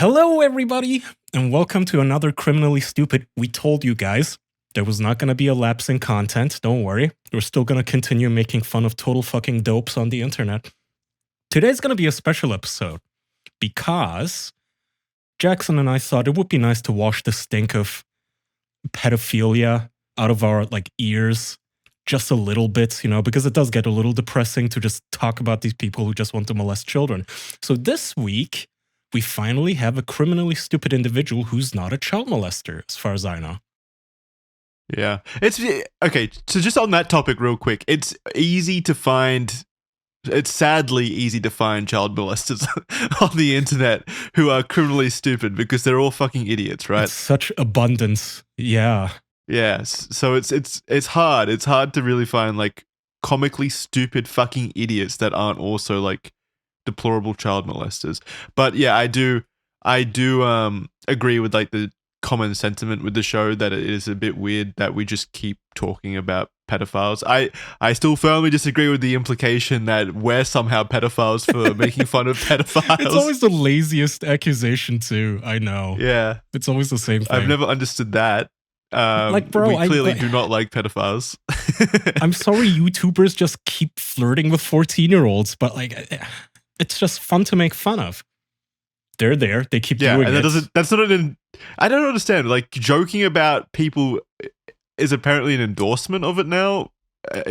Hello, everybody, and welcome to another Criminally Stupid. We told you guys there was not going to be a lapse in content. Don't worry. We're still going to continue making fun of total fucking dopes on the internet. Today's going to be a special episode because Jackson and I thought it would be nice to wash the stink of pedophilia out of our ears just a little bit, because it does get a little depressing to just talk about these people who just want to molest children. So this week, we finally have a criminally stupid individual who's not a child molester, as far as I know. Yeah. It's okay. So just on that topic real quick, it's sadly easy to find child molesters on the internet who are criminally stupid because they're all fucking idiots, right? It's such abundance. Yeah. Yeah. So it's hard. It's hard to really find comically stupid fucking idiots that aren't also deplorable child molesters. But yeah, I do agree with the common sentiment with the show that it is a bit weird that we just keep talking about pedophiles. I still firmly disagree with the implication that we're somehow pedophiles for making fun of pedophiles. It's always the laziest accusation too. I know. Yeah. It's always the same thing. I've never understood that. Bro, we clearly do not like pedophiles. I'm sorry YouTubers just keep flirting with 14-year-olds, but it's just fun to make fun of. They're there. They keep doing and it. That's not I don't understand. Joking about people is apparently an endorsement of it now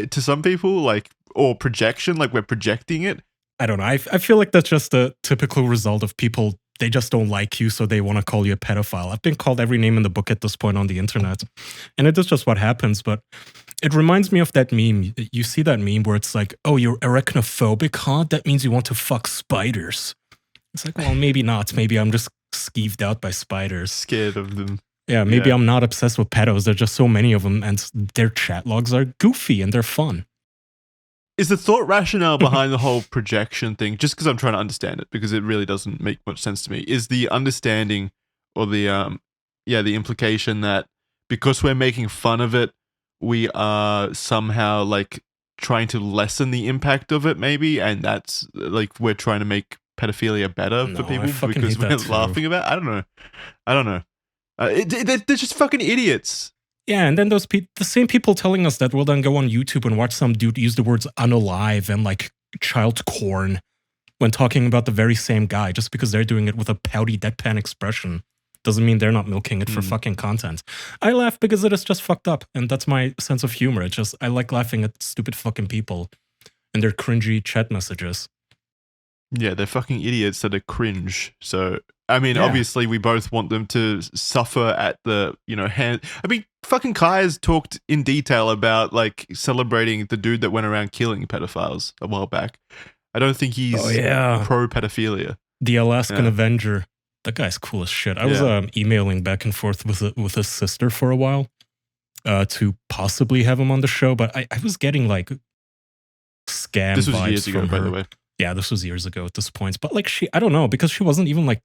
to some people, or projection, we're projecting it. I don't know. I feel like that's just a typical result of people. They just don't like you, so they want to call you a pedophile. I've been called every name in the book at this point on the internet. And it is just what happens, but it reminds me of that meme. You see that meme where it's like, oh, you're arachnophobic, huh? That means you want to fuck spiders. It's like, well, maybe not. Maybe I'm just skeeved out by spiders. Scared of them. Yeah, maybe I'm not obsessed with pedos. There's just so many of them, and their chat logs are goofy and they're fun. Is the thought rationale behind the whole projection thing, just because I'm trying to understand it, because it really doesn't make much sense to me, is the understanding or the implication that because we're making fun of it, we are somehow trying to lessen the impact of it, maybe, and that's we're trying to make pedophilia better for people because we're laughing about it? I don't know. They're just fucking idiots. Yeah, and then the same people telling us that will then go on YouTube and watch some dude use the words unalive and child corn when talking about the very same guy, just because they're doing it with a pouty deadpan expression doesn't mean they're not milking it for fucking content. I laugh because it is just fucked up, and that's my sense of humor. It's just, I like laughing at stupid fucking people and their cringy chat messages. Yeah, they're fucking idiots that are cringe. So, I mean, obviously we both want them to suffer at the, hand. I mean, fucking Kai has talked in detail about celebrating the dude that went around killing pedophiles a while back. I don't think he's pro pedophilia. The Alaskan Avenger. That guy's cool as shit. I was emailing back and forth with his sister for a while to possibly have him on the show, but I was getting scam This was vibes years ago, from her. by the way. Yeah, this was years ago at this point. But I don't know, because she wasn't even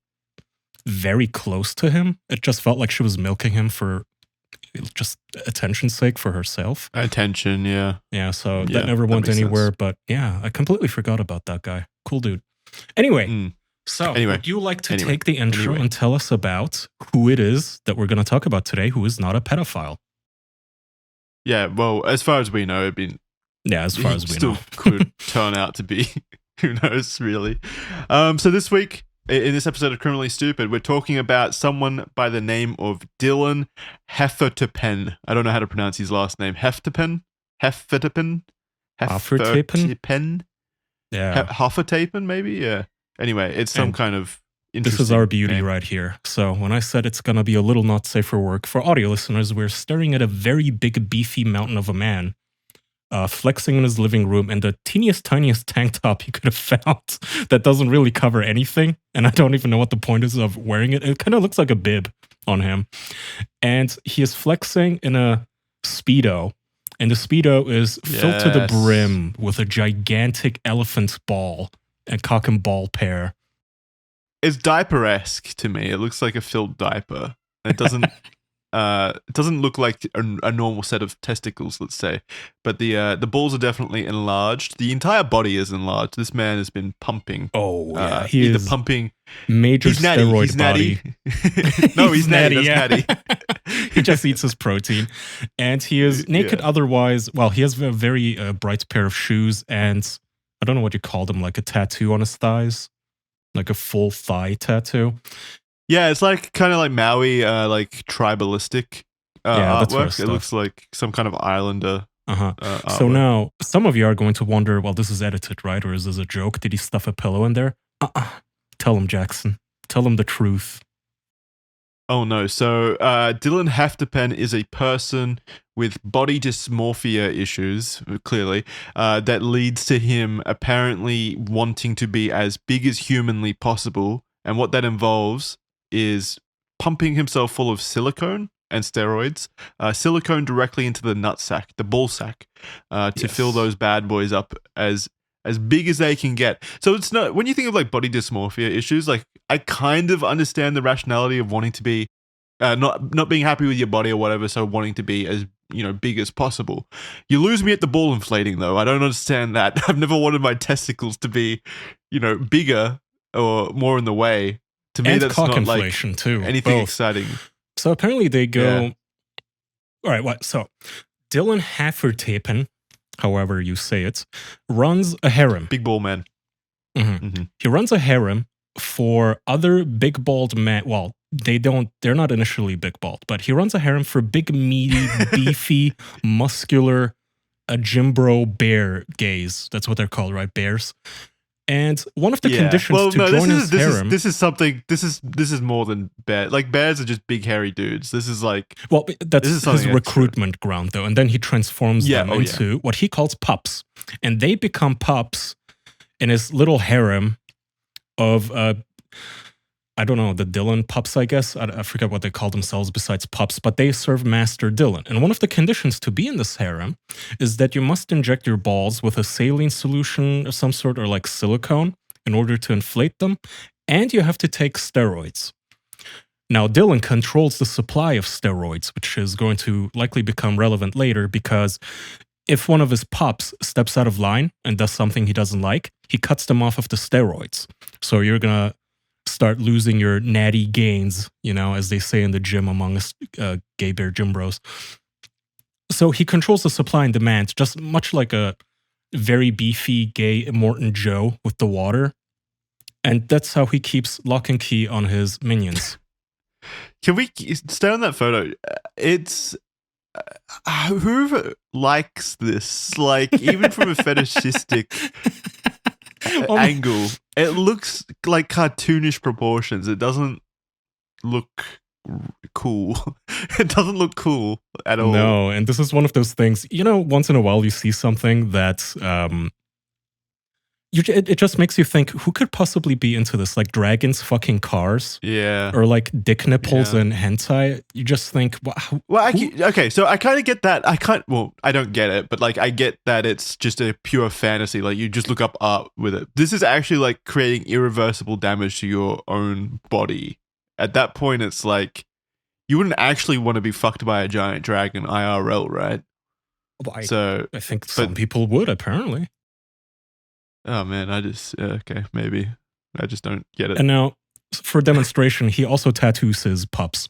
very close to him. It just felt like she was milking him for just attention's sake for herself. Attention, yeah. Yeah, so that never went anywhere. Sense. But yeah, I completely forgot about that guy. Cool dude. Anyway, would you like to take the intro and tell us about who it is that we're going to talk about today who is not a pedophile? Yeah, well, as far as we know, as far as we know. Still could turn out to be. Who knows, really? So this week, in this episode of Criminally Stupid, we're talking about someone by the name of Dylan Hafertepen. I don't know how to pronounce his last name. Hafertepen? Yeah. Hafertepen, maybe? Yeah. Anyway, it's some kind of interesting This is our beauty name. right here. So when I said it's going to be a little not safe for work, for audio listeners, we're staring at a very big, beefy mountain of a man. Flexing in his living room in the teeniest, tiniest tank top he could have found that doesn't really cover anything. And I don't even know what the point is of wearing it. It kind of looks like a bib on him. And he is flexing in a Speedo. And the Speedo is filled to the brim with a gigantic elephant ball and cock and ball pair. It's diaper-esque to me. It looks like a filled diaper. It doesn't... It doesn't look like a normal set of testicles, let's say, but the balls are definitely enlarged. The entire body is enlarged. This man has been pumping. Oh yeah, he either is pumping. major He's natty. steroid He's body. natty. No, he's natty. That's natty. He just eats his protein, and he is naked. Yeah. Otherwise, well, he has a very bright pair of shoes, and I don't know what you call them, like a tattoo on his thighs, like a full thigh tattoo. Yeah, it's like kind of like Maui, like tribalistic That sort of artwork. stuff. It looks like some kind of islander. So artwork. now some of you are going to wonder, well, this is edited, right? Or is this a joke? Did he stuff a pillow in there? Tell him, Jackson. Tell him the truth. Oh no. So Dylan Hafertepen is a person with body dysmorphia issues, clearly, that leads to him apparently wanting to be as big as humanly possible. And what that involves is pumping himself full of silicone and steroids, silicone directly into the nutsack, the ball sack, to fill those bad boys up as big as they can get. So it's not, when you think of like body dysmorphia issues, like I kind of understand the rationality of wanting to be not being happy with your body or whatever, so wanting to be as big as possible. You lose me at the ball inflating though. I don't understand that. I've never wanted my testicles to be bigger or more in the way. To me, and that's cock not inflation like too. anything both. exciting. So apparently they go. All right, what? So Dylan Hafertepen, however you say it, runs a harem. Big ball man. He runs a harem for other big bald men. Well, they're not initially big bald, but he runs a harem for big, meaty, beefy, muscular, gym bro bear gays. That's what they're called, right? Bears. And one of the conditions to join his harem. This is more than bear. Like bears are just big hairy dudes. This is like, well, that's his recruitment ground though. And then he transforms them into what he calls pups, and they become pups in his little harem of I don't know, the Dylan pups, I guess. I forget what they call themselves besides pups, but they serve Master Dylan. And one of the conditions to be in this harem is that you must inject your balls with a saline solution of some sort, or like silicone, in order to inflate them. And you have to take steroids. Now, Dylan controls the supply of steroids, which is going to likely become relevant later, because if one of his pups steps out of line and does something he doesn't like, he cuts them off of the steroids. So you're going to start losing your natty gains, as they say in the gym among us gay bear gym bros. So he controls the supply and demand, just much like a very beefy gay Morton Joe with the water. And that's how he keeps lock and key on his minions. Can we stay on that photo? It's who likes this? Like, even from a fetishistic angle, it looks like cartoonish proportions. It doesn't look cool. It doesn't look cool at all. No, and this is one of those things, once in a while you see something that it just makes you think, who could possibly be into this? Like dragons fucking cars? Yeah. Or like dick nipples and hentai? You just think, okay, so I kind of get that. I don't get it, but like I get that it's just a pure fantasy. Like you just look up art with it. This is actually like creating irreversible damage to your own body. At that point, it's like, you wouldn't actually want to be fucked by a giant dragon IRL, right? Well, I think some people would, apparently. Oh man, okay, maybe. I just don't get it. And now, for demonstration, he also tattoos his pups.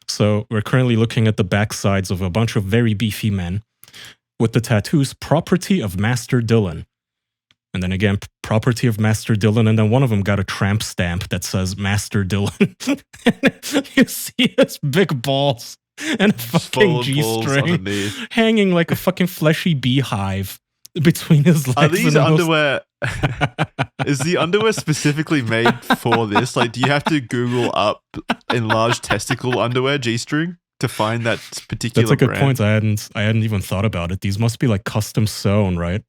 So we're currently looking at the backsides of a bunch of very beefy men with the tattoos, property of Master Dylan. And then again, property of Master Dylan. And then one of them got a tramp stamp that says Master Dylan. You see his big balls and a fucking G-string hanging like a fucking fleshy beehive between his legs. Are these underwear? Is the underwear specifically made for this? Like, do you have to Google up enlarged testicle underwear G-string to find that particular? That's a good brand? point. I hadn't even thought about it. These must be like custom sewn, right?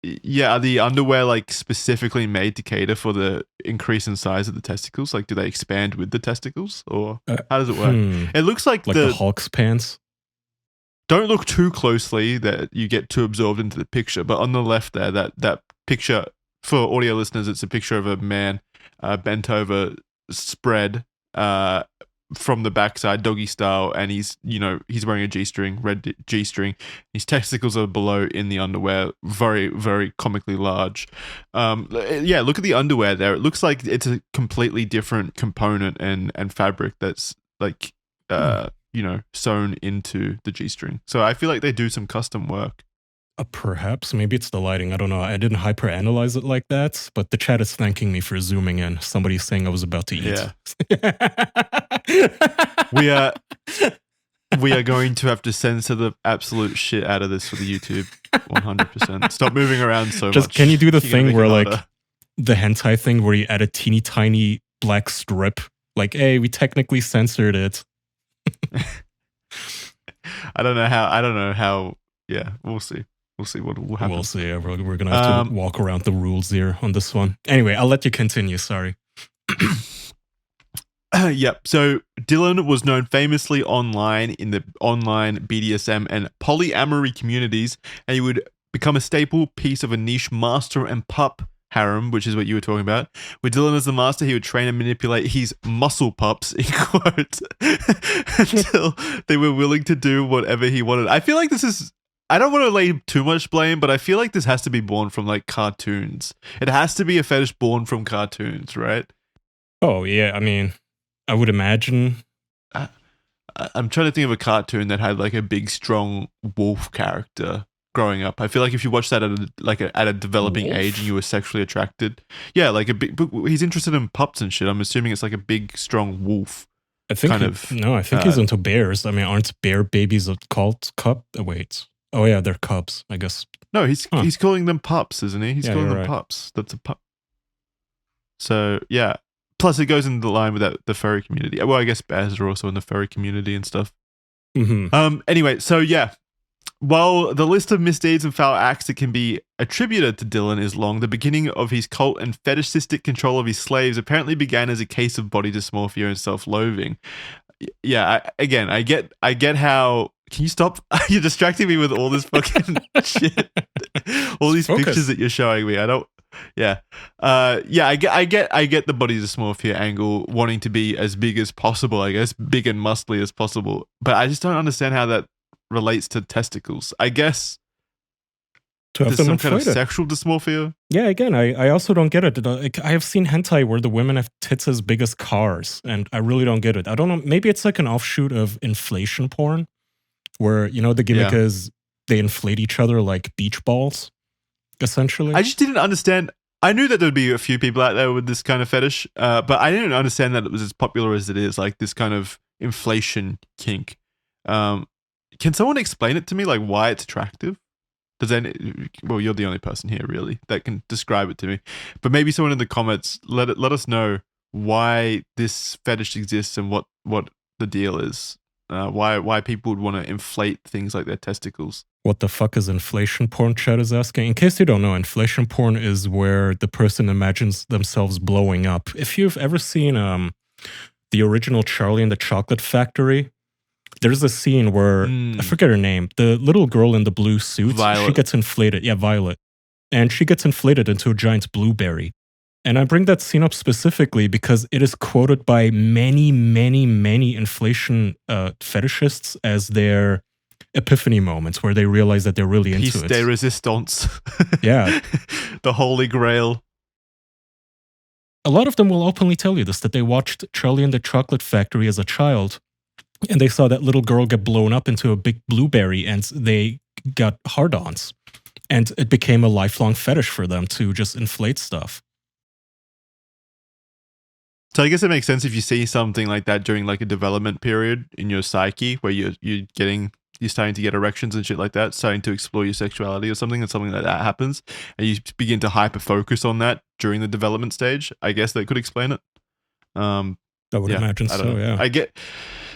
Yeah, are the underwear like specifically made to cater for the increase in size of the testicles? Like, do they expand with the testicles, or how does it work? It looks like the Hulk's pants. Don't look too closely that you get too absorbed into the picture. But on the left there, that picture, for audio listeners, it's a picture of a man bent over, spread, from the backside, doggy style, and he's wearing a G-string, red G-string. His testicles are below in the underwear, very, very comically large. Yeah, look at the underwear there. It looks like it's a completely different component and fabric that's like, sewn into the G-string. So I feel like they do some custom work. Perhaps. Maybe it's the lighting. I don't know. I didn't hyperanalyze it like that, but the chat is thanking me for zooming in. Somebody's saying I was about to eat. Yeah. We are going to have to censor the absolute shit out of this for the YouTube. 100%. Stop moving around so much. Can you do the thing where like the hentai thing where you add a teeny tiny black strip? Like, hey, we technically censored it. I don't know how. Yeah, we'll see. We'll see what will happen. We'll see. We're going to have to walk around the rules here on this one. Anyway, I'll let you continue. Sorry. Yep. So Dylan was known famously online in the online BDSM and polyamory communities, and he would become a staple piece of a niche master and pup harem, which is what you were talking about. With Dylan as the master, he would train and manipulate his muscle pups, in quotes, until they were willing to do whatever he wanted. I feel like this is... I don't want to lay too much blame, but I feel like this has to be born from like cartoons. It has to be a fetish born from cartoons, right? Oh, yeah. I mean, I would imagine. I'm trying to think of a cartoon that had like a big, strong wolf character growing up. I feel like if you watch that at a developing age and you were sexually attracted, yeah, like a big. He's interested in pups and shit. I'm assuming it's like a big, strong wolf. I think I think he's into bears. I mean, aren't bear babies called cub? Wait. Oh yeah, they're cubs, I guess. No, he's calling them pups, isn't he? He's calling them right. Pups. That's a pup. So yeah. Plus, it goes into the line with the furry community. Well, I guess bears are also in the furry community and stuff. Mm-hmm. Anyway, so yeah. While the list of misdeeds and foul acts that can be attributed to Dylan is long, the beginning of his cult and fetishistic control of his slaves apparently began as a case of body dysmorphia and self-loathing. Yeah, I get how... Can you stop? You're distracting me with all this fucking shit. All these pictures that you're showing me. I don't... Yeah. I get the body dysmorphia angle, wanting to be as big as possible, I guess. Big and muscly as possible. But I just don't understand how that relates to testicles. I guess there's some kind of sexual dysmorphia. Yeah, again, I also don't get it. I have seen hentai where the women have tits as big as cars, and I really don't get it. I don't know. Maybe it's like an offshoot of inflation porn, where, the gimmick is they inflate each other like beach balls, essentially. I just didn't understand. I knew that there would be a few people out there with this kind of fetish, but I didn't understand that it was as popular as it is, like this kind of inflation kink. Can someone explain it to me, like why it's attractive? Well, you're the only person here really that can describe it to me, but maybe someone in the comments let us know why this fetish exists and what the deal is. Why people would want to inflate things like their testicles. What the fuck is inflation porn, chat is asking? In case you don't know, inflation porn is where the person imagines themselves blowing up. If you've ever seen the original Charlie and the Chocolate Factory, there's a scene where, I forget her name, the little girl in the blue suit, Violet. She gets inflated. Yeah, Violet. And she gets inflated into a giant blueberry. And I bring that scene up specifically because it is quoted by many, many, many inflation fetishists as their epiphany moments where they realize that they're really into it. Piece de resistance. Yeah. The holy grail. A lot of them will openly tell you this, that they watched Charlie and the Chocolate Factory as a child, and they saw that little girl get blown up into a big blueberry, and they got hard-ons. And it became a lifelong fetish for them to just inflate stuff. So I guess it makes sense if you see something like that during like a development period in your psyche where you're starting to get erections and shit like that, starting to explore your sexuality or something, and something like that happens, and you begin to hyper focus on that during the development stage. I guess that could explain it. I would imagine so, yeah. I get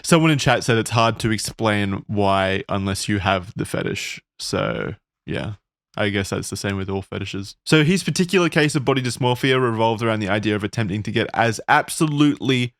someone in chat said it's hard to explain why unless you have the fetish. So yeah. I guess that's the same with all fetishes. So his particular case of body dysmorphia revolved around the idea of attempting to get as absolutely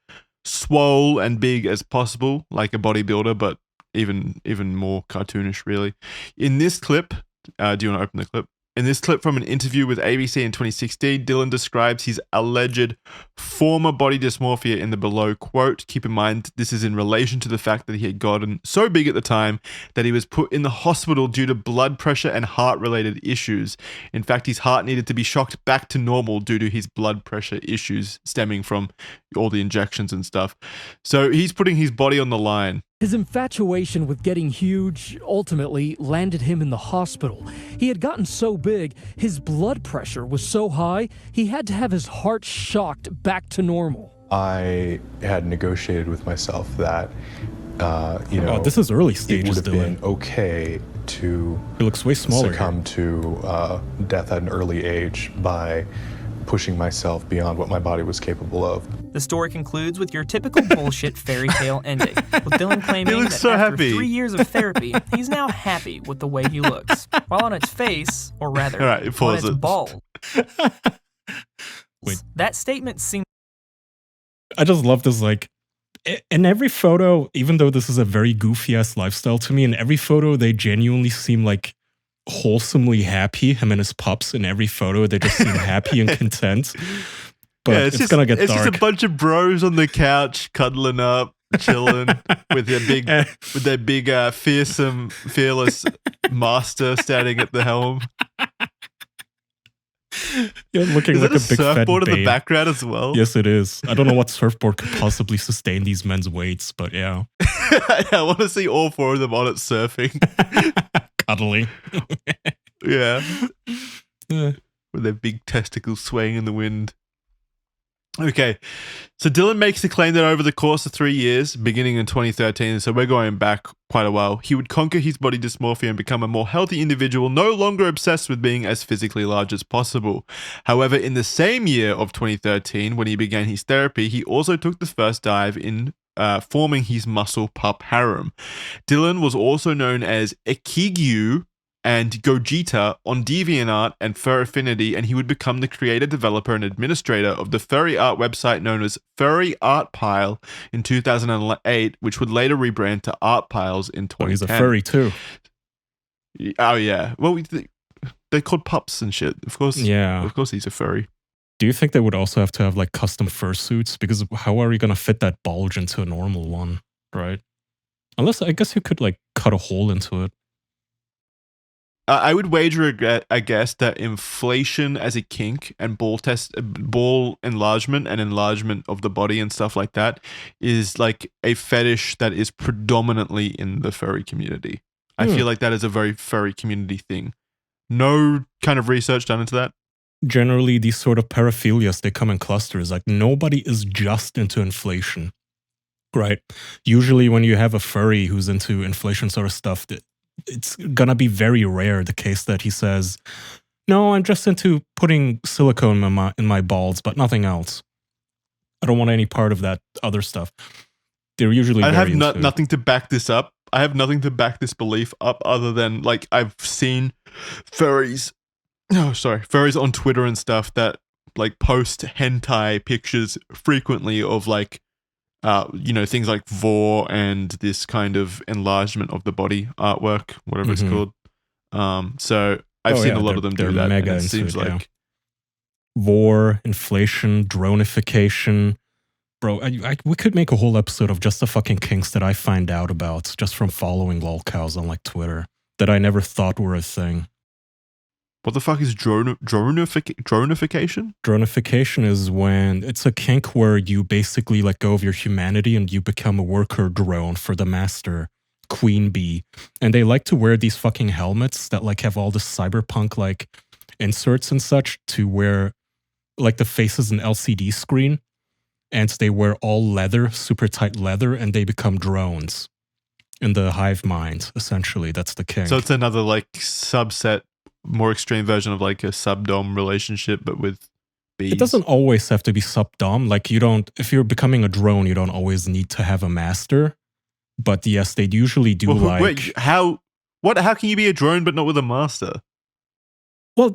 swole and big as possible, like a bodybuilder, but even more cartoonish, really. In this clip, do you want to open the clip? In this clip from an interview with ABC in 2016, Dylan describes his alleged former body dysmorphia in the below quote. Keep in mind, this is in relation to the fact that he had gotten so big at the time that he was put in the hospital due to blood pressure and heart-related issues. In fact, his heart needed to be shocked back to normal due to his blood pressure issues stemming from all the injections and stuff. So he's putting his body on the line. His infatuation with getting huge ultimately landed him in the hospital. He had gotten so big, his blood pressure was so high, he had to have his heart shocked back to normal. I had negotiated with myself that, this is early stages. It would have been okay to it looks way smaller succumb to death at an early age by pushing myself beyond what my body was capable of. The story concludes with your typical bullshit fairy tale ending, with Dylan claiming that so after happy. 3 years of therapy, he's now happy with the way he looks. While on its face, or rather, on its balls. Wait. That statement seems... I just love this, like, in every photo, even though this is a very goofy-ass lifestyle to me, in every photo, they genuinely seem like wholesomely happy. Him and his pups in every photo, they just seem happy and content. But Yeah, it's gonna get dark. It's just a bunch of bros on the couch, cuddling up, chilling with their big, fearsome, fearless master standing at the helm. You're looking Is like that a big fat surfboard in the babe. background as well? Yes, it is. I don't know what surfboard could possibly sustain these men's weights, but yeah. I want to see all four of them on it surfing. Cuddling. Yeah. Yeah. With their big testicles swaying in the wind. Okay, so Dylan makes the claim that over the course of 3 years, beginning in 2013, so we're going back quite a while, he would conquer his body dysmorphia and become a more healthy individual, no longer obsessed with being as physically large as possible. However, in the same year of 2013, when he began his therapy, he also took the first dive in forming his muscle pup harem. Dylan was also known as Ekigyu and Gogeta on DeviantArt and Fur Affinity, and he would become the creator, developer, and administrator of the furry art website known as Furry Art Pile in 2008, which would later rebrand to Art Piles in 2010. Oh, he's a furry too. Oh, yeah. Well, they're called pups and shit. Of course. Yeah. Of course he's a furry. Do you think they would also have to have like custom fursuits? Because how are you going to fit that bulge into a normal one, right? Unless, I guess you could like cut a hole into it. I would wager a guess that inflation as a kink and ball enlargement and enlargement of the body and stuff like that is like a fetish that is predominantly in the furry community. I feel like that is a very furry community thing. No kind of research done into that. Generally, these sort of paraphilias, they come in clusters. Like nobody is just into inflation, right? Usually when you have a furry who's into inflation sort of stuff, it's gonna be very rare the case that he says, no, I'm just into putting silicone in my balls, but nothing else. I don't want any part of that other stuff. They're usually I very have nothing to back this up. I have nothing to back this belief up other than like I've seen furries on Twitter and stuff that like post hentai pictures frequently of like things like vor and this kind of enlargement of the body artwork, whatever it's called. So I've seen a lot of them do that. Mega and it seems like vor, inflation, dronification. Bro, we could make a whole episode of just the fucking kinks that I find out about just from following lolcows on like Twitter that I never thought were a thing. What the fuck is dronification? Dronification is when it's a kink where you basically let go of your humanity and you become a worker drone for the master, queen bee. And they like to wear these fucking helmets that like have all the cyberpunk like inserts and such to where like the face is an LCD screen. And they wear all leather, super tight leather, and they become drones in the hive mind, essentially. That's the kink. So it's another like subset, more extreme version of like a sub-dom relationship, but with bees. It doesn't always have to be sub-dom. Like if you're becoming a drone, you don't always need to have a master. But yes, they usually do Wait, how can you be a drone but not with a master? Well,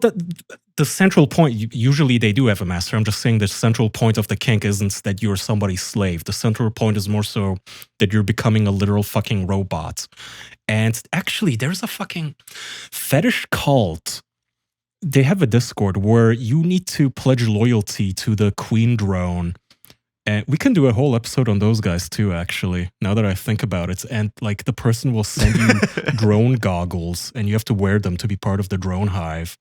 the central point, usually they do have a master. I'm just saying the central point of the kink isn't that you're somebody's slave. The central point is more so that you're becoming a literal fucking robot. And actually, there's a fucking fetish cult they have a Discord where you need to pledge loyalty to the Queen drone. And we can do a whole episode on those guys too, actually, now that I think about it. And like the person will send you drone goggles and you have to wear them to be part of the drone hive.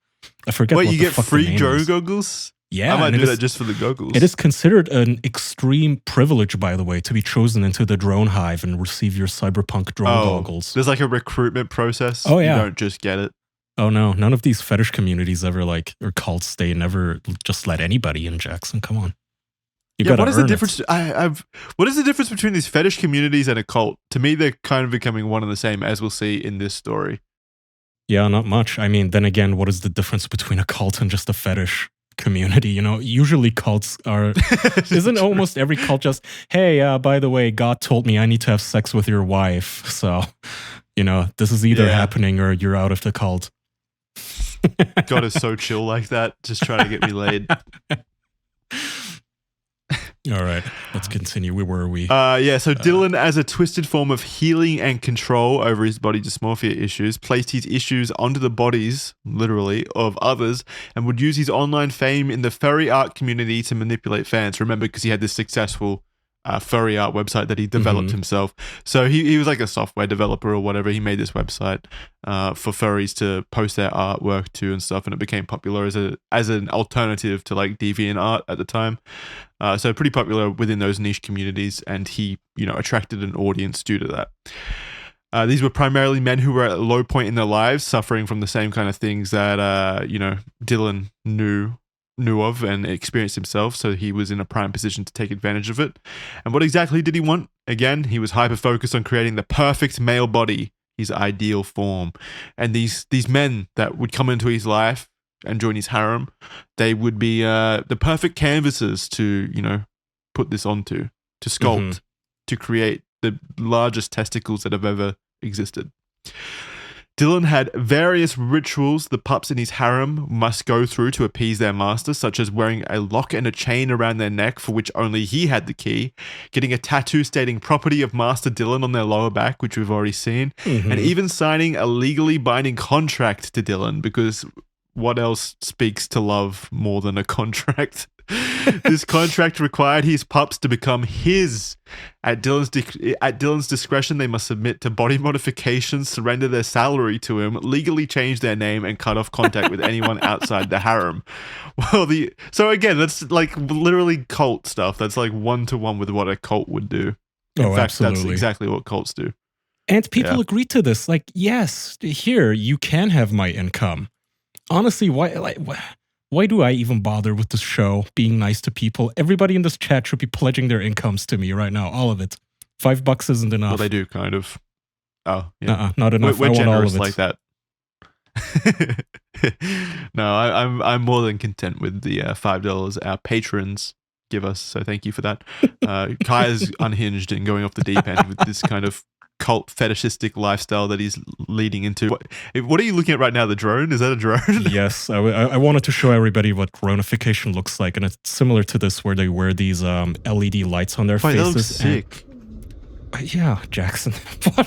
I forget Wait, what you the get fuck the free name drone is. goggles? Yeah. I might and do that just for the goggles. It is considered an extreme privilege, by the way, to be chosen into the drone hive and receive your cyberpunk drone goggles. There's like a recruitment process. Oh, yeah. You don't just get it. Oh no, none of these fetish communities ever or cults, they never just let anybody in, Jackson. Come on. What is the difference? What is the difference between these fetish communities and a cult? To me, they're kind of becoming one and the same, as we'll see in this story. Yeah, not much. I mean, then again, what is the difference between a cult and just a fetish community? Usually cults are... Isn't almost every cult just, hey, by the way, God told me I need to have sex with your wife. So, this is either happening or you're out of the cult. God is so chill like that, just trying to get me laid. All right, let's continue. Where were we? So Dylan, as a twisted form of healing and control over his body dysmorphia issues, placed his issues onto the bodies, literally, of others, and would use his online fame in the furry art community to manipulate fans. Remember, because he had this successful furry art website that he developed himself. So he was like a software developer or whatever. He made this website for furries to post their artwork to and stuff, and it became popular as an alternative to like DeviantArt at the time. So pretty popular within those niche communities, and he attracted an audience due to that. These were primarily men who were at a low point in their lives, suffering from the same kind of things that Dylan knew of and experienced himself, so he was in a prime position to take advantage of it. And what exactly did he want? Again, he was hyper-focused on creating the perfect male body, his ideal form. And these men that would come into his life and join his harem, they would be the perfect canvases to, put this onto, to sculpt, to create the largest testicles that have ever existed. Dylan had various rituals the pups in his harem must go through to appease their master, such as wearing a lock and a chain around their neck for which only he had the key, getting a tattoo stating property of Master Dylan on their lower back, which we've already seen, and even signing a legally binding contract to Dylan, because what else speaks to love more than a contract? This contract required his pups to become his. At Dylan's discretion, they must submit to body modifications, surrender their salary to him, legally change their name, and cut off contact with anyone outside the harem. Well, so again, that's like literally cult stuff. That's like 1-to-1 with what a cult would do. In fact, absolutely. That's exactly what cults do. And people agree to this. Like, yes, here, you can have my income. Honestly, why do I even bother with this show, being nice to people? Everybody in this chat should be pledging their incomes to me right now, all of it. $5 isn't enough. Well, they do, kind of. Oh, yeah. Not enough. We're I want generous all of it. like that. No, I'm more than content with the $5 our patrons give us, so thank you for that. Kai is unhinged and going off the deep end with this kind of cult fetishistic lifestyle that he's leading into. What are you looking at right now? The drone? Is that a drone? Yes, I wanted to show everybody what dronification looks like, and it's similar to this, where they wear these LED lights on their faces. That looks sick. Yeah, Jackson.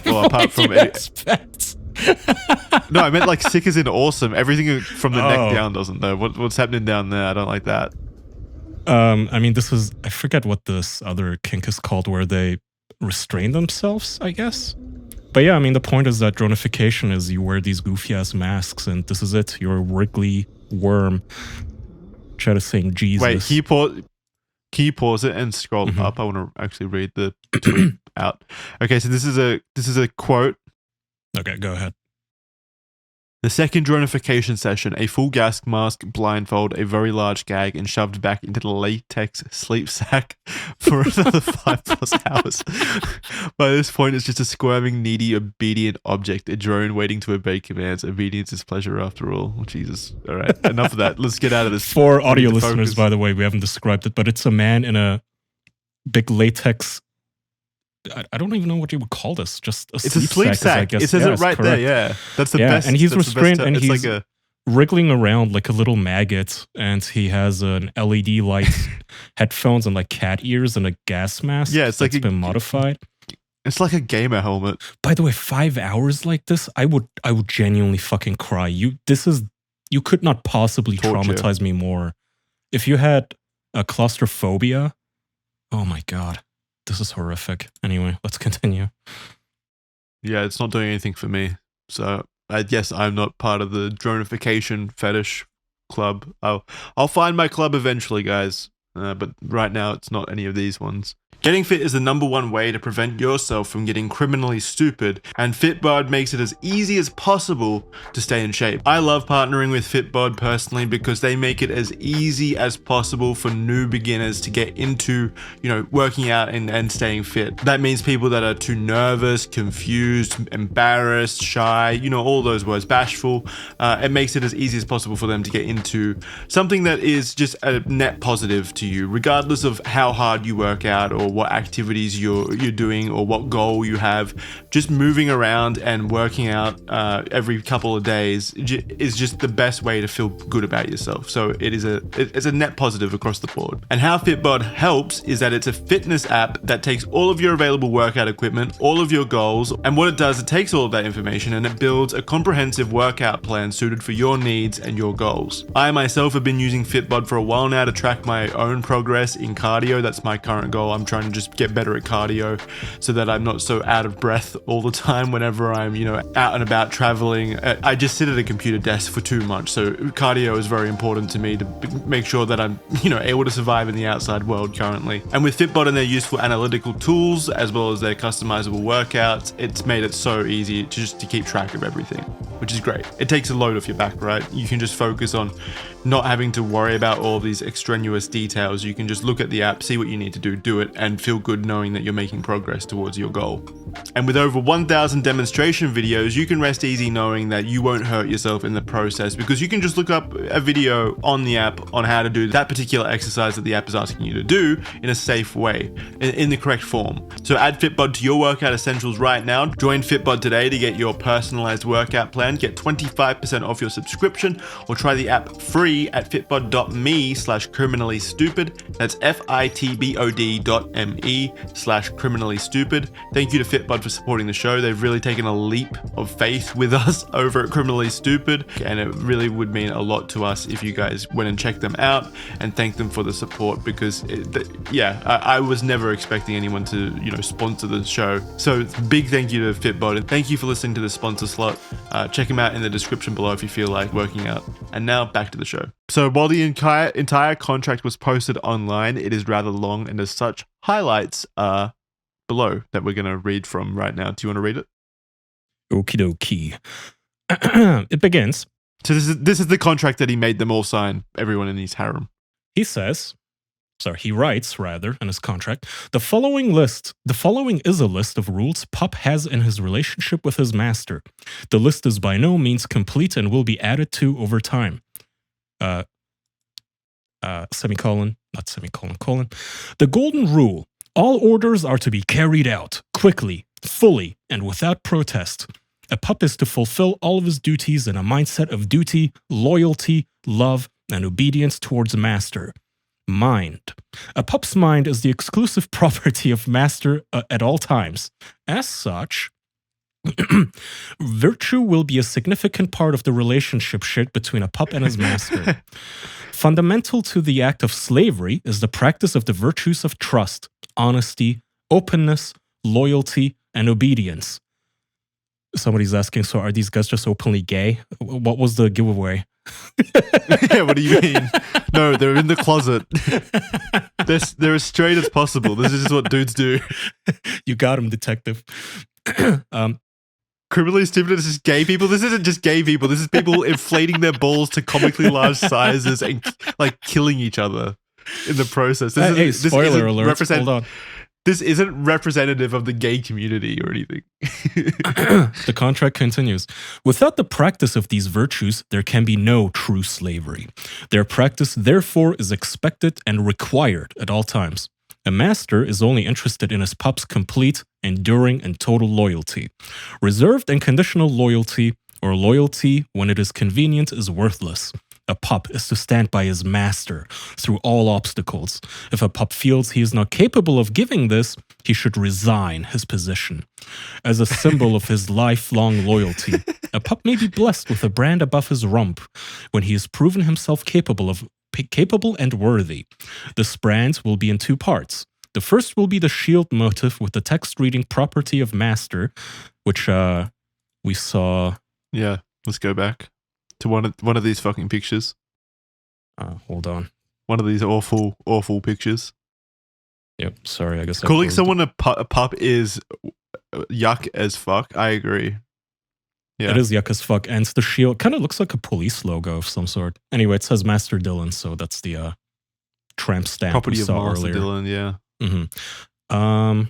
Well, apart from expect? No, I meant like sick as in awesome. Everything from the neck down doesn't though. What's happening down there? I don't like that. I mean, I forget what this other kink is called, where they restrain themselves, I guess. But yeah, I mean, the point is that dronification is you wear these goofy ass masks, and this is it. You're a wriggly worm. Try to sing Jesus. Wait, can you pause it and scroll up? I want to actually read the tweet out. Okay, so this is a quote. Okay, go ahead. The second dronification session, a full gas mask, blindfold, a very large gag, and shoved back into the latex sleep sack for another 5+ hours. By this point, it's just a squirming, needy, obedient object, a drone waiting to obey commands. Obedience is pleasure after all. Oh, Jesus. All right, enough of that. Let's get out of this. For audio listeners, by the way, we haven't described it, but it's a man in a big latex... I don't even know what you would call this. Just it's a sleep sack. I guess. It says it right there. Yeah, that's the best. And he's restrained, and he's like wriggling around like a little maggot. And he has an LED light, headphones, and like cat ears, and a gas mask. Yeah, it's like been modified. It's like a gamer helmet. By the way, 5 hours like this, I would genuinely fucking cry. This is you could not possibly Torture. traumatize me more. If you had a claustrophobia, oh my God, this is horrific. Anyway, let's continue. Yeah, it's not doing anything for me. So I guess I'm not part of the dronification fetish club. I'll find my club eventually, guys. But right now, it's not any of these ones. Getting fit is the #1 way to prevent yourself from getting criminally stupid, and FitBod makes it as easy as possible to stay in shape. I love partnering with FitBod personally because they make it as easy as possible for new beginners to get into, working out and staying fit. That means people that are too nervous, confused, embarrassed, shy, all those words, bashful. It makes it as easy as possible for them to get into something that is just a net positive to you, regardless of how hard you work out or what activities you're doing or what goal you have. Just moving around and working out every couple of days is just the best way to feel good about yourself. So it's a net positive across the board. And how FitBod helps is that it's a fitness app that takes all of your available workout equipment, all of your goals, and what it does, it takes all of that information and it builds a comprehensive workout plan suited for your needs and your goals. I myself have been using FitBod for a while now to track my own progress in cardio. That's my current goal. I'm trying to just get better at cardio so that I'm not so out of breath all the time whenever I'm, out and about traveling. I just sit at a computer desk for too much. So cardio is very important to me to make sure that I'm, able to survive in the outside world currently. And with FitBod and their useful analytical tools, as well as their customizable workouts, it's made it so easy to keep track of everything, which is great. It takes a load off your back, right? You can just focus on not having to worry about all these extraneous details. You can just look at the app, see what you need to do it, and feel good knowing that you're making progress towards your goal. And with over 1,000 demonstration videos, you can rest easy knowing that you won't hurt yourself in the process, because you can just look up a video on the app on how to do that particular exercise that the app is asking you to do in a safe way, in the correct form. So add FitBod to your workout essentials right now. Join FitBod today to get your personalized workout plan. Get 25% off your subscription, or try the app free at fitbod.me/criminally-stupid. That's fitbod.me/criminally-stupid. Thank you to FitBod for supporting the show. They've really taken a leap of faith with us over at Criminally Stupid, and it really would mean a lot to us if you guys went and checked them out and thanked them for the support, because I was never expecting anyone to sponsor the show. So big thank you to FitBod, and thank you for listening to the sponsor slot. Check them out in the description below if you feel like working out. And now back to the show. So while the entire contract was posted online, it is rather long, and as such, highlights are below that we're going to read from right now. Do you want to read it? Okie dokie. It begins. So this is the contract that he made them all sign, everyone in his harem. He writes in his contract, the following is a list of rules Pup has in his relationship with his master. The list is by no means complete and will be added to over time. Semicolon. The golden rule. All orders are to be carried out quickly, fully, and without protest. A pup is to fulfill all of his duties in a mindset of duty, loyalty, love, and obedience towards master. Mind. A pup's mind is the exclusive property of master at all times. As such, virtue will be a significant part of the relationship shared between a pup and his master. Fundamental to the act of slavery is the practice of the virtues of trust, honesty, openness, loyalty, and obedience. Somebody's asking, so are these guys just openly gay? What was the giveaway? Yeah, what do you mean? No, they're in the closet. They're as straight as possible. This is just what dudes do. You got him, detective. Criminally stupid. This is gay people. This isn't just gay people. This is people inflating their balls to comically large sizes and killing each other in the process. Spoiler alert. Hold on. This isn't representative of the gay community or anything. The contract continues. Without the practice of these virtues, there can be no true slavery. Their practice, therefore, is expected and required at all times. A master is only interested in his pup's complete, enduring, and total loyalty. Reserved and conditional loyalty, or loyalty when it is convenient, is worthless. A pup is to stand by his master through all obstacles. If a pup feels he is not capable of giving this, he should resign his position. As a symbol of his lifelong loyalty, A pup may be blessed with a brand above his rump when he has proven himself capable and worthy. This brand will be in 2 parts. The first will be the shield motif with the text reading property of master, which we saw. Yeah, let's go back to one of these fucking pictures. Hold on. One of these awful pictures. Yep, sorry, I guess calling someone a pup is yuck as fuck. I agree. Yeah. It is yuck as fuck, and the shield kind of looks like a police logo of some sort. Anyway, it says Master Dylan, so that's the tramp stamp property we of saw Master earlier. Dylan, yeah. Mm-hmm.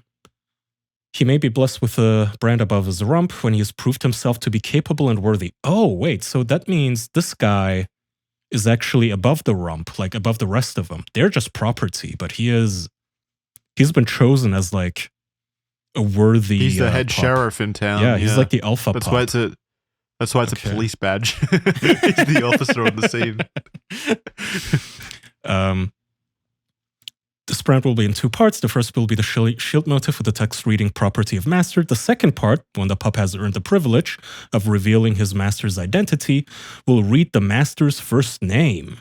He may be blessed with a brand above his rump when he has proved himself to be capable and worthy. Oh, wait, so that means this guy is actually above the rump, like above the rest of them. They're just property, but he's been chosen as like a worthy. He's the head pup. sheriff in town. Yeah, he's like the alpha That's pup. why it's a police badge. He's the officer on the scene. This brand will be in 2 parts. The first will be the shield motif with the text reading property of master. The second part, when the pup has earned the privilege of revealing his master's identity, will read the master's first name.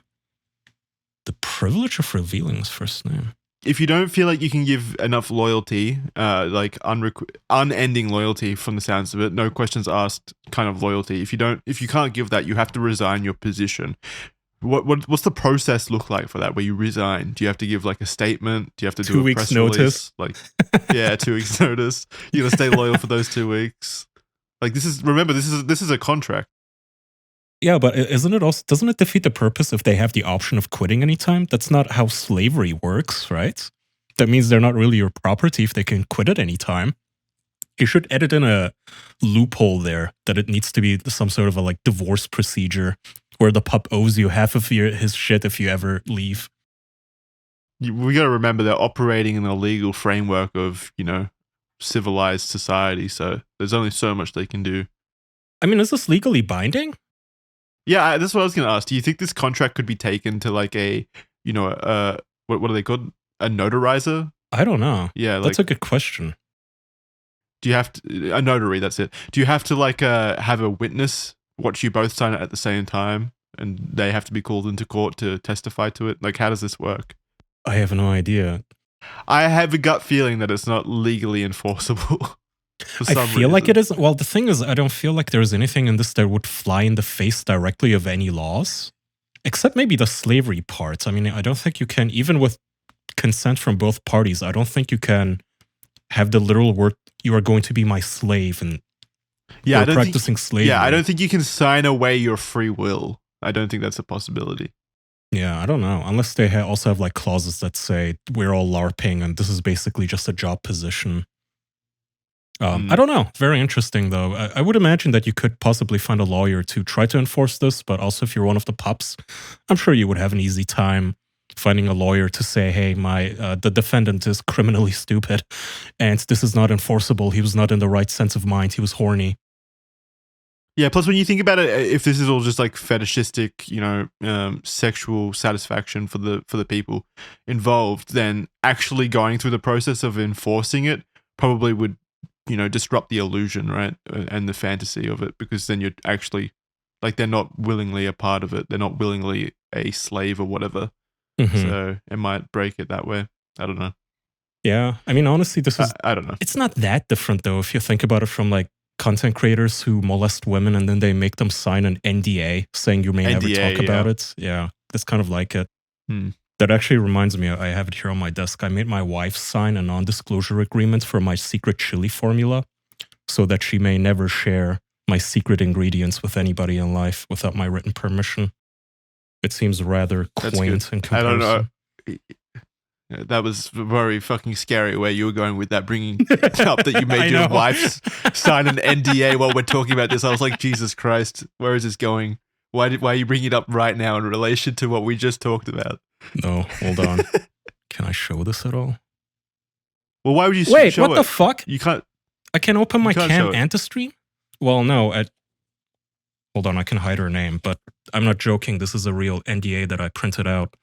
The privilege of revealing his first name. If you don't feel like you can give enough loyalty, like unending loyalty from the sounds of it, no questions asked kind of loyalty. If you can't give that, you have to resign your position. What's the process look like for that? Where you resign? Do you have to give like a statement? Do you have to do 2 a weeks press notice? Release? Like, yeah, 2 weeks notice. You gotta stay loyal for those 2 weeks. Like this is a contract. Yeah, but doesn't it defeat the purpose if they have the option of quitting anytime? That's not how slavery works, right? That means they're not really your property if they can quit at any time. You should edit in a loophole there that it needs to be some sort of a like divorce procedure where the pup owes you half of his shit if you ever leave. We got to remember they're operating in a legal framework of, civilized society. So there's only so much they can do. I mean, is this legally binding? Yeah, that's what I was going to ask. Do you think this contract could be taken to like a, what are they called? A notarizer? I don't know. Yeah, that's a good question. Do you have to, a notary? That's it. Do you have to like have a witness watch you both sign it at the same time, and they have to be called into court to testify to it? Like, how does this work? I have no idea. I have a gut feeling that it's not legally enforceable. I feel like it is. Well, the thing is, I don't feel like there's anything in this that would fly in the face directly of any laws, except maybe the slavery parts. I mean, I don't think you can, even with consent from both parties, I don't think you can have the literal word, you are going to be my slave, and I don't practicing slavery. Yeah, I don't think you can sign away your free will. I don't think that's a possibility. Yeah, I don't know. Unless they also have like clauses that say we're all LARPing and this is basically just a job position. I don't know. Very interesting, though. I would imagine that you could possibly find a lawyer to try to enforce this, but also if you're one of the pups, I'm sure you would have an easy time finding a lawyer to say, hey, the defendant is criminally stupid and this is not enforceable. He was not in the right sense of mind. He was horny. Yeah, plus when you think about it, if this is all just like fetishistic, sexual satisfaction for the people involved, then actually going through the process of enforcing it probably would, disrupt the illusion, right? And the fantasy of it, because then you're actually, like, they're not willingly a part of it. They're not willingly a slave or whatever. Mm-hmm. So it might break it that way. I don't know. Yeah. I mean, honestly, this is... I don't know. It's not that different, though, if you think about it from, like, content creators who molest women and then they make them sign an NDA saying you may never talk about it. Yeah, that's kind of like it. That actually reminds me, I have it here on my desk. I made my wife sign a non-disclosure agreement for my secret chili formula so that she may never share my secret ingredients with anybody in life without my written permission. It seems rather quaint in comparison. I don't know. That was very fucking scary where you were going with that, bringing up that you made your wife sign an NDA while we're talking about this. I was like, Jesus Christ, where is this going? Why are you bringing it up right now in relation to what we just talked about? No, hold on. Can I show this at all? Well, why would you Wait, show what it? the fuck? You can't. I can open my cam and to stream? Well, no. Hold on, I can hide her name, but I'm not joking. This is a real NDA that I printed out.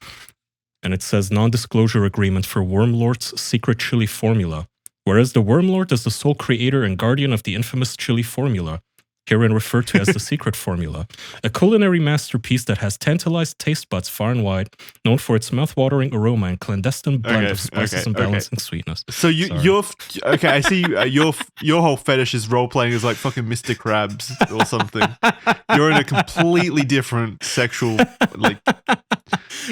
And it says non-disclosure agreement for Wormlord's secret chili formula. Whereas the Wormlord is the sole creator and guardian of the infamous chili formula, herein referred to as the secret formula, a culinary masterpiece that has tantalized taste buds far and wide, known for its mouth-watering aroma and clandestine blend of spices and balancing sweetness. So you're okay. I see your whole fetish is role playing as like fucking Mr. Krabs or something. You're in a completely different sexual like.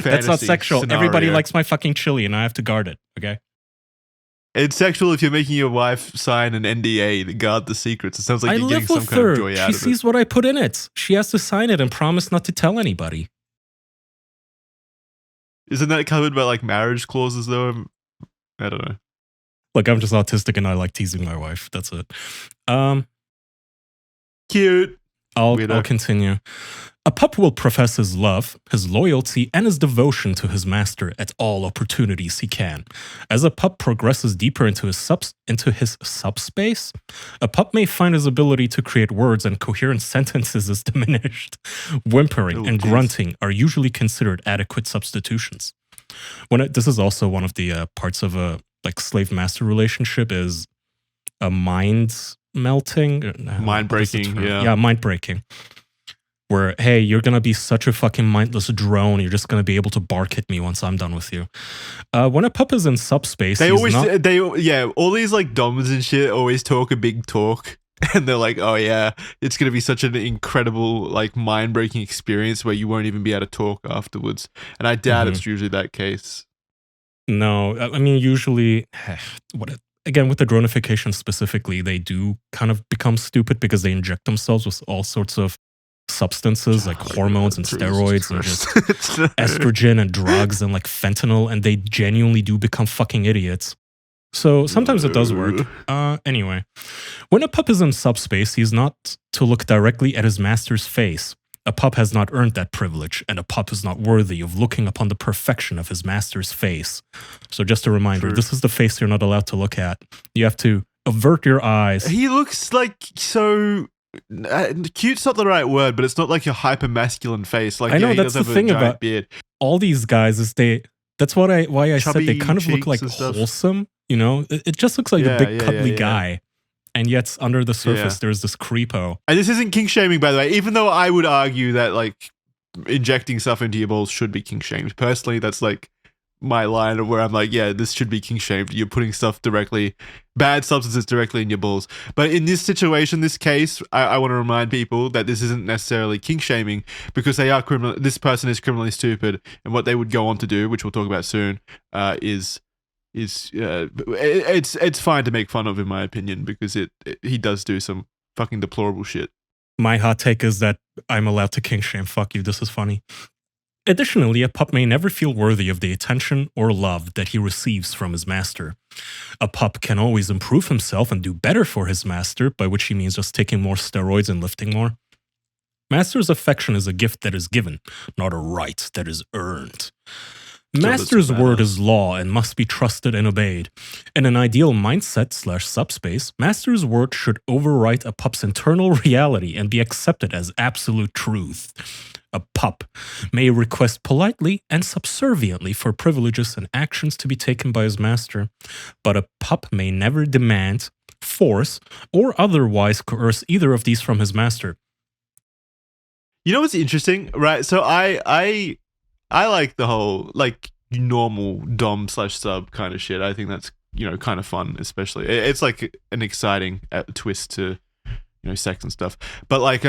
That's not sexual. Scenario. Everybody likes my fucking chili, and I have to guard it. Okay. It's sexual if you're making your wife sign an NDA to guard the secrets. It sounds like you're getting some kind of joy out of it. She sees what I put in it. She has to sign it and promise not to tell anybody. Isn't that covered by like marriage clauses though? I don't know. Look, I'm just autistic and I like teasing my wife. That's it. Cute. I'll continue. A pup will profess his love, his loyalty, and his devotion to his master at all opportunities he can. As a pup progresses deeper into his subspace, a pup may find his ability to create words and coherent sentences is diminished. Whimpering and grunting are usually considered adequate substitutions. This is also one of the parts of a like slave-master relationship is a mind melting, mind breaking, mind breaking. Where, hey, you're gonna be such a fucking mindless drone. You're just gonna be able to bark at me once I'm done with you. When a pup is in subspace, all these like doms and shit always talk a big talk, and they're like, oh yeah, it's gonna be such an incredible like mind breaking experience where you won't even be able to talk afterwards. And I doubt it's usually that case. No, I mean usually, again, with the dronification specifically, they do kind of become stupid because they inject themselves with all sorts of substances like hormones and steroids and just estrogen and drugs and like fentanyl, and they genuinely do become fucking idiots. So sometimes it does work. Anyway, when a pup is in subspace, he's not to look directly at his master's face. A pup has not earned that privilege, and a pup is not worthy of looking upon the perfection of his master's face. So just a reminder, this is the face you're not allowed to look at. You have to avert your eyes. He looks like so... cute's not the right word, but it's not like your hyper masculine face. Like, I know that's the thing about beard. All these guys is that's why I said they kind of look like wholesome. You know, it just looks like a big cuddly guy, and yet under the surface there's this creepo. And this isn't kink shaming, by the way. Even though I would argue that like injecting stuff into your balls should be kink shamed. Personally, that's like my line of where I'm like, yeah, this should be kink shamed. You're putting stuff directly, bad substances directly in your balls. But in this situation, this case, I want to remind people that this isn't necessarily kink shaming because they are criminal. This person is criminally stupid, and what they would go on to do, which we'll talk about soon, it's fine to make fun of, in my opinion, because he does do some fucking deplorable shit. My hot take is that I'm allowed to kink shame. Fuck you. This is funny. Additionally, a pup may never feel worthy of the attention or love that he receives from his master. A pup can always improve himself and do better for his master, by which he means just taking more steroids and lifting more. Master's affection is a gift that is given, not a right that is earned. Master's word is law and must be trusted and obeyed. In an ideal mindset/subspace, Master's word should overwrite a pup's internal reality and be accepted as absolute truth. A pup may request politely and subserviently for privileges and actions to be taken by his master, but a pup may never demand, force, or otherwise coerce either of these from his master. You know what's interesting, right? So I like the whole like normal dom/sub kind of shit. I think that's, you know, kind of fun, especially. It's like an exciting twist to, you know, sex and stuff. But like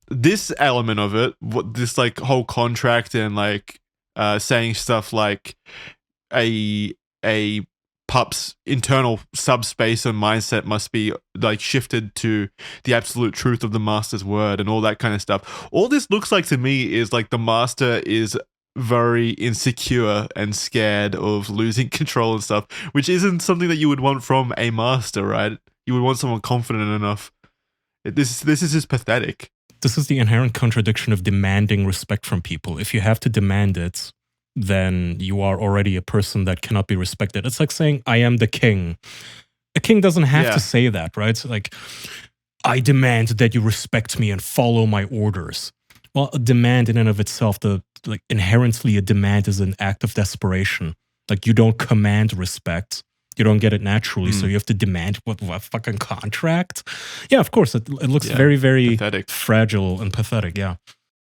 this element of it, this like whole contract and like saying stuff like a pup's internal subspace and mindset must be like shifted to the absolute truth of the master's word and all that kind of stuff. All this looks like to me is like the master is very insecure and scared of losing control and stuff, which isn't something that you would want from a master, right? You would want someone confident enough. This is just pathetic. This is the inherent contradiction of demanding respect from people. If you have to demand it, then you are already a person that cannot be respected. It's like saying, I am the king. A king doesn't have to say that, right? It's like, I demand that you respect me and follow my orders. Well, a demand in and of itself, inherently a demand is an act of desperation. Like, you don't command respect. You don't get it naturally, so you have to demand what fucking contract? Yeah, of course. It looks very, very pathetic. Fragile and pathetic, yeah.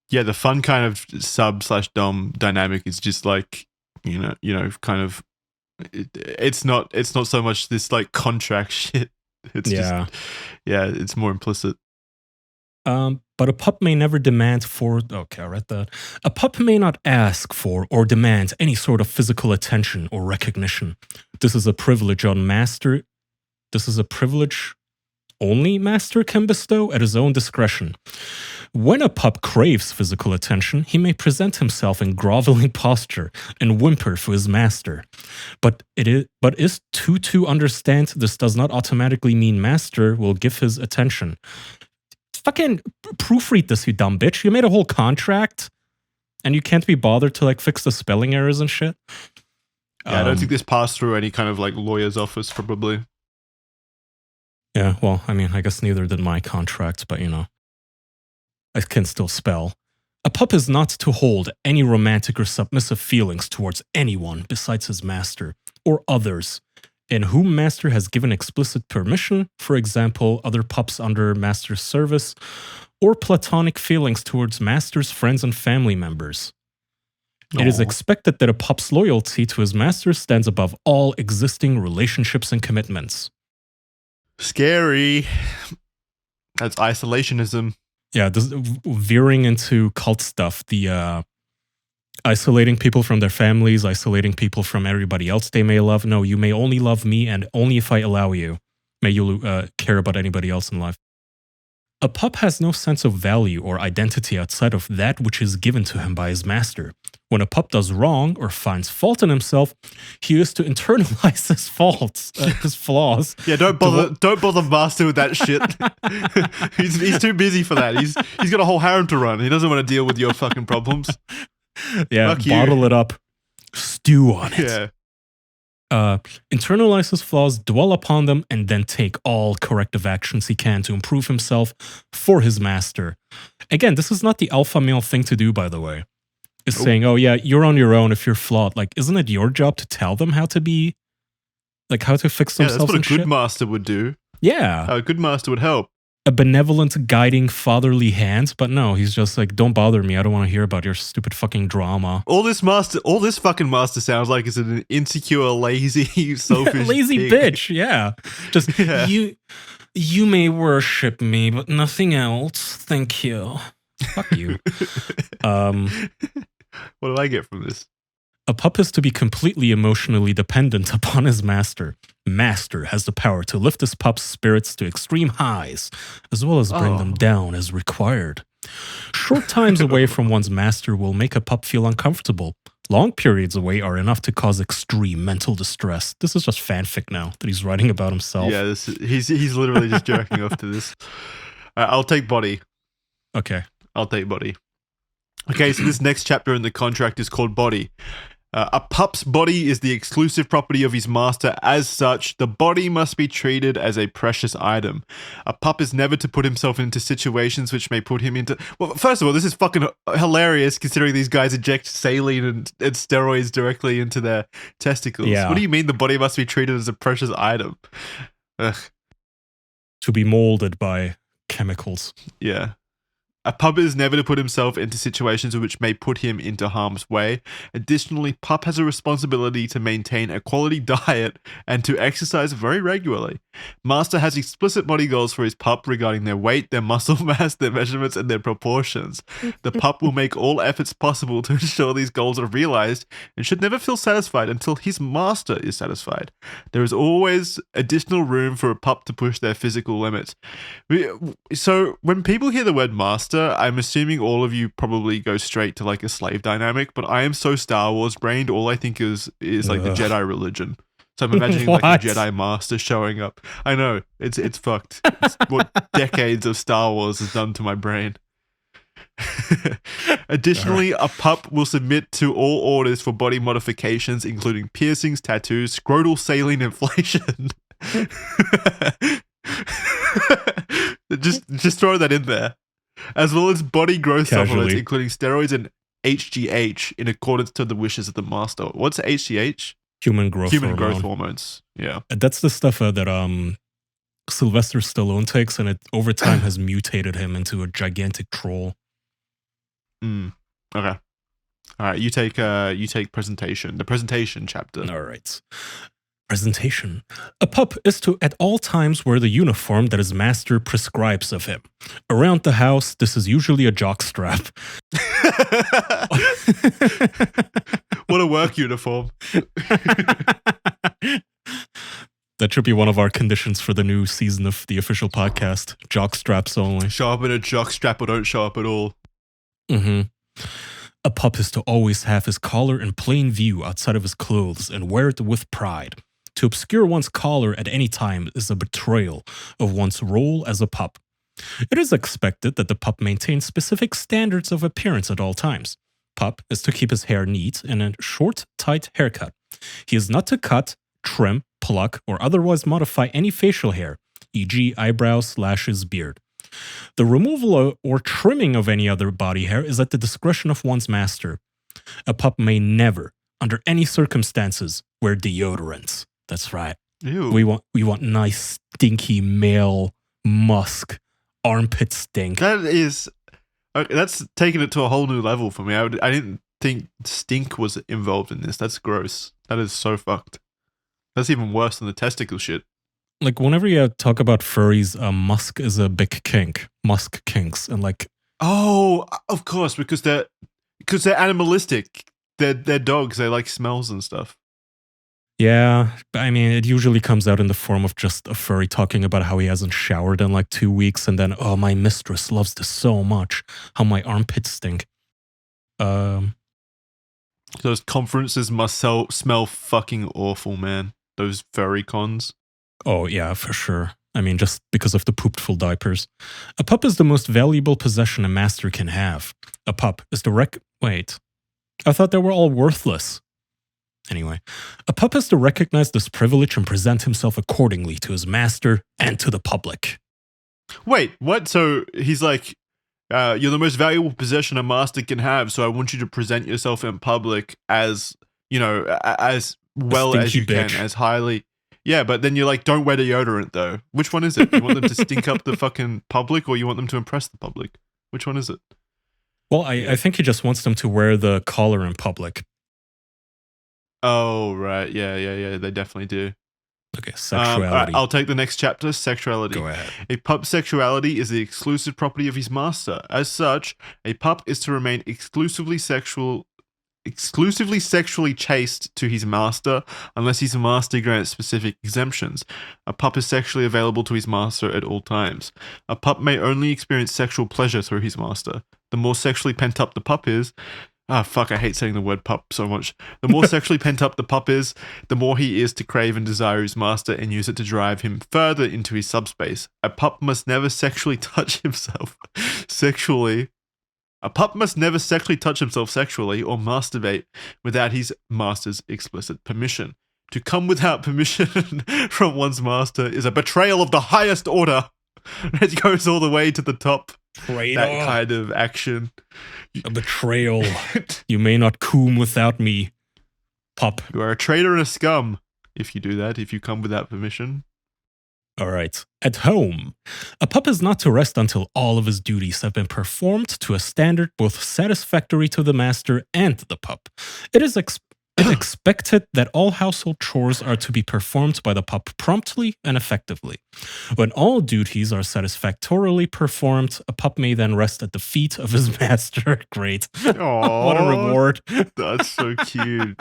Yeah, the fun kind of sub/dom dynamic is just like, kind of, it's not so much this like contract shit. It's just, it's more implicit. But a pup may never demand for... Okay, I read that. A pup may not ask for or demand any sort of physical attention or recognition. This is a privilege only master can bestow at his own discretion. When a pup craves physical attention, he may present himself in groveling posture and whimper for his master. But is to understand this does not automatically mean master will give his attention. Fucking proofread this, you dumb bitch. You made a whole contract and you can't be bothered to like fix the spelling errors and shit. Yeah, I don't think this passed through any kind of like lawyer's office, probably. Yeah, well, I mean, I guess neither did my contract, but I can still spell. A pup is not to hold any romantic or submissive feelings towards anyone besides his master or others in whom master has given explicit permission, for example, other pups under master's service, or platonic feelings towards master's friends and family members. It is expected that a pup's loyalty to his master stands above all existing relationships and commitments. Scary. That's isolationism. Yeah, this, veering into cult stuff, the isolating people from their families, isolating people from everybody else they may love. No, you may only love me and only if I allow you. May you care about anybody else in life. A pup has no sense of value or identity outside of that which is given to him by his master. When a pup does wrong or finds fault in himself, he is to internalize his faults, his flaws. Yeah, don't bother master with that shit. he's too busy for that. He's got a whole harem to run. He doesn't want to deal with your fucking problems. Yeah, bottle it up, stew on it. Yeah. Internalize his flaws, dwell upon them, and then take all corrective actions he can to improve himself for his master. Again, this is not the alpha male thing to do, by the way. It's saying, oh yeah, you're on your own if you're flawed. Like, isn't it your job to tell them how to be, like how to fix themselves? Yeah, that's what a good master would do. Yeah. A good master would help. A benevolent, guiding, fatherly hand, but no, he's just like, don't bother me. I don't want to hear about your stupid fucking drama. All this fucking master sounds like is an insecure, lazy, selfish, lazy pig. bitch. Yeah, just you may worship me, but nothing else. Thank you. Fuck you. What do I get from this? A pup is to be completely emotionally dependent upon his master. Master has the power to lift his pup's spirits to extreme highs, as well as bring them down as required. Short times away from one's master will make a pup feel uncomfortable. Long periods away are enough to cause extreme mental distress. This is just fanfic now that he's writing about himself. Yeah, he's literally just jerking off to this. I'll take body. Okay. I'll take body. Okay, so this next chapter in the contract is called body. A pup's body is the exclusive property of his master. As such, the body must be treated as a precious item. A pup is never to put himself into situations which may put him into... Well, first of all, this is fucking hilarious considering these guys inject saline and steroids directly into their testicles. Yeah. What do you mean the body must be treated as a precious item? Ugh. To be molded by chemicals. Yeah. A pup is never to put himself into situations which may put him into harm's way. Additionally, pup has a responsibility to maintain a quality diet and to exercise very regularly. Master has explicit body goals for his pup regarding their weight, their muscle mass, their measurements, and their proportions. The pup will make all efforts possible to ensure these goals are realized and should never feel satisfied until his master is satisfied. There is always additional room for a pup to push their physical limits. So when people hear the word master, I'm assuming all of you probably go straight to like a slave dynamic, but I am so Star Wars brained. All I think is like the Jedi religion. So I'm imagining like a Jedi master showing up. I know it's fucked. It's what decades of Star Wars has done to my brain. Additionally, a pup will submit to all orders for body modifications, including piercings, tattoos, scrotal saline inflation. just throw that in there. As well as body growth supplements, including steroids and HGH, in accordance to the wishes of the master. What's HGH? Human growth hormone. hormones. Yeah. That's the stuff that Sylvester Stallone takes, and it over time has mutated him into a gigantic troll. Okay. All right. You take presentation. The presentation chapter. All right. Presentation. A pup is to at all times wear the uniform that his master prescribes of him. Around the house, this is usually a jockstrap. What a work uniform. That should be one of our conditions for the new season of the official podcast. Jockstraps only. Show up in a jockstrap or don't show up at all. Mm-hmm. A pup is to always have his collar in plain view outside of his clothes and wear it with pride. To obscure one's collar at any time is a betrayal of one's role as a pup. It is expected that the pup maintains specific standards of appearance at all times. Pup is to keep his hair neat and a short, tight haircut. He is not to cut, trim, pluck, or otherwise modify any facial hair, e.g. eyebrows, lashes, beard. The removal or trimming of any other body hair is at the discretion of one's master. A pup may never, under any circumstances, wear deodorants. That's right. Ew. We want nice, stinky male musk, armpit stink. That's taking it to a whole new level for me. I didn't think stink was involved in this. That's gross. That is so fucked. That's even worse than the testicle shit. Like, whenever you talk about furries, musk is a big kink. Musk kinks. And like... Oh, of course, because they're animalistic. They're dogs. They like smells and stuff. Yeah, I mean, it usually comes out in the form of just a furry talking about how he hasn't showered in like 2 weeks, and then, oh, my mistress loves this so much. How my armpits stink. Those conferences must smell fucking awful, man. Those furry cons. Oh, yeah, for sure. I mean, just because of the pooped-full diapers. A pup is the most valuable possession a master can have. A pup is the Wait. I thought they were all worthless. Anyway, a pup has to recognize this privilege and present himself accordingly to his master and to the public. Wait, what? So he's like, you're the most valuable possession a master can have, so I want you to present yourself in public as, as well as you can, as highly. Yeah, but then you're like, don't wear deodorant though. Which one is it? You want them to stink up the fucking public, or you want them to impress the public? Which one is it? Well, I think he just wants them to wear the collar in public. Oh, right. Yeah. They definitely do. Okay, sexuality. I'll take the next chapter, sexuality. Go ahead. A pup's sexuality is the exclusive property of his master. As such, a pup is to remain exclusively sexually chaste to his master unless his master grants specific exemptions. A pup is sexually available to his master at all times. A pup may only experience sexual pleasure through his master. The more sexually pent up the pup is... I hate saying the word pup so much. The more sexually pent up the pup is, the more he is to crave and desire his master and use it to drive him further into his subspace. A pup must never sexually touch himself sexually. A pup must never sexually touch himself sexually or masturbate without his master's explicit permission. To come without permission from one's master is a betrayal of the highest order. It goes all the way to the top. That kind of action. A betrayal. You may not coom without me, pup. You are a traitor and a scum if you do that, if you come without permission. All right. At home, a pup is not to rest until all of his duties have been performed to a standard both satisfactory to the master and the pup. It is expected that all household chores are to be performed by the pup promptly and effectively. When all duties are satisfactorily performed, a pup may then rest at the feet of his master. Great. Aww, what a reward. That's so cute.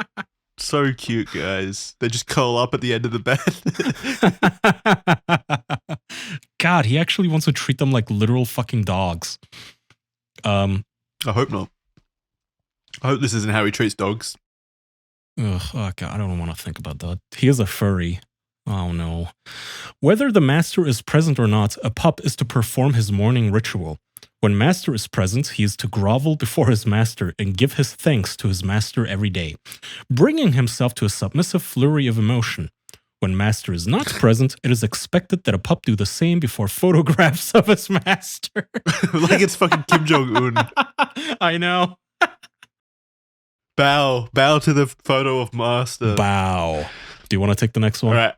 So cute, guys. They just curl up at the end of the bed. God, he actually wants to treat them like literal fucking dogs. I hope not. I hope this isn't how he treats dogs. Ugh, oh God, I don't want to think about that. He is a furry. Oh no. Whether the master is present or not, a pup is to perform his morning ritual. When master is present, he is to grovel before his master and give his thanks to his master every day, bringing himself to a submissive flurry of emotion. When master is not present, it is expected that a pup do the same before photographs of his master. Like it's fucking Kim Jong-un. I know. Bow to the photo of master. Bow. Do you want to take the next one? All right.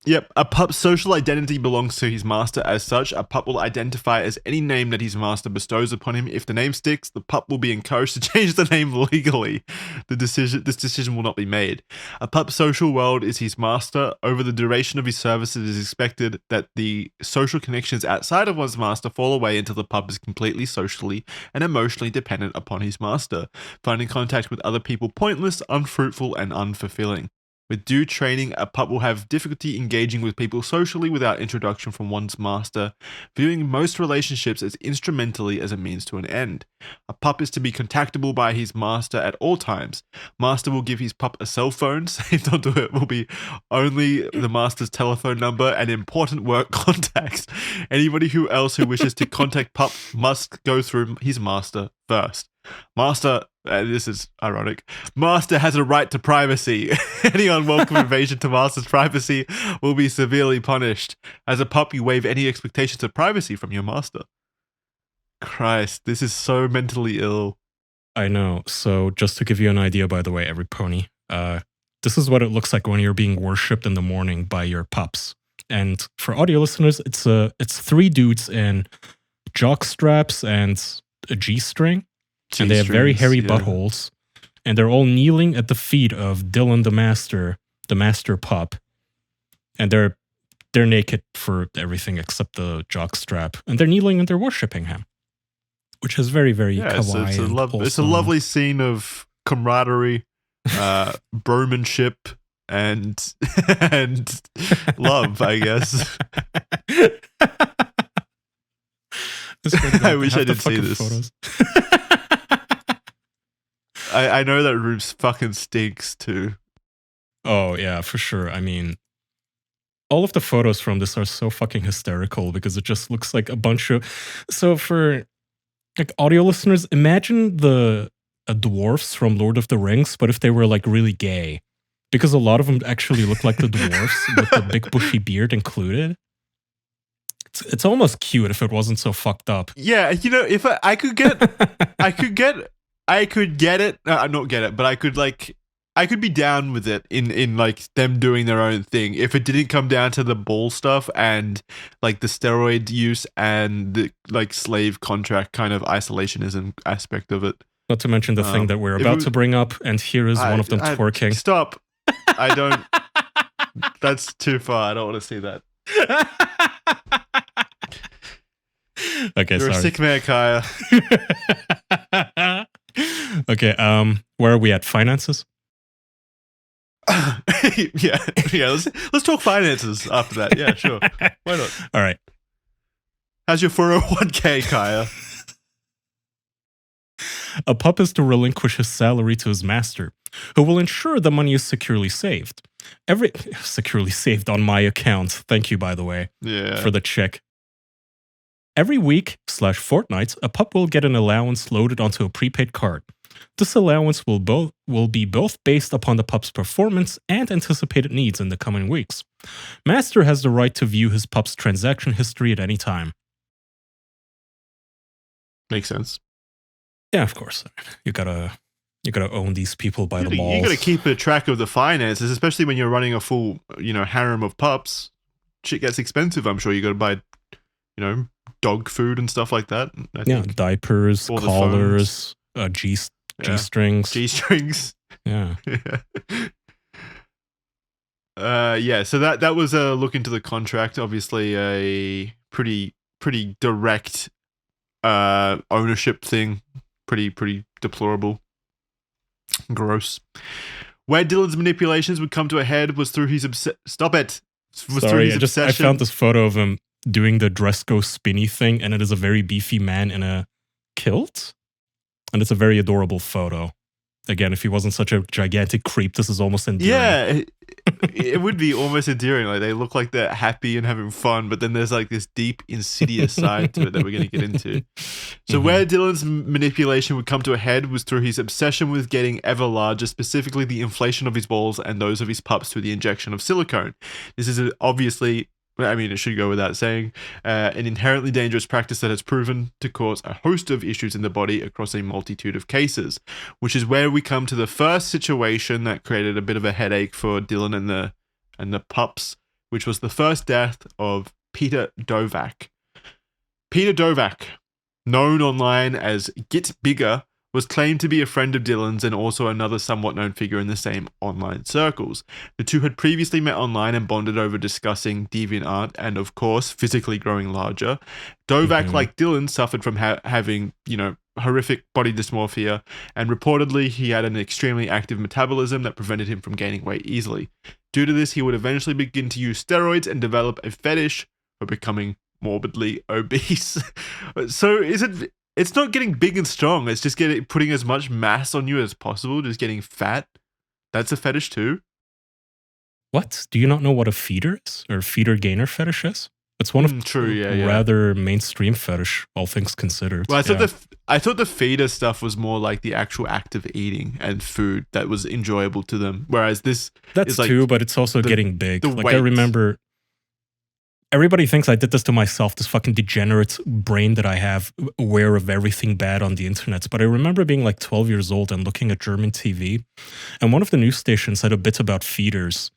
Yep, a pup's social identity belongs to his master. As such, a pup will identify as any name that his master bestows upon him. If the name sticks, the pup will be encouraged to change the name legally. This decision will not be made. A pup's social world is his master. Over the duration of his service, it is expected that the social connections outside of one's master fall away until the pup is completely socially and emotionally dependent upon his master, finding contact with other people pointless, unfruitful, and unfulfilling. With due training, a pup will have difficulty engaging with people socially without introduction from one's master, viewing most relationships as instrumentally as a means to an end. A pup is to be contactable by his master at all times. Master will give his pup a cell phone. Saved onto it will be only the master's telephone number and important work contacts. Anybody who wishes to contact pup must go through his master first. Master, this is ironic. Master has a right to privacy. Any unwelcome invasion to master's privacy will be severely punished. As a pup, you waive any expectations of privacy from your master. Christ, this is so mentally ill. I know. So just to give you an idea, by the way, every pony, this is what it looks like when you're being worshipped in the morning by your pups. And for audio listeners, it's three dudes in jock straps and a G-string. And they have very hairy buttholes. And they're all kneeling at the feet of Dylan the master pup. And they're naked for everything except the jock strap. And they're kneeling and they're worshipping him. Which is very, very kawaii. It's a lovely scene of camaraderie, bromanship, and love, I guess. I wish I did see this. I know that room fucking stinks too. Oh yeah, for sure. I mean, all of the photos from this are so fucking hysterical because it just looks like a bunch of. So for like audio listeners, imagine the dwarfs from Lord of the Rings, but if they were like really gay, because a lot of them actually look like the dwarfs with the big bushy beard included. It's almost cute if it wasn't so fucked up. Yeah, you know, if I could get it, not get it, but I could be down with it in like them doing their own thing if it didn't come down to the ball stuff and like the steroid use and the like slave contract kind of isolationism aspect of it. Not to mention the thing that we're about to bring up, and here is one of them twerking. Stop. I don't. That's too far. I don't want to see that. Okay, You're sorry. a sick man, Kaya. Okay, where are we at? Finances? yeah. Let's talk finances after that. Yeah, sure. Why not? All right. How's your 401k, Kaya? A pup is to relinquish his salary to his master, who will ensure the money is securely saved. Securely saved on my account. Thank you, by the way, for the check. Every week/fortnight, a pup will get an allowance loaded onto a prepaid card. This allowance will be both based upon the pup's performance and anticipated needs in the coming weeks. Master has the right to view his pup's transaction history at any time. Makes sense. Yeah, of course. You gotta own these people by the balls. You gotta keep a track of the finances, especially when you're running a full, harem of pups. Shit gets expensive. I'm sure you gotta buy, dog food and stuff like that. I think. Diapers, collars, G-strings. G-strings. Yeah. So that was a look into the contract. Obviously, a pretty direct ownership thing. Pretty deplorable. Gross. Where Dylan's manipulations would come to a head was through his obsession. I found this photo of him doing the dress go spinny thing, and it is a very beefy man in a kilt. And it's a very adorable photo. Again, if he wasn't such a gigantic creep, this is almost endearing. Yeah, it would be almost endearing. Like they look like they're happy and having fun, but then there's like this deep, insidious side to it that we're going to get into. So where Dylan's manipulation would come to a head was through his obsession with getting ever larger, specifically the inflation of his balls and those of his pups through the injection of silicone. This is obviously I mean, it should go without saying, an inherently dangerous practice that has proven to cause a host of issues in the body across a multitude of cases, which is where we come to the first situation that created a bit of a headache for Dylan and the pups, which was the first death of Peter Dovak. Peter Dovak, known online as Get Bigger, was claimed to be a friend of Dylan's and also another somewhat known figure in the same online circles. The two had previously met online and bonded over discussing DeviantArt and, of course, physically growing larger. Dovak, like Dylan, suffered from having, horrific body dysmorphia, and reportedly he had an extremely active metabolism that prevented him from gaining weight easily. Due to this, he would eventually begin to use steroids and develop a fetish for becoming morbidly obese. So it's not getting big and strong, it's just putting as much mass on you as possible, just getting fat. That's a fetish too. What? Do you not know what a feeder is? Or feeder gainer fetish is? It's one of rather mainstream fetish, all things considered. Well, I thought the feeder stuff was more like the actual act of eating and food that was enjoyable to them. Whereas that's is like too, but it's also getting big. Like I remember, everybody thinks I did this to myself, this fucking degenerate brain that I have, aware of everything bad on the internet. But I remember being like 12 years old and looking at German TV, and one of the news stations had a bit about feeders.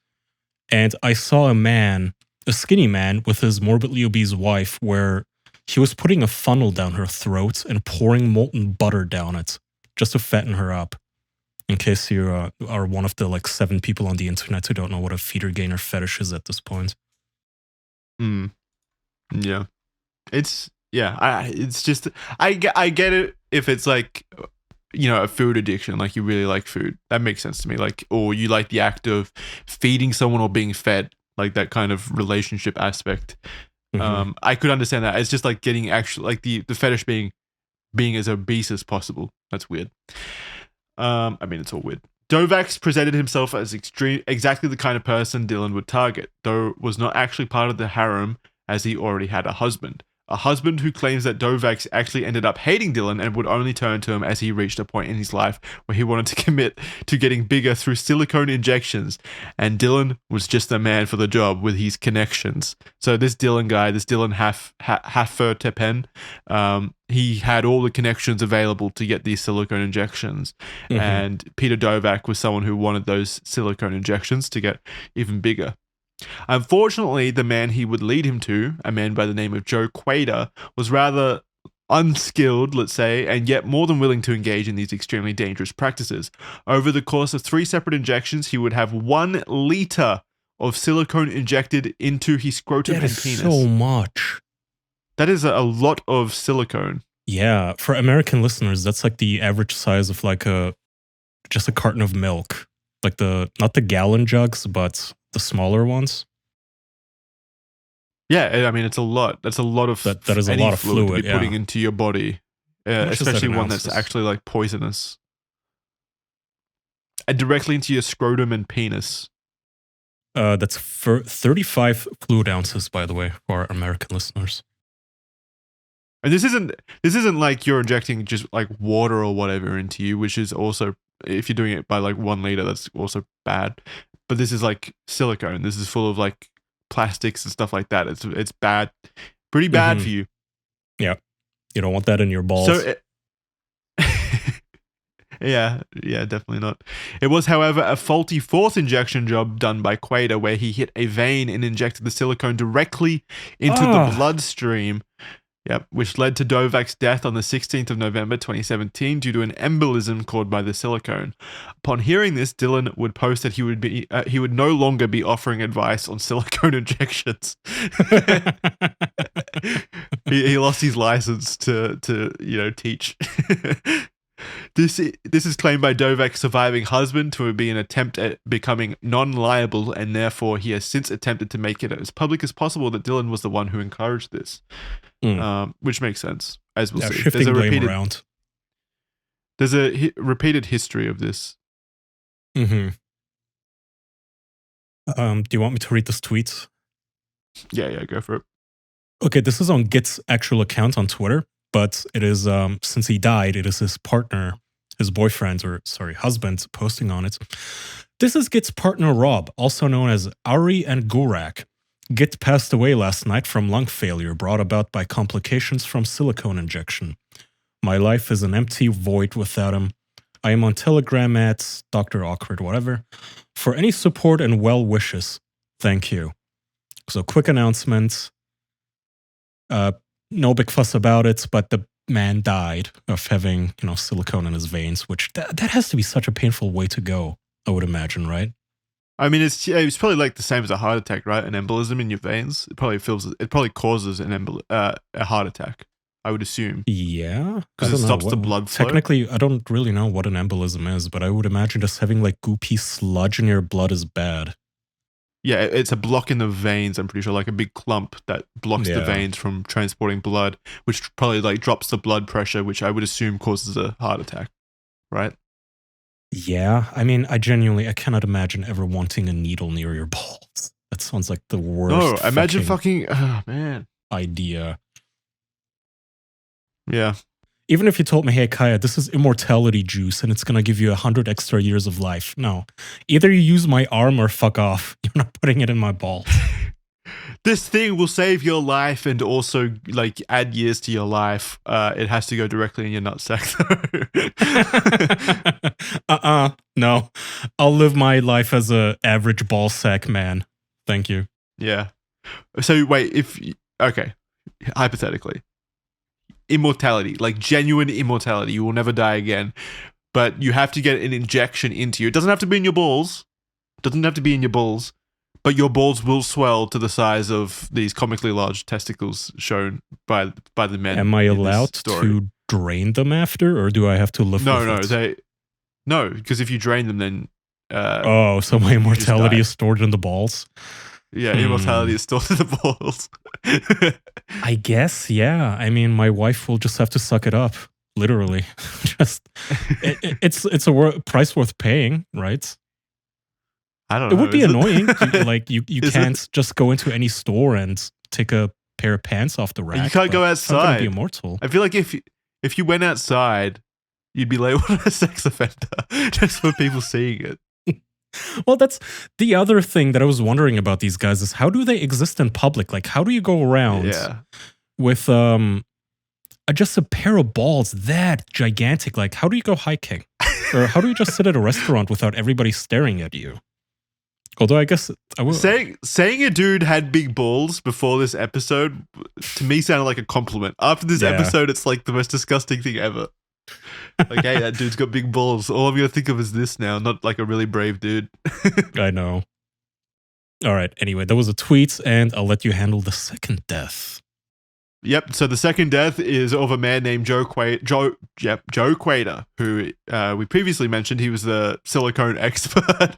And I saw a skinny man with his morbidly obese wife, where he was putting a funnel down her throat and pouring molten butter down it just to fatten her up. In case you are one of the like 7 people on the internet who don't know what a feeder gainer fetish is at this point. Yeah, it's just I get it if it's like a food addiction, like you really like food, that makes sense to me, like, or you like the act of feeding someone or being fed, like that kind of relationship aspect. I could understand that. It's just like getting actual, like the fetish being as obese as possible. That's weird. I mean, it's all weird. Dovak presented himself as exactly the kind of person Dylan would target, though was not actually part of the harem, as he already had a husband. A husband who claims that Dovak actually ended up hating Dylan and would only turn to him as he reached a point in his life where he wanted to commit to getting bigger through silicone injections. And Dylan was just the man for the job with his connections. So this Dylan guy, this Dylan Hafertepen, he had all the connections available to get these silicone injections. And Peter Dovak was someone who wanted those silicone injections to get even bigger. Unfortunately, the man he would lead him to, a man by the name of Joe Quader, was rather unskilled, let's say, and yet more than willing to engage in these extremely dangerous practices. Over the course of 3 separate injections, he would have 1 liter of silicone injected into his scrotum and penis. So much. That is a lot of silicone. Yeah, for American listeners, that's like the average size of like just a carton of milk. Like not the gallon jugs, but the smaller ones. Yeah, I mean, it's a lot. That's a lot of that is a lot of fluid to be putting into your body, especially one that's actually like poisonous, and directly into your scrotum and penis. That's for 35 fluid ounces, by the way, for our American listeners. And this isn't like you're injecting just like water or whatever into you, which is also, if you're doing it by like 1 liter, that's also bad. But this is like silicone. This is full of like plastics and stuff like that. It's bad, pretty bad for you. Yeah, you don't want that in your balls. So yeah, definitely not. It was, however, a faulty 4th injection job done by Quader, where he hit a vein and injected the silicone directly into the bloodstream. Yep, which led to Dovak's death on the 16th of November 2017 due to an embolism caused by the silicone. Upon hearing this, Dylan would post that he would no longer be offering advice on silicone injections. he lost his license to teach. This is claimed by Dovak's surviving husband to be an attempt at becoming non-liable, and therefore he has since attempted to make it as public as possible that Dylan was the one who encouraged this. Which makes sense, as we'll see. Shifting blame around. There's a repeated history of this. Do you want me to read this tweet? Yeah, go for it. Okay, this is on Git's actual account on Twitter, but it is, since he died, it is his partner, his boyfriend, husband, posting on it. This is Git's partner Rob, also known as Ari and Gurak. Git passed away last night from lung failure brought about by complications from silicone injection. My life is an empty void without him. I am on Telegram at Dr. Awkward, whatever. For any support and well wishes, thank you. So quick announcement. No big fuss about it, but the man died of having, silicone in his veins, which that has to be such a painful way to go, I would imagine, right? I mean, it's probably like the same as a heart attack, right? An embolism in your veins. It probably causes a heart attack, I would assume. Yeah. Because it stops the blood flow. Technically, I don't really know what an embolism is, but I would imagine just having like goopy sludge in your blood is bad. Yeah, it's a block in the veins, I'm pretty sure, like a big clump that blocks the veins from transporting blood, which probably like drops the blood pressure, which I would assume causes a heart attack, right? Yeah, I mean, I cannot imagine ever wanting a needle near your balls. That sounds like the worst. No, imagine fucking, oh man. Idea. Yeah. Even if you told me, hey, Kaya, this is immortality juice and it's going to give you 100 extra years of life. No. Either you use my arm or fuck off. You're not putting it in my balls. This thing will save your life and also like add years to your life. It has to go directly in your nutsack. No. I'll live my life as a average ball sack man. Thank you. Yeah. So wait, okay, hypothetically, immortality, like genuine immortality, you will never die again, but you have to get an injection into you. It doesn't have to be in your balls. But your balls will swell to the size of these comically large testicles shown by the men. Am I allowed to drain them after, or do I have to live with it? No, because if you drain them, then so my immortality is stored in the balls. Yeah, immortality is stored in the balls. I guess, yeah. I mean, my wife will just have to suck it up, literally. It's a price worth paying, right? I don't know. It would be annoying. You can't just go into any store and take a pair of pants off the rack. You can't go outside. Be immortal. I feel like if you went outside, you'd be labeled a sex offender just for people seeing it. Well, that's the other thing that I was wondering about these guys is how do they exist in public? Like, how do you go around with just a pair of balls that gigantic? Like, how do you go hiking? Or how do you just sit at a restaurant without everybody staring at you? Although I guess I will. Saying a dude had big balls before this episode to me sounded like a compliment. After this episode, it's like the most disgusting thing ever. Like, hey, that dude's got big balls. All I'm gonna think of is this now, not like a really brave dude. I know. All right. Anyway, that was a tweet, and I'll let you handle the second death. Yep. So the second death is of a man named Joe Quater, who we previously mentioned. He was the silicone expert.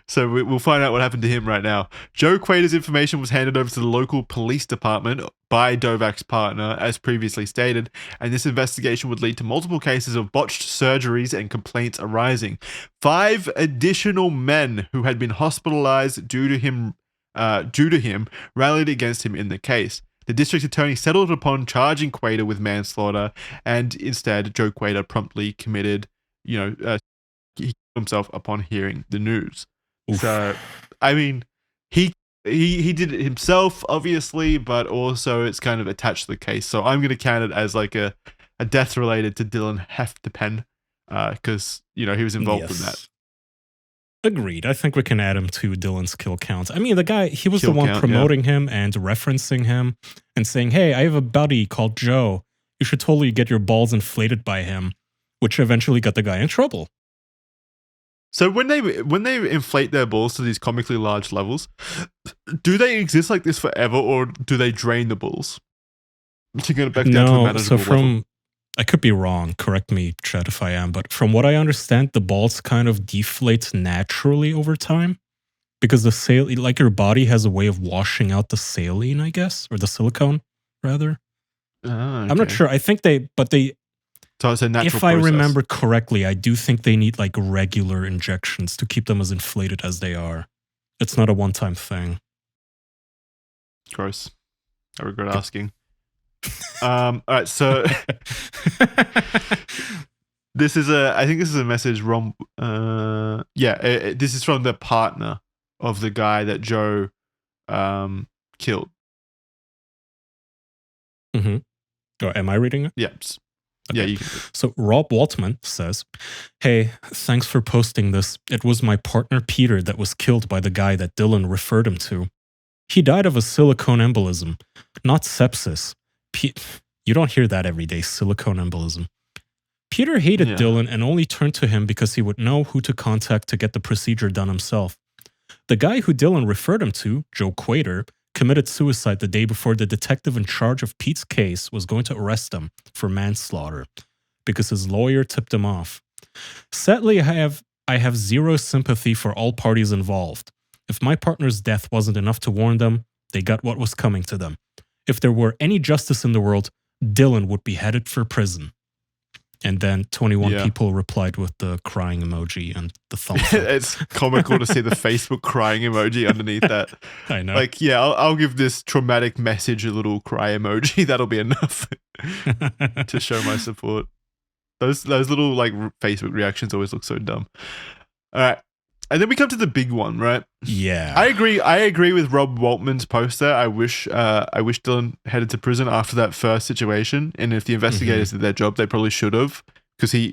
So we'll find out what happened to him right now. Joe Quater's information was handed over to the local police department by Dovak's partner, as previously stated, and this investigation would lead to multiple cases of botched surgeries and complaints arising. 5 additional men who had been hospitalized due to him rallied against him in the case. The district attorney settled upon charging Quater with manslaughter, and instead Joe Quater promptly committed, he killed himself upon hearing the news. Oof. So, I mean, he did it himself, obviously, but also it's kind of attached to the case. So I'm going to count it as like a death related to Dylan Hafertepen, because he was involved in that. Agreed. I think we can add him to Dylan's kill count. I mean, the guy, he was the one promoting him and referencing him and saying, hey, I have a buddy called Joe. You should totally get your balls inflated by him, which eventually got the guy in trouble. So when they inflate their balls to these comically large levels, do they exist like this forever, or do they drain the balls to get it back down to a manageable level? I could be wrong. Correct me, Chad, if I am. But from what I understand, the balls kind of deflate naturally over time because the saline, like your body has a way of washing out the saline, I guess, or the silicone, rather. Okay. I'm not sure. I think so it's a natural if process. I remember correctly, I do think they need like regular injections to keep them as inflated as they are. It's not a one-time thing. Gross. I regret asking. All right, so I think this is a message from this is from the partner of the guy that Joe killed. Mm-hmm. Oh, am I reading it? Yep. Okay. Yeah, you can. So Rob Waltman says, "Hey, thanks for posting this. It was my partner Peter that was killed by the guy that Dylan referred him to. He died of a silicone embolism, not sepsis. You don't hear that every day, silicone embolism. Peter hated Dylan and only turned to him because he would know who to contact to get the procedure done himself. The guy who Dylan referred him to, Joe Quater, committed suicide the day before the detective in charge of Pete's case was going to arrest him for manslaughter because his lawyer tipped him off. Sadly, I have zero sympathy for all parties involved. If my partner's death wasn't enough to warn them, they got what was coming to them. If there were any justice in the world, Dylan would be headed for prison." And then 21 people replied with the crying emoji and the thumbs up. It's comical to see the Facebook crying emoji underneath that. I know. Like, yeah, I'll give this traumatic message a little cry emoji. That'll be enough to show my support. Those little like Facebook reactions always look so dumb. All right. And then we come to the big one, right? Yeah. I agree with Rob Waltman's poster. I wish Dylan headed to prison after that first situation. And if the investigators did their job, they probably should have, because he's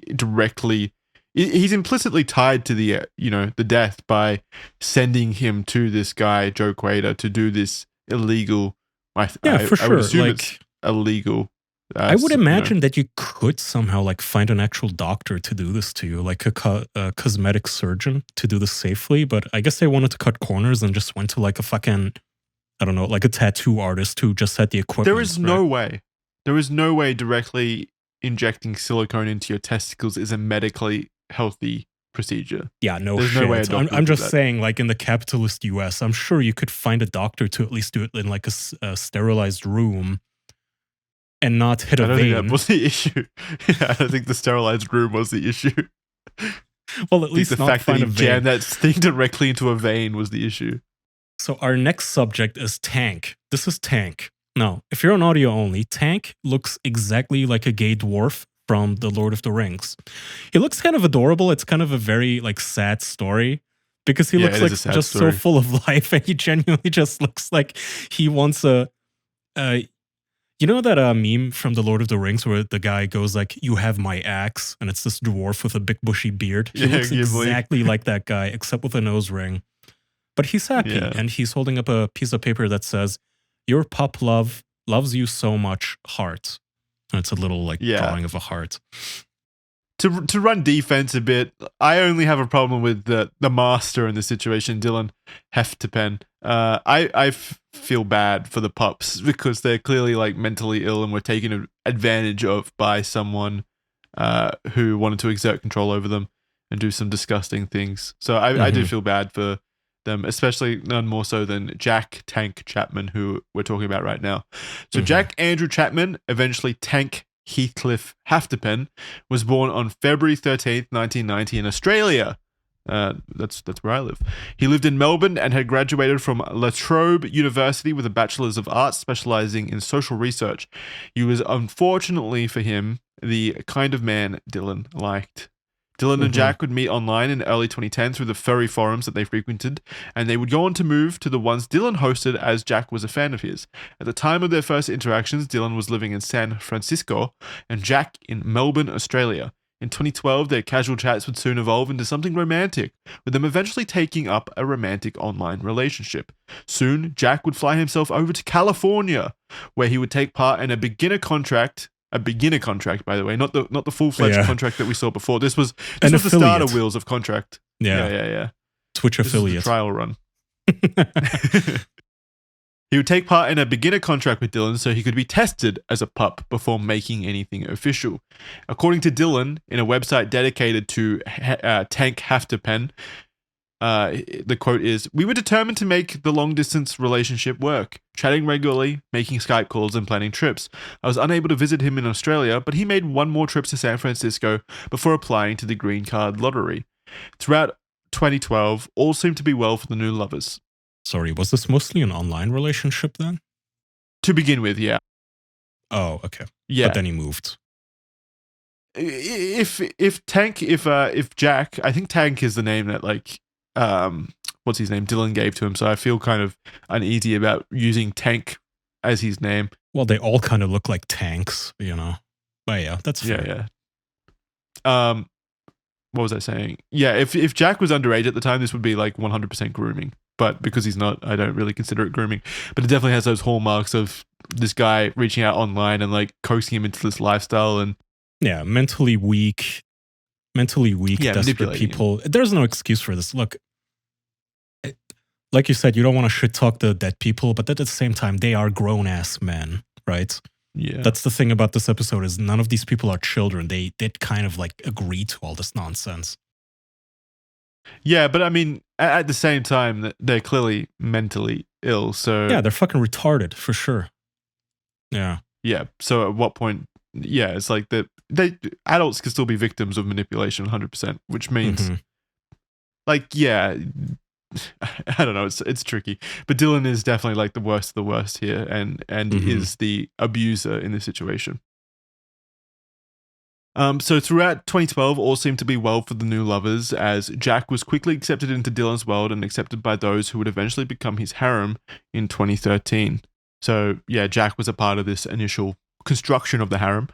implicitly tied to the the death by sending him to this guy Joe Quater to do this illegal. For sure. I would assume it's illegal. I would imagine that you could somehow like find an actual doctor to do this to you, like a cosmetic surgeon to do this safely. But I guess they wanted to cut corners and just went to like a fucking, I don't know, like a tattoo artist who just had the equipment. There is no way. There is no way directly injecting silicone into your testicles is a medically healthy procedure. Yeah, There's no way a doctor I'm would do just that. saying, like in the capitalist US, I'm sure you could find a doctor to at least do it in like a sterilized room. And not hit a vein. I don't think that was the issue. I don't think the sterilized room was the issue. Well, at least the fact that he jammed that thing directly into a vein was the issue. So our next subject is Tank. This is Tank. Now, if you're on audio only, Tank looks exactly like a gay dwarf from The Lord of the Rings. He looks kind of adorable. It's kind of a very like sad story because he looks like just so full of life, and he genuinely just looks like he wants a you know that meme from The Lord of the Rings where the guy goes like, "You have my axe," and it's this dwarf with a big bushy beard? He looks exactly like that guy, except with a nose ring. But he's happy, and he's holding up a piece of paper that says, "Your pup loves you so much, heart." And it's a little like drawing of a heart. To run defense a bit, I only have a problem with the master in the situation, Dylan Hafertepen. I feel bad for the pups because they're clearly like mentally ill and were taken advantage of by someone who wanted to exert control over them and do some disgusting things. So I do feel bad for them, especially none more so than Jack Tank Chapman, who we're talking about right now. So Jack Andrew Chapman, eventually Tank Heathcliff Hafertepen, was born on February 13th, 1990 in Australia. That's where I live. He lived in Melbourne and had graduated from La Trobe University with a Bachelor's of Arts specializing in social research. He was, unfortunately for him, the kind of man Dylan liked. Dylan and Jack would meet online in early 2010 through the furry forums that they frequented, and they would go on to move to the ones Dylan hosted as Jack was a fan of his. At the time of their first interactions, Dylan was living in San Francisco and Jack in Melbourne, Australia. In 2012, their casual chats would soon evolve into something romantic, with them eventually taking up a romantic online relationship. Soon, Jack would fly himself over to California, where he would take part in a beginner contract, by the way, not the full-fledged contract that we saw before. This was the starter wheels of contract. Yeah. Twitch affiliate. This is the trial run. He would take part in a beginner contract with Dylan so he could be tested as a pup before making anything official. According to Dylan, in a website dedicated to Tank Hafertepen, the quote is, "We were determined to make the long-distance relationship work, chatting regularly, making Skype calls, and planning trips. I was unable to visit him in Australia, but he made one more trip to San Francisco before applying to the green card lottery. Throughout 2012, all seemed to be well for the new lovers." Sorry, was this mostly an online relationship then? To begin with, yeah. Oh, okay. Yeah. But then he moved. If Jack, I think Tank is the name that like what's his name, Dylan gave to him. So I feel kind of uneasy about using Tank as his name. Well, they all kind of look like tanks, you know. But yeah, that's fair. Yeah. What was I saying? Yeah, if Jack was underage at the time, this would be like 100% grooming. But because he's not, I don't really consider it grooming. But it definitely has those hallmarks of this guy reaching out online and like coaxing him into this lifestyle. And yeah, mentally weak, desperate people. There's no excuse for this. Look, like you said, you don't want to shit talk the dead people, but at the same time, they are grown ass men, right? Yeah. That's the thing about this episode is none of these people are children. They did kind of like agree to all this nonsense. Yeah, but I mean, at the same time, they're clearly mentally ill. So yeah, they're fucking retarded for sure. Yeah. Yeah. So at what point? Yeah, it's like that. Adults can still be victims of manipulation, 100%, which means, like, yeah, I don't know. It's tricky, but Dylan is definitely like the worst of the worst here, and is the abuser in this situation. So throughout 2012, all seemed to be well for the new lovers, as Jack was quickly accepted into Dylan's world and accepted by those who would eventually become his harem in 2013. So yeah, Jack was a part of this initial construction of the harem.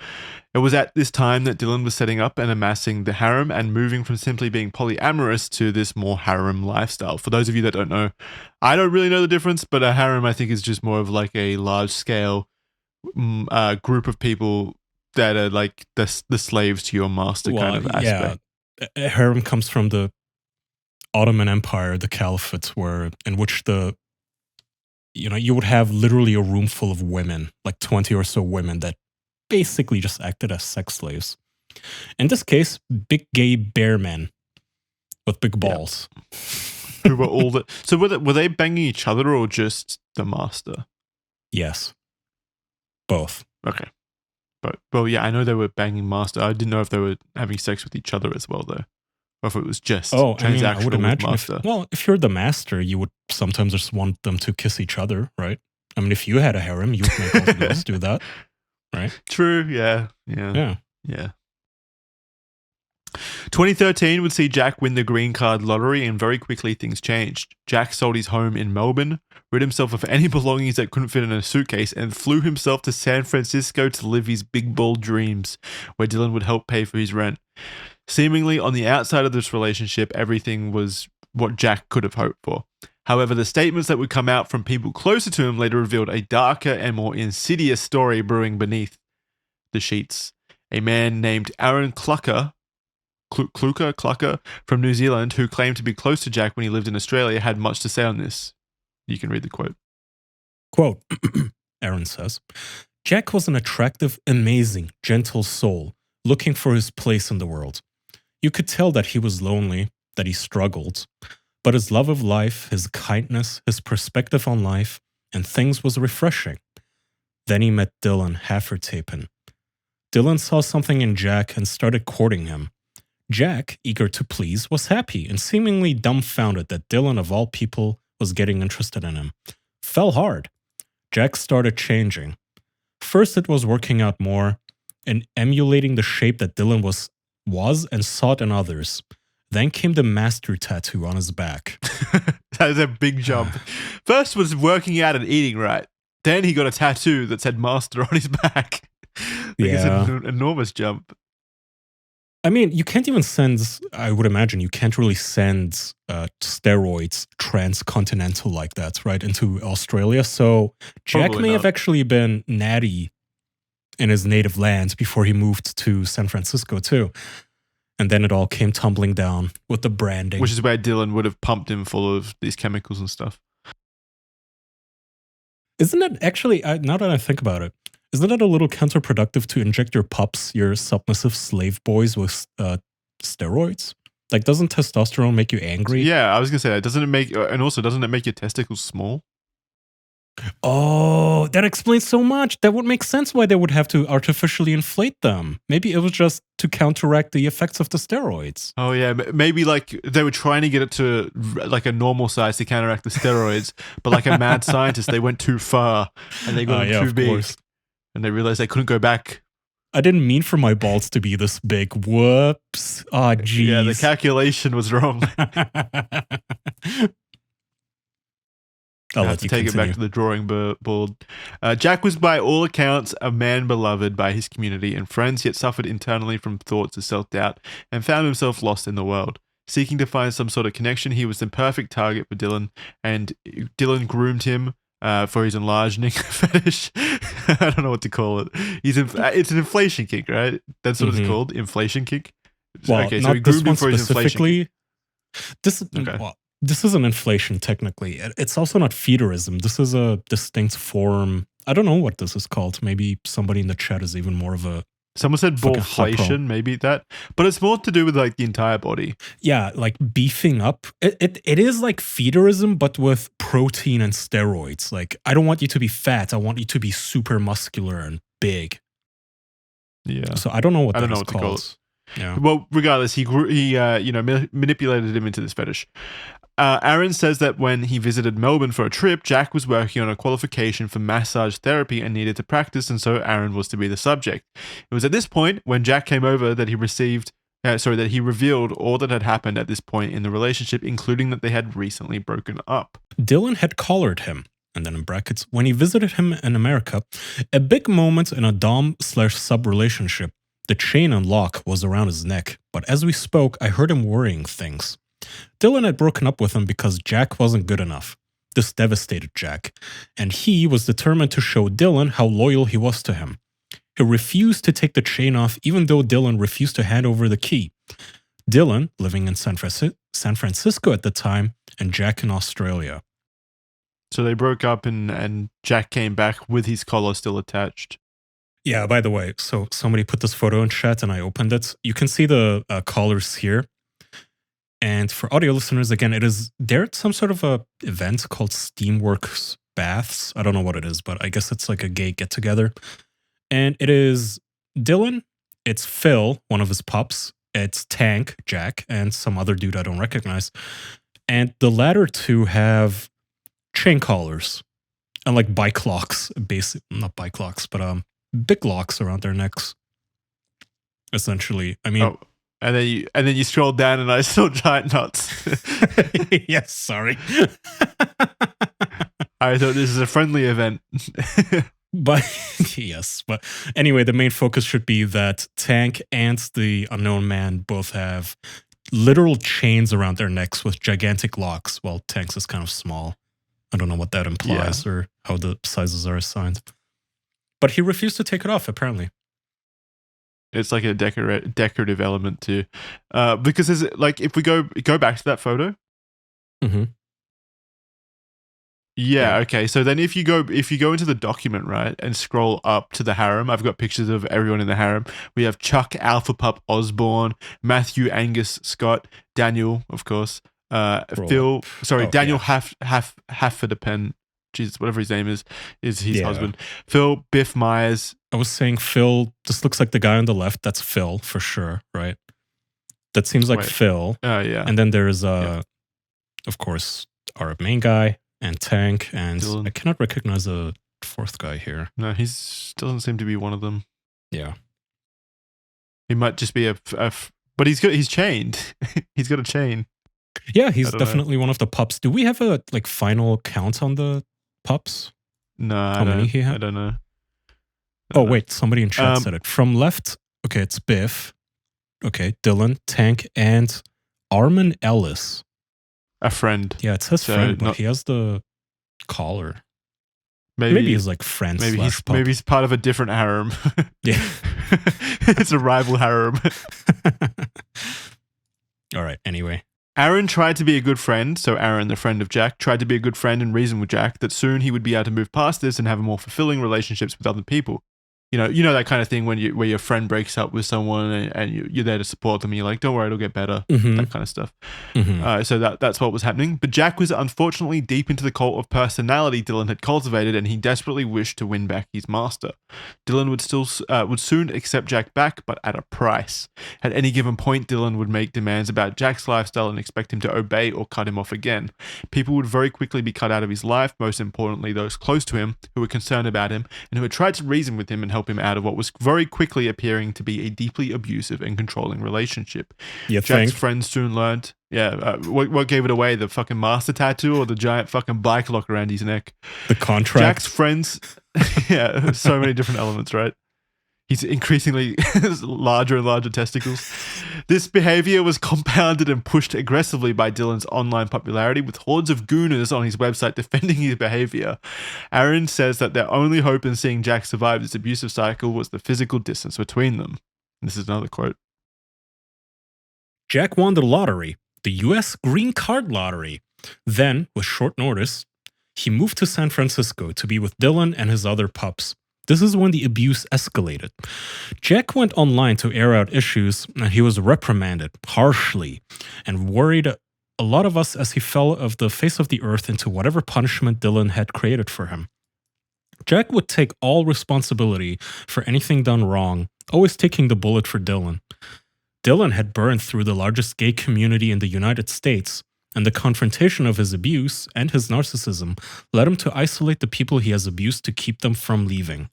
It was at this time that Dylan was setting up and amassing the harem and moving from simply being polyamorous to this more harem lifestyle. For those of you that don't know, I don't really know the difference, but a harem I think is just more of like a large scale group of people that are like the slaves to your master kind of aspect. Yeah, a harem comes from the Ottoman Empire, the Caliphate, in which you would have literally a room full of women, like 20 or so women that basically just acted as sex slaves. In this case, big gay bear men with big balls. Yeah. Who were all the... So were they banging each other or just the master? Yes. Both. Okay. But, well, yeah, I know they were banging master. I didn't know if they were having sex with each other as well, though. Or if it was just transactional I would imagine with master. If you're the master, you would sometimes just want them to kiss each other, right? I mean, if you had a harem, you would make all the girls do that, right? True, yeah. 2013 would see Jack win the green card lottery, and very quickly things changed. Jack sold his home in Melbourne, rid himself of any belongings that couldn't fit in a suitcase, and flew himself to San Francisco to live his big bold dreams, where Dylan would help pay for his rent. Seemingly, on the outside of this relationship, everything was what Jack could have hoped for. However, the statements that would come out from people closer to him later revealed a darker and more insidious story brewing beneath the sheets. A man named Aaron Clarke from New Zealand, who claimed to be close to Jack when he lived in Australia, had much to say on this. You can read the quote. Quote, Aaron says, Jack was an attractive, amazing, gentle soul, looking for his place in the world. You could tell that he was lonely, that he struggled, but his love of life, his kindness, his perspective on life and things was refreshing. Then he met Dylan Hafertepen. Dylan saw something in Jack and started courting him. Jack, eager to please, was happy and seemingly dumbfounded that Dylan, of all people, was getting interested in him. Fell hard. Jack started changing. First, it was working out more and emulating the shape that Dylan was and sought in others. Then came the master tattoo on his back. That is a big jump. First was working out and eating right. Then he got a tattoo that said master on his back. It's an enormous jump. I mean, you can't even send, I would imagine, you can't really send steroids transcontinental like that, right, into Australia. So Jack may have actually been natty in his native land before he moved to San Francisco too. And then it all came tumbling down with the branding. Which is where Dylan would have pumped him full of these chemicals and stuff. Isn't it actually, now that I think about it, isn't it a little counterproductive to inject your pups, your submissive slave boys, with steroids? Like, doesn't testosterone make you angry? Yeah, I was going to say that. Doesn't it make your testicles small? Oh, that explains so much. That would make sense why they would have to artificially inflate them. Maybe it was just to counteract the effects of the steroids. Oh, yeah. Maybe like they were trying to get it to like a normal size to counteract the steroids, but like a mad scientist, they went too far and they got too big. Course. And they realized they couldn't go back. I didn't mean for my balls to be this big. Whoops. Oh, geez. Yeah, the calculation was wrong. I'll I have let to you take it continue. back to the drawing board. Jack was by all accounts a man beloved by his community and friends, yet suffered internally from thoughts of self-doubt and found himself lost in the world. Seeking to find some sort of connection, he was the perfect target for Dylan, and Dylan groomed him for his enlarging fetish. I don't know what to call it. It's an inflation kick, right? That's what it's called, inflation kick. Well, Okay, not so he this groomed one him for his inflation kick. specifically. This isn't inflation technically. It's also not feederism. This is a distinct form. I don't know what this is called. Maybe somebody in the chat is even more of a. Someone said fucking hot pro. ballflation, maybe that, but it's more to do with like the entire body. Yeah, like beefing up. It is like feederism, but with protein and steroids. Like, I don't want you to be fat. I want you to be super muscular and big. Yeah. So I don't know what I that don't know is what to call called. it. Yeah. Well, regardless, he manipulated him into this fetish. Aaron says that when he visited Melbourne for a trip, Jack was working on a qualification for massage therapy and needed to practice, and so Aaron was to be the subject. It was at this point when Jack came over that he revealed all that had happened at this point in the relationship, including that they had recently broken up. Dylan had collared him, and then in brackets, when he visited him in America, a big moment in a dom/sub relationship. The chain and lock was around his neck, but as we spoke, I heard him worrying things. Dylan had broken up with him because Jack wasn't good enough. This devastated Jack, and he was determined to show Dylan how loyal he was to him. He refused to take the chain off even though Dylan refused to hand over the key. Dylan, living in San Francisco at the time, and Jack in Australia. So they broke up and Jack came back with his collar still attached. Yeah, by the way, so somebody put this photo in chat and I opened it. You can see the collars here. And for audio listeners, again, they're at some sort of a event called Steamworks Baths. I don't know what it is, but I guess it's like a gay get-together. And it is Dylan, it's Phil, one of his pups, it's Tank, Jack, and some other dude I don't recognize. And the latter two have chain collars and like bike locks, not bike locks, but big locks around their necks. Essentially, I mean, and then you scroll down and I saw giant nuts. Yes, sorry. I thought this is a friendly event. But yes, but anyway, the main focus should be that Tank and the unknown man both have literal chains around their necks with gigantic locks. Well, Tank's is kind of small. I don't know what that implies or how the sizes are assigned. But he refused to take it off, apparently. It's like a decorative element too. Because there's like, if we go back to that photo. Mm-hmm. Yeah, okay. So then if you go into the document, right, and scroll up to the harem, I've got pictures of everyone in the harem. We have Chuck Alpha Pup Osborne, Matthew Angus Scott, Daniel, of course, Phil, Daniel Hafertepen, Jesus, whatever his name is his husband. Phil Biff Myers. I was saying Phil, this looks like the guy on the left. That's Phil for sure, right? That seems like Phil. Oh, yeah. And then there's, of course, our main guy. And Tank, and Dylan. I cannot recognize the fourth guy here. No, he doesn't seem to be one of them. Yeah, he might just be but he's chained. He's got a chain. Yeah, he's definitely one of the pups. Do we have a final count on the pups? No, how many he had? I don't know. Wait, somebody in chat said it. From left, okay, it's Biff. Okay, Dylan, Tank, and Armin Ellis. A friend. Yeah, it says friend, but he has the collar. Maybe he's like friend. Maybe he's part of a different harem. Yeah, it's a rival harem. All right. Anyway, Aaron tried to be a good friend. So Aaron, the friend of Jack, tried to be a good friend and reason with Jack that soon he would be able to move past this and have more fulfilling relationships with other people. You know that kind of thing where your friend breaks up with someone and you're there to support them and you're like, don't worry, it'll get better. Mm-hmm. That kind of stuff. Mm-hmm. So that's what was happening. But Jack was unfortunately deep into the cult of personality Dylan had cultivated, and he desperately wished to win back his master. Dylan would soon accept Jack back, but at a price. At any given point, Dylan would make demands about Jack's lifestyle and expect him to obey or cut him off again. People would very quickly be cut out of his life, most importantly those close to him who were concerned about him and who had tried to reason with him and help help him out of what was very quickly appearing to be a deeply abusive and controlling relationship. You Jack's think? friends soon learned. What gave it away? The fucking master tattoo or the giant fucking bike lock around his neck? The contract. Jack's friends. Yeah, so many different elements, right? He's increasingly larger and larger testicles. This behavior was compounded and pushed aggressively by Dylan's online popularity, with hordes of gooners on his website defending his behavior. Aaron says that their only hope in seeing Jack survive this abusive cycle was the physical distance between them. This is another quote. Jack won the lottery, the US Green Card Lottery. Then, with short notice, he moved to San Francisco to be with Dylan and his other pups. This is when the abuse escalated. Jack went online to air out issues, and he was reprimanded harshly and worried a lot of us as he fell off the face of the earth into whatever punishment Dylan had created for him. Jack would take all responsibility for anything done wrong, always taking the bullet for Dylan. Dylan had burned through the largest gay community in the United States, and the confrontation of his abuse and his narcissism led him to isolate the people he has abused to keep them from leaving.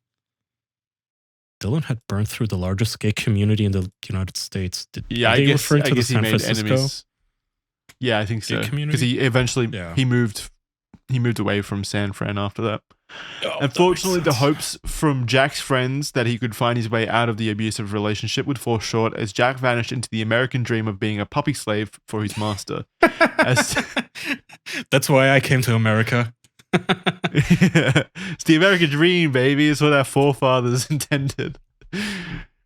Dylan had burned through the largest gay community in the United States. I guess he made enemies. Yeah, I think so. Because he eventually he moved away from San Fran after that. Oh, Unfortunately, the hopes from Jack's friends that he could find his way out of the abusive relationship would fall short as Jack vanished into the American dream of being a puppy slave for his master. That's why I came to America. It's the American dream, baby. It's what our forefathers intended.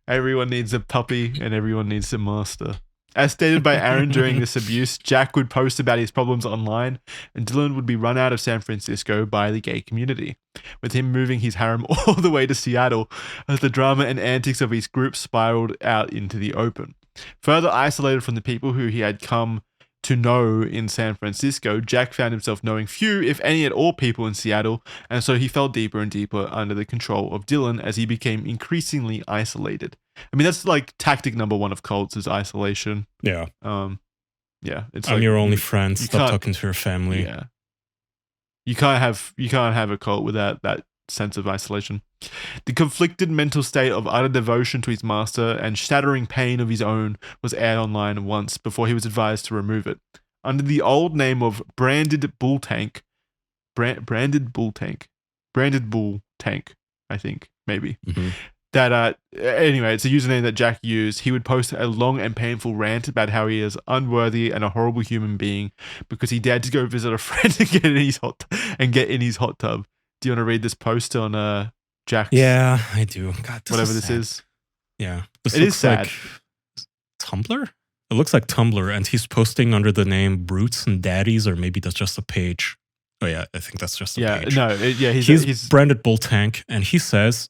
Everyone needs a puppy and everyone needs a master. As stated by Aaron during this abuse, Jack would post about his problems online, and Dylan would be run out of San Francisco by the gay community, with him moving his harem all the way to Seattle as the drama and antics of his group spiraled out into the open. Further isolated from the people who he had come to know in San Francisco, Jack found himself knowing few, if any at all, people in Seattle, and so he fell deeper and deeper under the control of Dylan as he became increasingly isolated. I mean, that's like tactic number one of cults is isolation. Yeah. It's I'm like, your only friend. Stop can't- talking to your family. Yeah. You can't have a cult without that sense of isolation. The conflicted mental state of utter devotion to his master and shattering pain of his own was aired online once before he was advised to remove it. Under the old name of Branded Bull Tank, I think, maybe. Mm-hmm. That anyway, it's a username that Jack used. He would post a long and painful rant about how he is unworthy and a horrible human being because he dared to go visit a friend and get in his hot tub. Do you want to read this post on Jack's? Yeah, I do. God, whatever this is. Yeah, it is sad. Like Tumblr. It looks like Tumblr, and he's posting under the name Brutes and Daddies, or maybe that's just a page. Oh yeah, I think that's just a page. He's branded Bull Tank, and he says.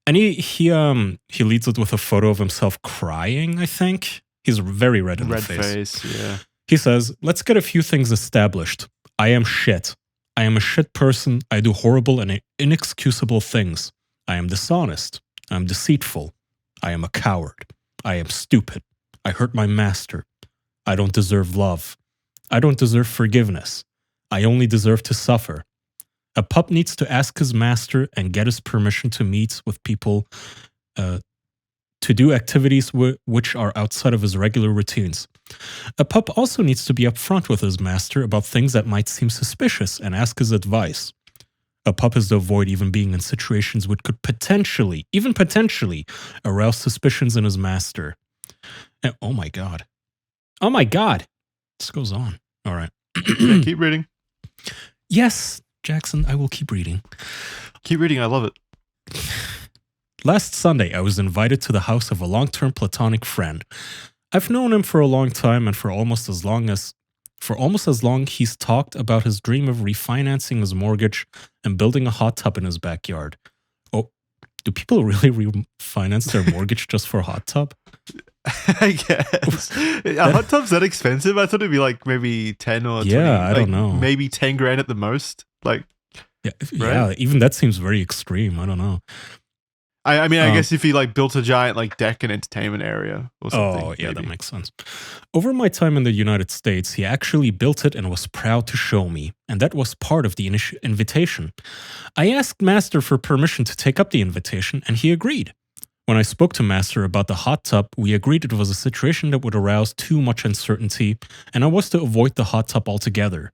And he leads it with a photo of himself crying, I think. He's very red in the face. Yeah. He says, let's get a few things established. I am shit. I am a shit person. I do horrible and inexcusable things. I am dishonest. I am deceitful. I am a coward. I am stupid. I hurt my master. I don't deserve love. I don't deserve forgiveness. I only deserve to suffer. A pup needs to ask his master and get his permission to meet with people to do activities which are outside of his regular routines. A pup also needs to be upfront with his master about things that might seem suspicious and ask his advice. A pup is to avoid even being in situations which could potentially arouse suspicions in his master. And, oh my God. This goes on. All right. Yeah, keep reading. Yes, Jackson, I will keep reading. Keep reading, I love it. Last Sunday, I was invited to the house of a long-term platonic friend. I've known him for a long time, and for almost as long he's talked about his dream of refinancing his mortgage and building a hot tub in his backyard. Oh, do people really refinance their mortgage just for a hot tub? I guess. A hot tub's that expensive? I thought it'd be like maybe 10 or 20. Yeah, I don't know. Maybe 10 grand at the most. Like, yeah, even that seems very extreme. I don't know. I mean, I guess if he like built a giant like deck and entertainment area or something. Oh, yeah, maybe. that makes sense. Over my time in the United States, he actually built it and was proud to show me, and that was part of the invitation. I asked Master for permission to take up the invitation, and he agreed. When I spoke to Master about the hot tub, we agreed it was a situation that would arouse too much uncertainty, and I was to avoid the hot tub altogether.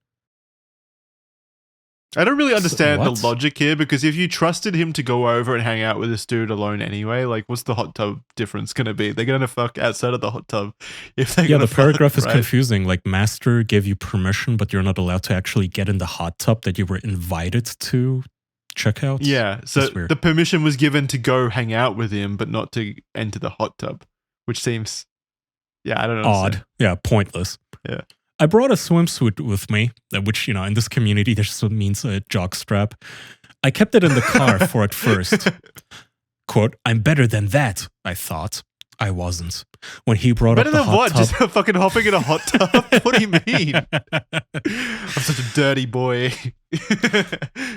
I don't really understand What? the logic here, because if you trusted him to go over and hang out with this dude alone anyway, like what's the hot tub difference going to be? They're going to fuck outside of the hot tub. If they're Yeah, gonna the paragraph is right? confusing. Like, Master gave you permission, but you're not allowed to actually get in the hot tub that you were invited to check out. Yeah, so That's weird. the permission was given to go hang out with him, but not to enter the hot tub, which seems, I don't know. Odd. Yeah, pointless. Yeah. I brought a swimsuit with me, which, in this community, this means a jockstrap. I kept it in the car for at first. Quote, I'm better than that, I thought. I wasn't. When he brought Better up the than hot what? tub, Just fucking hopping in a hot tub? What do you mean? I'm such a dirty boy.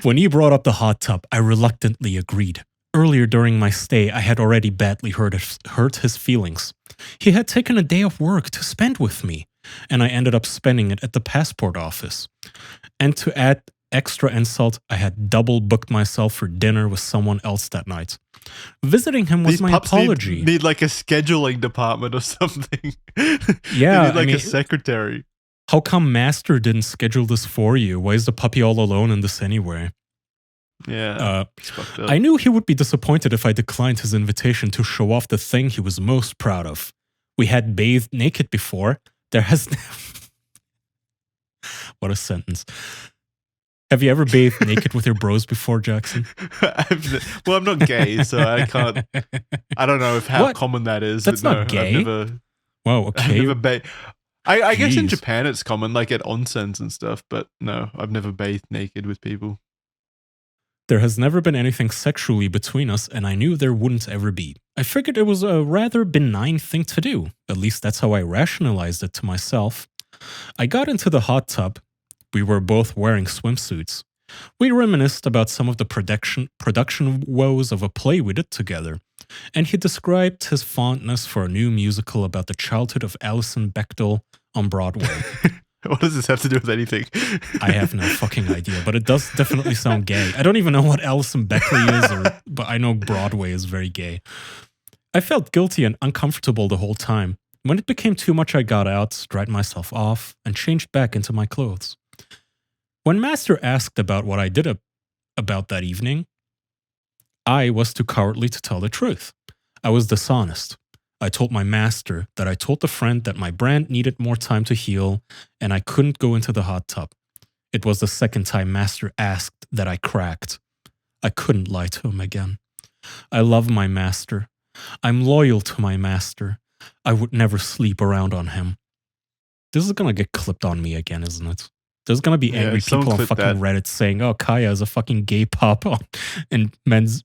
when he brought up the hot tub, I reluctantly agreed. Earlier during my stay, I had already badly hurt his feelings. He had taken a day of work to spend with me, and I ended up spending it at the passport office. And to add extra insult, I had double booked myself for dinner with someone else that night. Visiting him was These my pups apology. Need like a scheduling department or something. Yeah, they need like a secretary. How come Master didn't schedule this for you? Why is the puppy all alone in this anyway? Yeah. I knew he would be disappointed if I declined his invitation to show off the thing he was most proud of. We had bathed naked before. There has... What a sentence. Have you ever bathed naked with your bros before, Jackson? I'm not gay, so I can't... I don't know how What? common that is. That's not gay. Wow, okay. I've never I guess in Japan it's common, like at onsens and stuff, but no, I've never bathed naked with people. There has never been anything sexually between us, and I knew there wouldn't ever be. I figured it was a rather benign thing to do. At least that's how I rationalized it to myself. I got into the hot tub. We were both wearing swimsuits. We reminisced about some of the production woes of a play we did together, and he described his fondness for a new musical about the childhood of Alison Bechdel on Broadway. What does this have to do with anything? I have no fucking idea, but it does definitely sound gay. I don't even know what Alison Beckley is, but I know Broadway is very gay. I felt guilty and uncomfortable the whole time. When it became too much, I got out, dried myself off, and changed back into my clothes. When Master asked about what I did about that evening, I was too cowardly to tell the truth. I was dishonest. I told my master that I told the friend that my brand needed more time to heal and I couldn't go into the hot tub. It was the second time Master asked that I cracked. I couldn't lie to him again. I love my master. I'm loyal to my master. I would never sleep around on him. This is gonna get clipped on me again, isn't it? There's gonna be angry people on fucking Reddit saying, oh, Kaya is a fucking gay pop in men's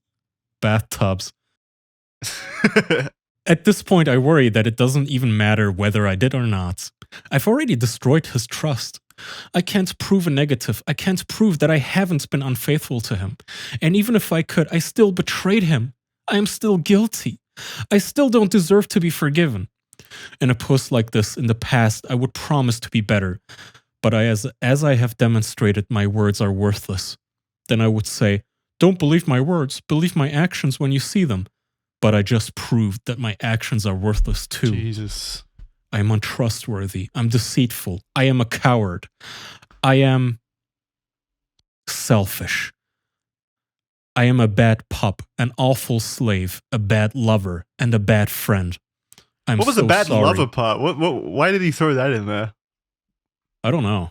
bathtubs. At this point, I worry that it doesn't even matter whether I did or not. I've already destroyed his trust. I can't prove a negative. I can't prove that I haven't been unfaithful to him. And even if I could, I still betrayed him. I am still guilty. I still don't deserve to be forgiven. In a post like this, in the past, I would promise to be better. But as I have demonstrated, my words are worthless. Then I would say, don't believe my words, believe my actions when you see them. But I just proved that my actions are worthless too. Jesus. I am untrustworthy. I'm deceitful. I am a coward. I am selfish. I am a bad pup, an awful slave, a bad lover, and a bad friend. What was the bad sorry. lover part? Why did he throw that in there? I don't know.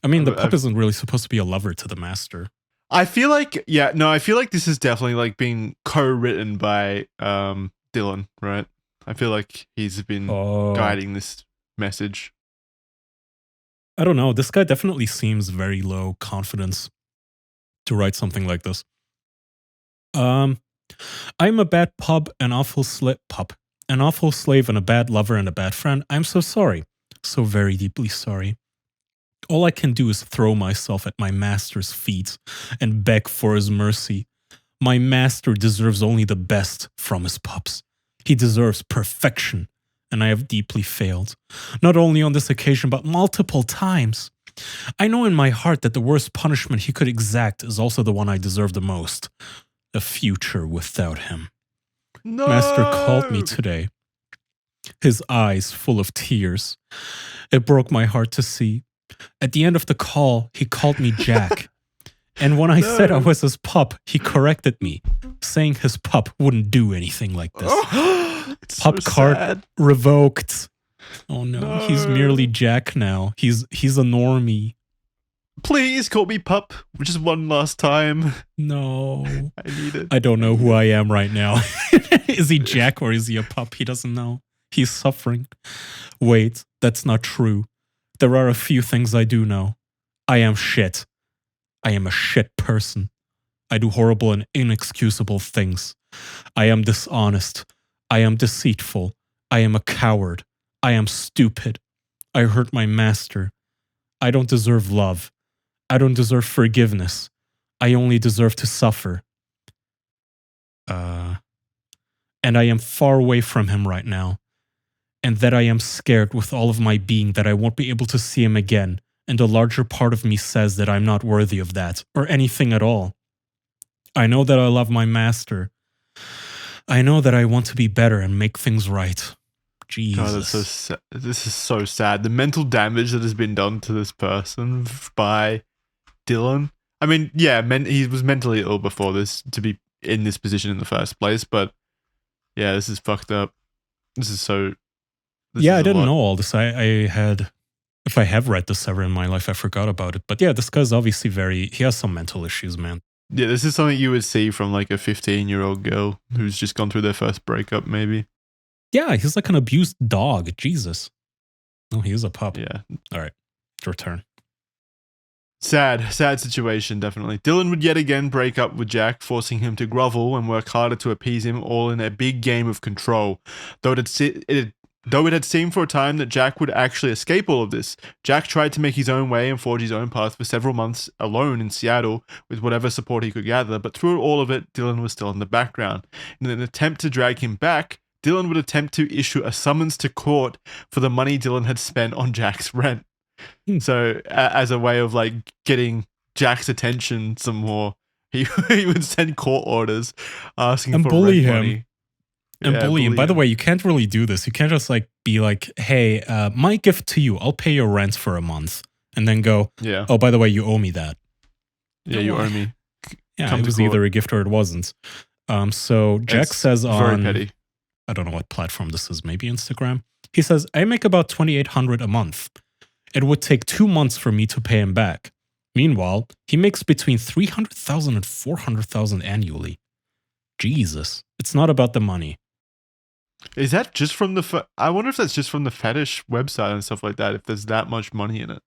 I mean, the pup isn't really supposed to be a lover to the master. I feel like, I feel like this is definitely like being co-written by Dylan, right? I feel like he's been guiding this message. I don't know. This guy definitely seems very low confidence to write something like this. I'm a bad pup, an awful slave, and a bad lover and a bad friend. I'm so sorry. So very deeply sorry. All I can do is throw myself at my master's feet and beg for his mercy. My master deserves only the best from his pups. He deserves perfection, and I have deeply failed. Not only on this occasion, but multiple times. I know in my heart that the worst punishment he could exact is also the one I deserve the most. A future without him. No! Master called me today, his eyes full of tears. It broke my heart to see. At the end of the call, he called me Jack. And when I said I was his pup, he corrected me, saying his pup wouldn't do anything like this. It's Pup so card sad. revoked. Oh no, he's merely Jack now. He's a normie. Please call me pup just one last time. No. I need it. I don't know who I am right now. Is he Jack or is he a pup? He doesn't know. He's suffering. Wait, that's not true. There are a few things I do know. I am shit. I am a shit person. I do horrible and inexcusable things. I am dishonest. I am deceitful. I am a coward. I am stupid. I hurt my master. I don't deserve love. I don't deserve forgiveness. I only deserve to suffer. And I am far away from him right now. And that I am scared with all of my being that I won't be able to see him again. And a larger part of me says that I'm not worthy of that, or anything at all. I know that I love my master. I know that I want to be better and make things right. Jesus. God, that's so sad. This is so sad. The mental damage that has been done to this person by Dylan. I mean, yeah, he was mentally ill before this to be in this position in the first place, but yeah, this is fucked up. This is so... Yeah, I didn't know all this. I had... If I have read this ever in my life, I forgot about it. But yeah, this guy's obviously he has some mental issues, man. Yeah, this is something you would see from like a 15-year-old girl who's just gone through their first breakup, maybe. Yeah, he's like an abused dog. Jesus. No, he is a pup. Yeah. All right. Your turn. Sad situation, definitely. Dylan would yet again break up with Jack, forcing him to grovel and work harder to appease him, all in a big game of control. Though it had seemed for a time that Jack would actually escape all of this, Jack tried to make his own way and forge his own path for several months alone in Seattle with whatever support he could gather, but through all of it, Dylan was still in the background. In an attempt to drag him back, Dylan would attempt to issue a summons to court for the money Dylan had spent on Jack's rent. So, as a way of like getting Jack's attention some more, he would send court orders asking and for bully rent him. money. And bully him. By the way, you can't really do this. You can't just like be like, hey, my gift to you, I'll pay your rent for a month. And then go, yeah. Oh, by the way, you owe me that. Yeah, you owe me. Yeah, it was either a gift or it wasn't. So Jack says on... Very petty. I don't know what platform this is, maybe Instagram. He says, I make about $2,800 a month. It would take 2 months for me to pay him back. Meanwhile, he makes between $300,000 and $400,000 annually. Jesus, it's not about the money. Is that just from the... I wonder if that's just from the fetish website and stuff like that, if there's that much money in it.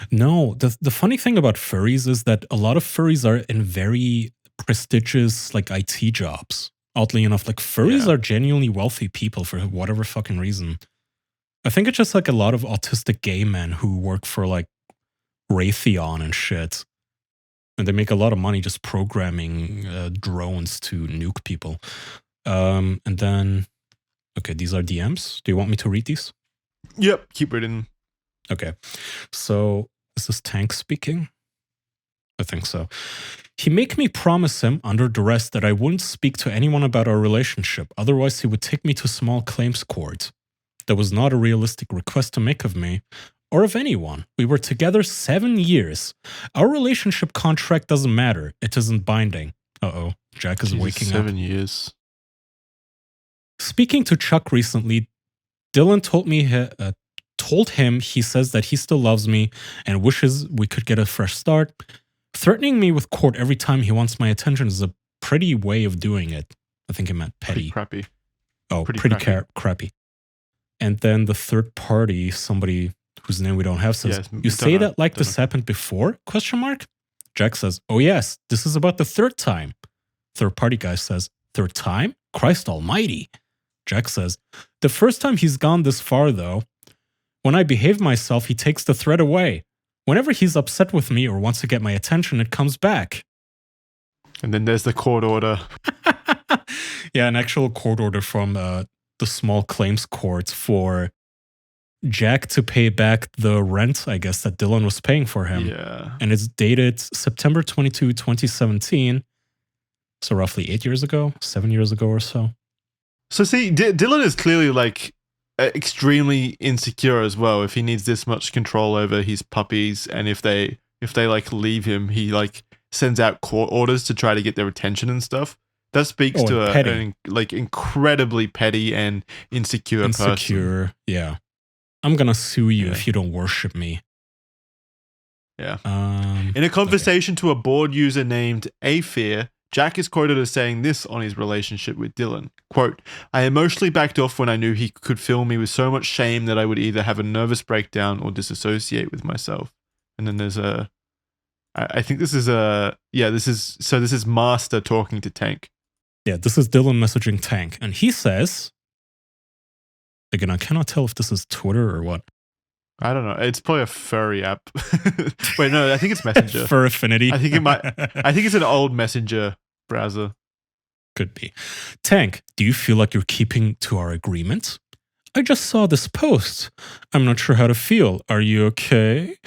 No, the funny thing about furries is that a lot of furries are in very prestigious like IT jobs. Oddly enough, like furries are genuinely wealthy people for whatever fucking reason. I think it's just like a lot of autistic gay men who work for like Raytheon and shit. And they make a lot of money just programming drones to nuke people. And then, okay, these are DMs. Do you want me to read these? Yep, keep reading. Okay, so is this Tank speaking? I think so. He make me promise him under duress that I wouldn't speak to anyone about our relationship. Otherwise, he would take me to small claims court. That was not a realistic request to make of me or of anyone. We were together 7 years. Our relationship contract doesn't matter. It isn't binding. Uh-oh, Jack is waking up. 7 years. Speaking to Chuck recently, Dylan told him he says that he still loves me and wishes we could get a fresh start. Threatening me with court every time he wants my attention is a pretty way of doing it. I think it meant petty. Pretty crappy. Oh, pretty crappy. And then the third party, somebody whose name we don't have, says, you say that like this happened before? ? Jack says, oh yes, this is about the third time. Third party guy says, third time? Christ almighty. Jack says, the first time he's gone this far though. When I behave myself, he takes the threat away. Whenever he's upset with me or wants to get my attention, it comes back. And then there's the court order. Yeah, an actual court order from the small claims court for Jack to pay back the rent, I guess, that Dylan was paying for him. Yeah. And it's dated September 22, 2017. So roughly 8 years ago, 7 years ago or so. So see, Dylan is clearly like extremely insecure as well. If he needs this much control over his puppies, and if they like leave him, he like sends out court orders to try to get their attention and stuff. That speaks to an like incredibly petty and insecure person. Yeah. I'm gonna sue you if you don't worship me. Yeah. In a conversation to a board user named Afear, Jack is quoted as saying this on his relationship with Dylan. Quote, "I emotionally backed off when I knew he could fill me with so much shame that I would either have a nervous breakdown or disassociate with myself." And then there's I think this is this is Master talking to Tank. Yeah, this is Dylan messaging Tank. And he says, again, I cannot tell if this is Twitter or what. I don't know. It's probably a furry app. Wait, no, I think it's Messenger. Fur Affinity. I think it's an old Messenger browser. Could be. Tank, do you feel like you're keeping to our agreement? I just saw this post. I'm not sure how to feel. Are you okay?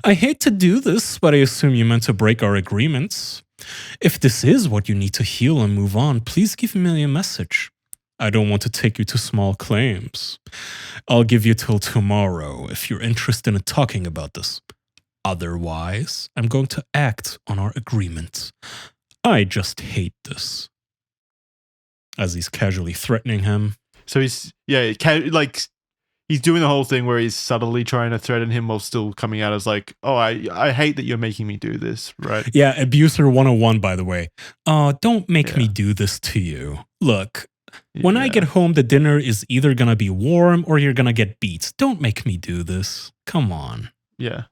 I hate to do this, but I assume you meant to break our agreements. If this is what you need to heal and move on, please give me a message. I don't want to take you to small claims. I'll give you till tomorrow if you're interested in talking about this. Otherwise, I'm going to act on our agreement. I just hate this. As he's casually threatening him. So he's doing the whole thing where he's subtly trying to threaten him while still coming out as like, oh, I hate that you're making me do this, right? Yeah, Abuser 101, by the way. Don't make me do this to you. Look, when I get home, the dinner is either going to be warm or you're going to get beat. Don't make me do this. Come on. Yeah.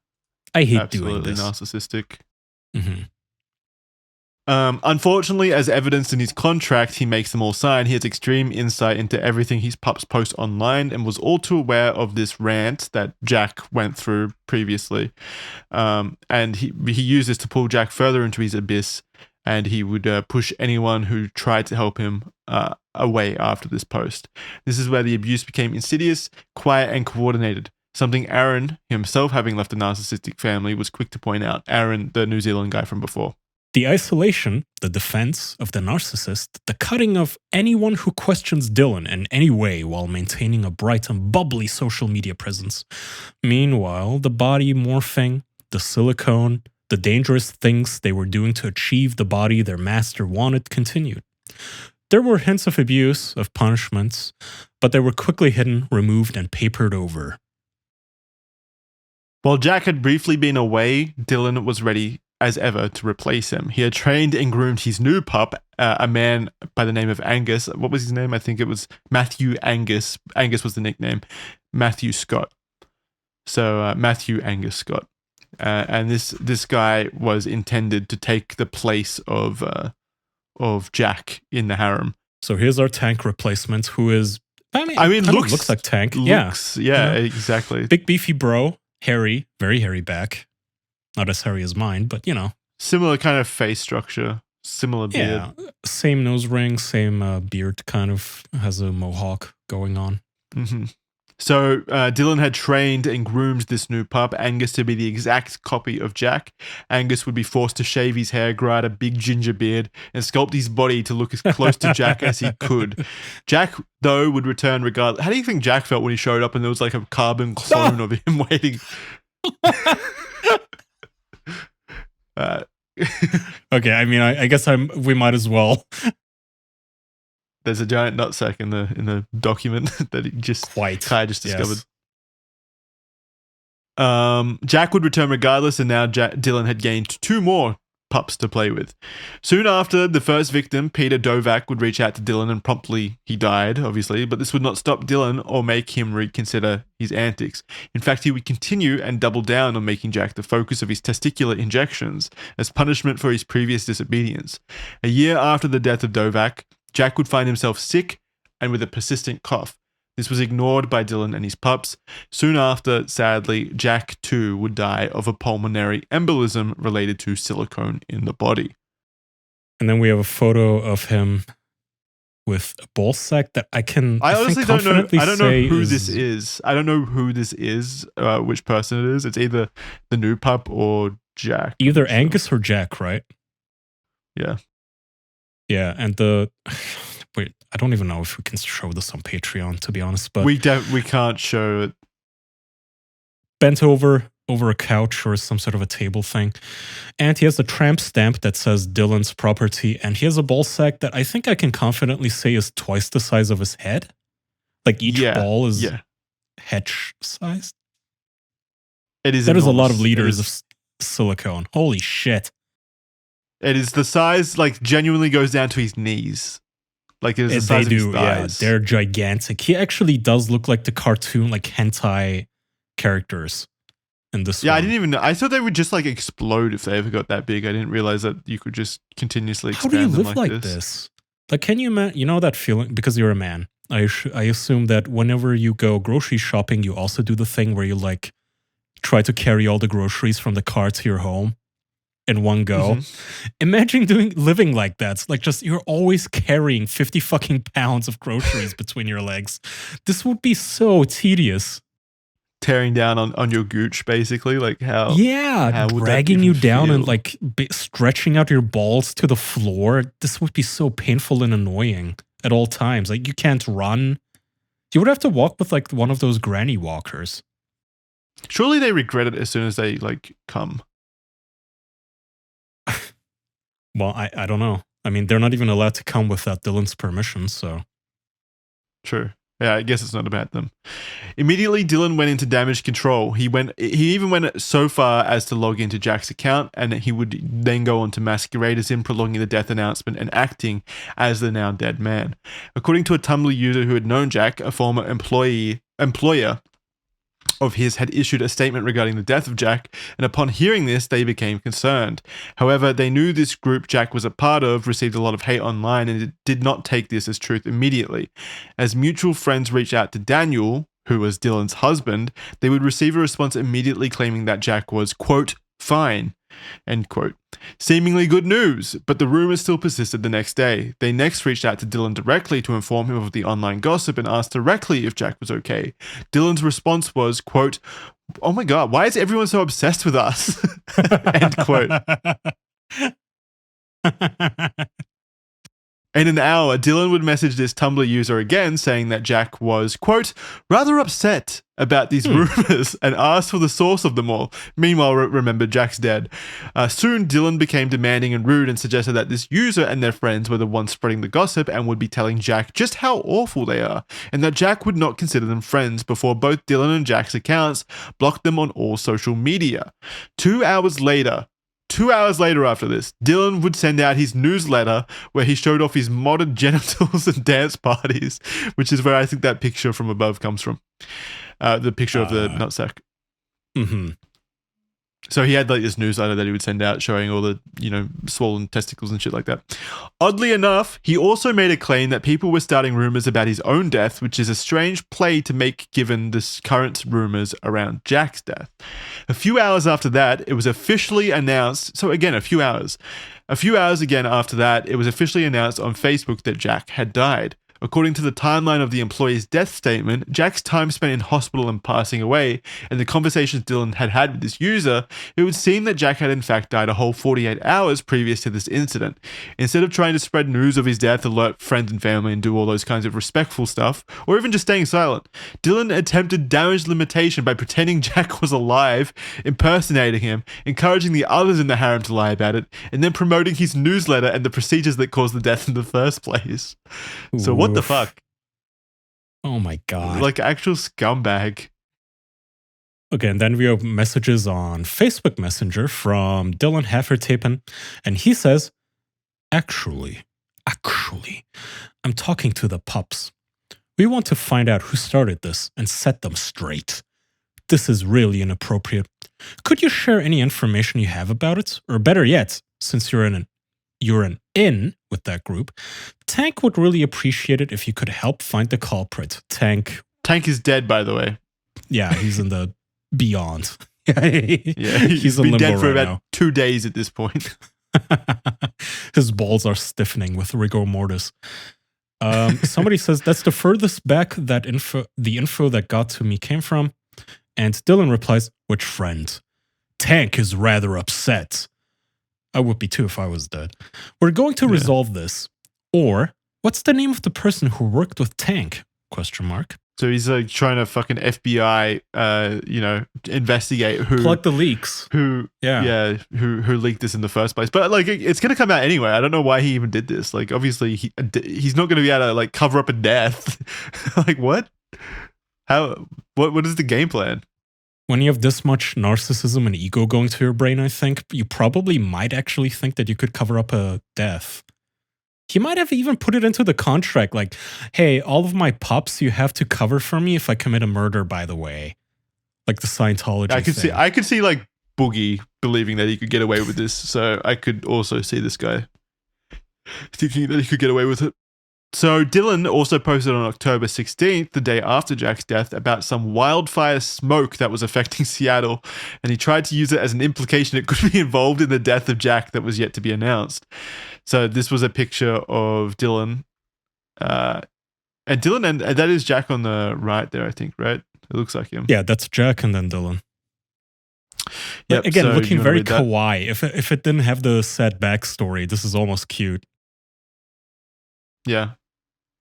I hate doing this. Absolutely narcissistic. Mm-hmm. Unfortunately, as evidenced in his contract he makes them all sign, he has extreme insight into everything his pups post online and was all too aware of this rant that Jack went through previously. And he used this to pull Jack further into his abyss, and he would push anyone who tried to help him away after this post. This is where the abuse became insidious, quiet, and coordinated. Something Aaron, himself having left a narcissistic family, was quick to point out. Aaron, the New Zealand guy from before. The isolation, the defense of the narcissist, the cutting of anyone who questions Dylan in any way while maintaining a bright and bubbly social media presence. Meanwhile, the body morphing, the silicone, the dangerous things they were doing to achieve the body their master wanted continued. There were hints of abuse, of punishments, but they were quickly hidden, removed, and papered over. While Jack had briefly been away, Dylan was ready as ever to replace him. He had trained and groomed his new pup, a man by the name of Angus. What was his name? I think it was Matthew Angus. Angus was the nickname. Matthew Scott. So Matthew Angus Scott. And this guy was intended to take the place of Jack in the harem. So here's our Tank replacement, who is, looks like Tank. Yeah, exactly. Big beefy bro, hairy, very hairy back. Not as hairy as mine, but similar kind of face structure, similar beard. Yeah, same nose ring, same beard, kind of has a mohawk going on. Mm-hmm. So Dylan had trained and groomed this new pup, Angus, to be the exact copy of Jack. Angus would be forced to shave his hair, grow out a big ginger beard, and sculpt his body to look as close to Jack as he could. Jack, though, would return regardless. How do you think Jack felt when he showed up and there was like a carbon clone of him waiting? Okay, I guess we might as well. There's a giant nutsack in the document that Kai just discovered. Yes. Jack would return regardless, and now Dylan had gained 2 more pups to play with. Soon after, the first victim, Peter Dovak, would reach out to Dylan, and promptly he died, obviously, but this would not stop Dylan or make him reconsider his antics. In fact, he would continue and double down on making Jack the focus of his testicular injections as punishment for his previous disobedience. A year after the death of Dovak, Jack would find himself sick and with a persistent cough. This was ignored by Dylan and his pups. Soon after, sadly, Jack too would die of a pulmonary embolism related to silicone in the body. And then we have a photo of him with a ball sack that I honestly don't know. I don't know who this is. I don't know who this is. Which person it is. It's either the new pup or Jack. Either Angus or Jack, right? Yeah. Yeah, and wait, I don't even know if we can show this on Patreon, to be honest. But we can't show it. Bent over a couch or some sort of a table thing, and he has a tramp stamp that says Dylan's property, and he has a ball sack that I think I can confidently say is twice the size of his head. Like each ball is head sized. It is. That is a lot of liters of silicone. Holy shit! It is the size, like, genuinely goes down to his knees. Like, it is the size of his thighs. Yeah, they're gigantic. He actually does look like the cartoon, like, hentai characters in this one. I didn't even know. I thought they would just, like, explode if they ever got that big. I didn't realize that you could just continuously expand them like this. How do you live like this? Like, can you imagine, you know that feeling, because you're a man, I assume that whenever you go grocery shopping, you also do the thing where you, like, try to carry all the groceries from the car to your home in one go. Mm-hmm. Imagine living like that. It's like, just you're always carrying 50 fucking pounds of groceries between your legs. This would be so tedious. Tearing down on your gooch, basically, like how dragging you down feel? And like stretching out your balls to the floor. This would be so painful and annoying at all times. Like, you can't run. You would have to walk with like one of those granny walkers. Surely they regret it as soon as they like come. Well, I don't know. I mean, they're not even allowed to come without Dylan's permission, so. True. Yeah, I guess it's not about them. Immediately, Dylan went into damage control. He even went so far as to log into Jack's account, and he would then go on to masquerade as him, prolonging the death announcement and acting as the now dead man. According to a Tumblr user who had known Jack, a former employer of his had issued a statement regarding the death of Jack, and upon hearing this, they became concerned. However, they knew this group Jack was a part of received a lot of hate online and did not take this as truth immediately. As mutual friends reached out to Daniel, who was Dylan's husband, they would receive a response immediately claiming that Jack was, quote, fine, end quote. Seemingly good news, but the rumors still persisted the next day. They next reached out to Dylan directly to inform him of the online gossip and asked directly if Jack was okay. Dylan's response was, quote, oh my God, why is everyone so obsessed with us? End quote. In an hour, Dylan would message this Tumblr user again saying that Jack was, quote, rather upset about these rumors and asked for the source of them all. Meanwhile, remember, Jack's dead. Soon, Dylan became demanding and rude and suggested that this user and their friends were the ones spreading the gossip and would be telling Jack just how awful they are, and that Jack would not consider them friends before both Dylan and Jack's accounts blocked them on all social media. 2 hours later after this, Dylan would send out his newsletter where he showed off his modded genitals and dance parties, which is where I think that picture from above comes from. The picture of the nutsack. Mm-hmm. So he had like this newsletter that he would send out showing all the, swollen testicles and shit like that. Oddly enough, he also made a claim that people were starting rumors about his own death, which is a strange play to make given this current rumors around Jack's death. A few hours after that, it was officially announced. So again, a few hours again after that, it was officially announced on Facebook that Jack had died. According to the timeline of the employee's death statement, Jack's time spent in hospital and passing away, and the conversations Dylan had had with this user, it would seem that Jack had in fact died a whole 48 hours previous to this incident. Instead of trying to spread news of his death, alert friends and family, and do all those kinds of respectful stuff, or even just staying silent, Dylan attempted damage limitation by pretending Jack was alive, impersonating him, encouraging the others in the harem to lie about it, and then promoting his newsletter and the procedures that caused the death in the first place. So what the fuck? Oh my God. Like actual scumbag. Okay, and then we have messages on Facebook Messenger from Dylan Hafertepen, and he says, Actually, I'm talking to the pups. We want to find out who started this and set them straight. This is really inappropriate. Could you share any information you have about it? Or better yet, since you're in with that group, Tank would really appreciate it if you could help find the culprit. Tank is dead, by the way. Yeah, he's in the beyond. Yeah, he's been dead for about 2 days at this point. His balls are stiffening with rigor mortis. Somebody says that's the furthest back that the info that got to me came from. And Dylan replies, which friend? Tank is rather upset. I would be too if I was dead. We're going to resolve this. Or, what's the name of the person who worked with Tank? Question mark. So he's like trying to fucking FBI, investigate who plug the leaks. Who leaked this in the first place. But like, it's gonna come out anyway. I don't know why he even did this. Like, obviously he's not gonna be able to like cover up a death. Like, what? How? What is the game plan? When you have this much narcissism and ego going to your brain, I think you probably might actually think that you could cover up a death. He might have even put it into the contract, like, hey, all of my pups you have to cover for me if I commit a murder, by the way. Like the Scientology thing. I could see like Boogie believing that he could get away with this, so I could also see this guy thinking that he could get away with it. So Dylan also posted on October 16th, the day after Jack's death, about some wildfire smoke that was affecting Seattle, and he tried to use it as an implication it could be involved in the death of Jack that was yet to be announced. So this was a picture of Dylan, and that is Jack on the right there, I think, right? It looks like him. Yeah, that's Jack and then Dylan. Yep, again, so looking very kawaii. If it didn't have the sad backstory, this is almost cute. Yeah.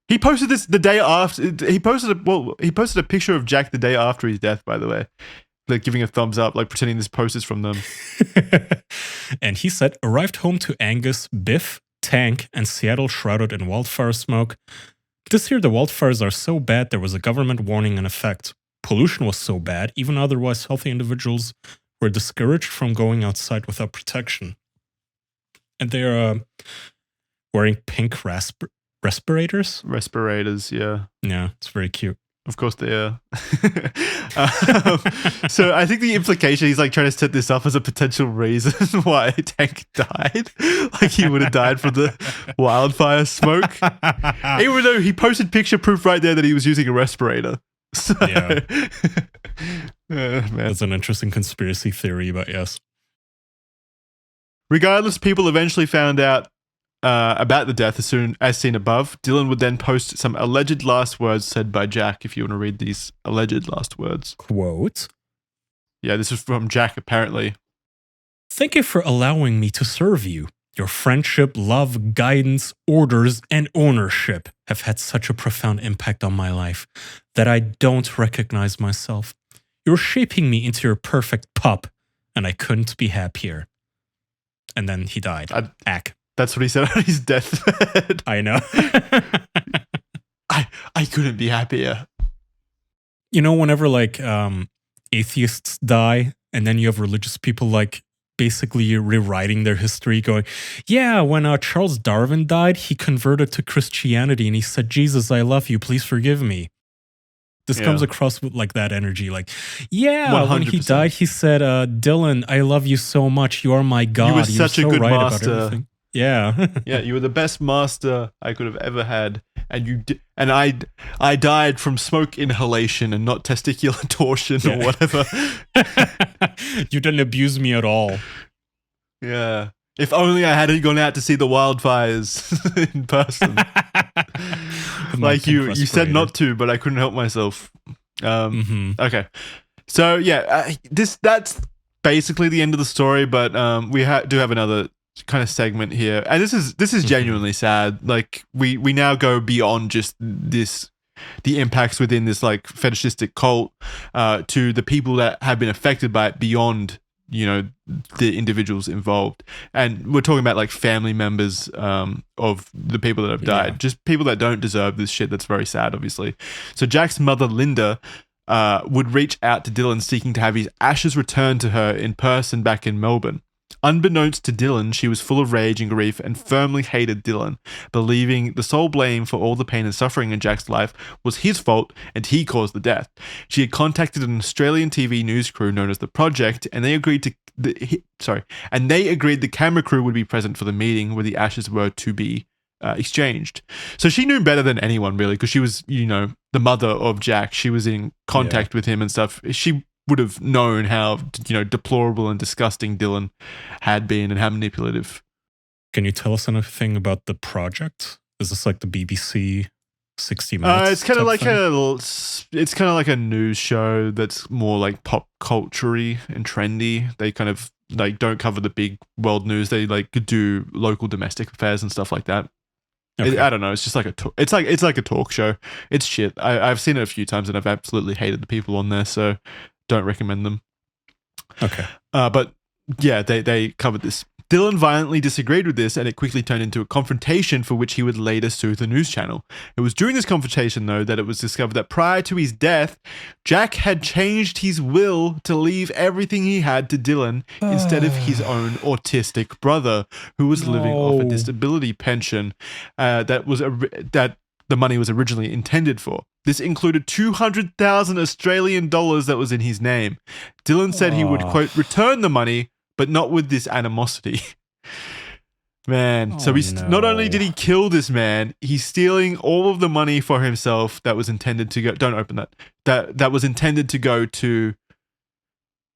He posted this the day after. He posted a picture of Jack the day after his death, by the way. Like giving a thumbs up, like pretending this post is from them. And he said, arrived home to Angus, Biff, Tank, and Seattle shrouded in wildfire smoke. This year the wildfires are so bad there was a government warning in effect. Pollution was so bad, even otherwise healthy individuals were discouraged from going outside without protection. And they're wearing pink respirators? Respirators, yeah. Yeah, it's very cute. Of course they are. So I think the implication, he's like trying to set this up as a potential reason why Tank died. Like he would have died from the wildfire smoke. Even though he posted picture proof right there that he was using a respirator. So, yeah. Man. That's an interesting conspiracy theory, but yes. Regardless, people eventually found out about the death as soon as seen above. Dylan would then post some alleged last words said by Jack, if you want to read these alleged last words. Quote. Yeah, this is from Jack, apparently. Thank you for allowing me to serve you. Your friendship, love, guidance, orders, and ownership have had such a profound impact on my life that I don't recognize myself. You're shaping me into your perfect pup, and I couldn't be happier. And then he died. Ack. That's what he said on his deathbed. I know. I couldn't be happier. You know, whenever like atheists die, and then you have religious people like basically rewriting their history, going, yeah, when Charles Darwin died, he converted to Christianity and he said, Jesus, I love you, please forgive me. This comes across with like that energy, like, yeah, 100%. When he died, he said, Dylan, I love you so much. You are my God. You were such a good master. About everything. Yeah. Yeah, you were the best master I could have ever had. And I died from smoke inhalation and not testicular torsion or whatever. You didn't abuse me at all. Yeah. If only I hadn't gone out to see the wildfires in person. Like you said not to, but I couldn't help myself. Okay. So yeah, that's basically the end of the story, but we do have another kind of segment here, and this is genuinely sad. Like we now go beyond just the impacts within this like fetishistic cult to the people that have been affected by it beyond, you know, the individuals involved. And we're talking about like family members of the people that have died, just people that don't deserve this shit. That's very sad, obviously. So Jack's mother, Linda, would reach out to Dylan seeking to have his ashes returned to her in person back in Melbourne. Unbeknownst to Dylan, she was full of rage and grief and firmly hated Dylan, believing the sole blame for all the pain and suffering in Jack's life was his fault and he caused the death. She had contacted an Australian TV news crew known as The Project, and they agreed the camera crew would be present for the meeting where the ashes were to be exchanged. So she knew better than anyone, really, because she was, you know, the mother of Jack. She was in contact with him and stuff. She would have known how, you know, deplorable and disgusting Dylan had been and how manipulative. Can you tell us anything about the project? Is this like the BBC 60 Minutes? It's kind of like thing? it's kind of like a news show that's more like pop culture-y and trendy. They kind of like don't cover the big world news. They like do local domestic affairs and stuff like that. Okay. I don't know. It's just like it's like a talk show. It's shit. I've seen it a few times and I've absolutely hated the people on there. So don't recommend them. Okay. But yeah, they covered this. Dylan violently disagreed with this, and it quickly turned into a confrontation for which he would later sue the news channel. It was during this confrontation, though, that it was discovered that prior to his death, Jack had changed his will to leave everything he had to Dylan instead of his own autistic brother, who was living off a disability pension that the money was originally intended for. This included 200,000 Australian dollars that was in his name. Dylan said he would, quote, return the money, but not with this animosity. Man, so not only did he kill this man, he's stealing all of the money for himself that was intended to go. Don't open that. That was intended to go to.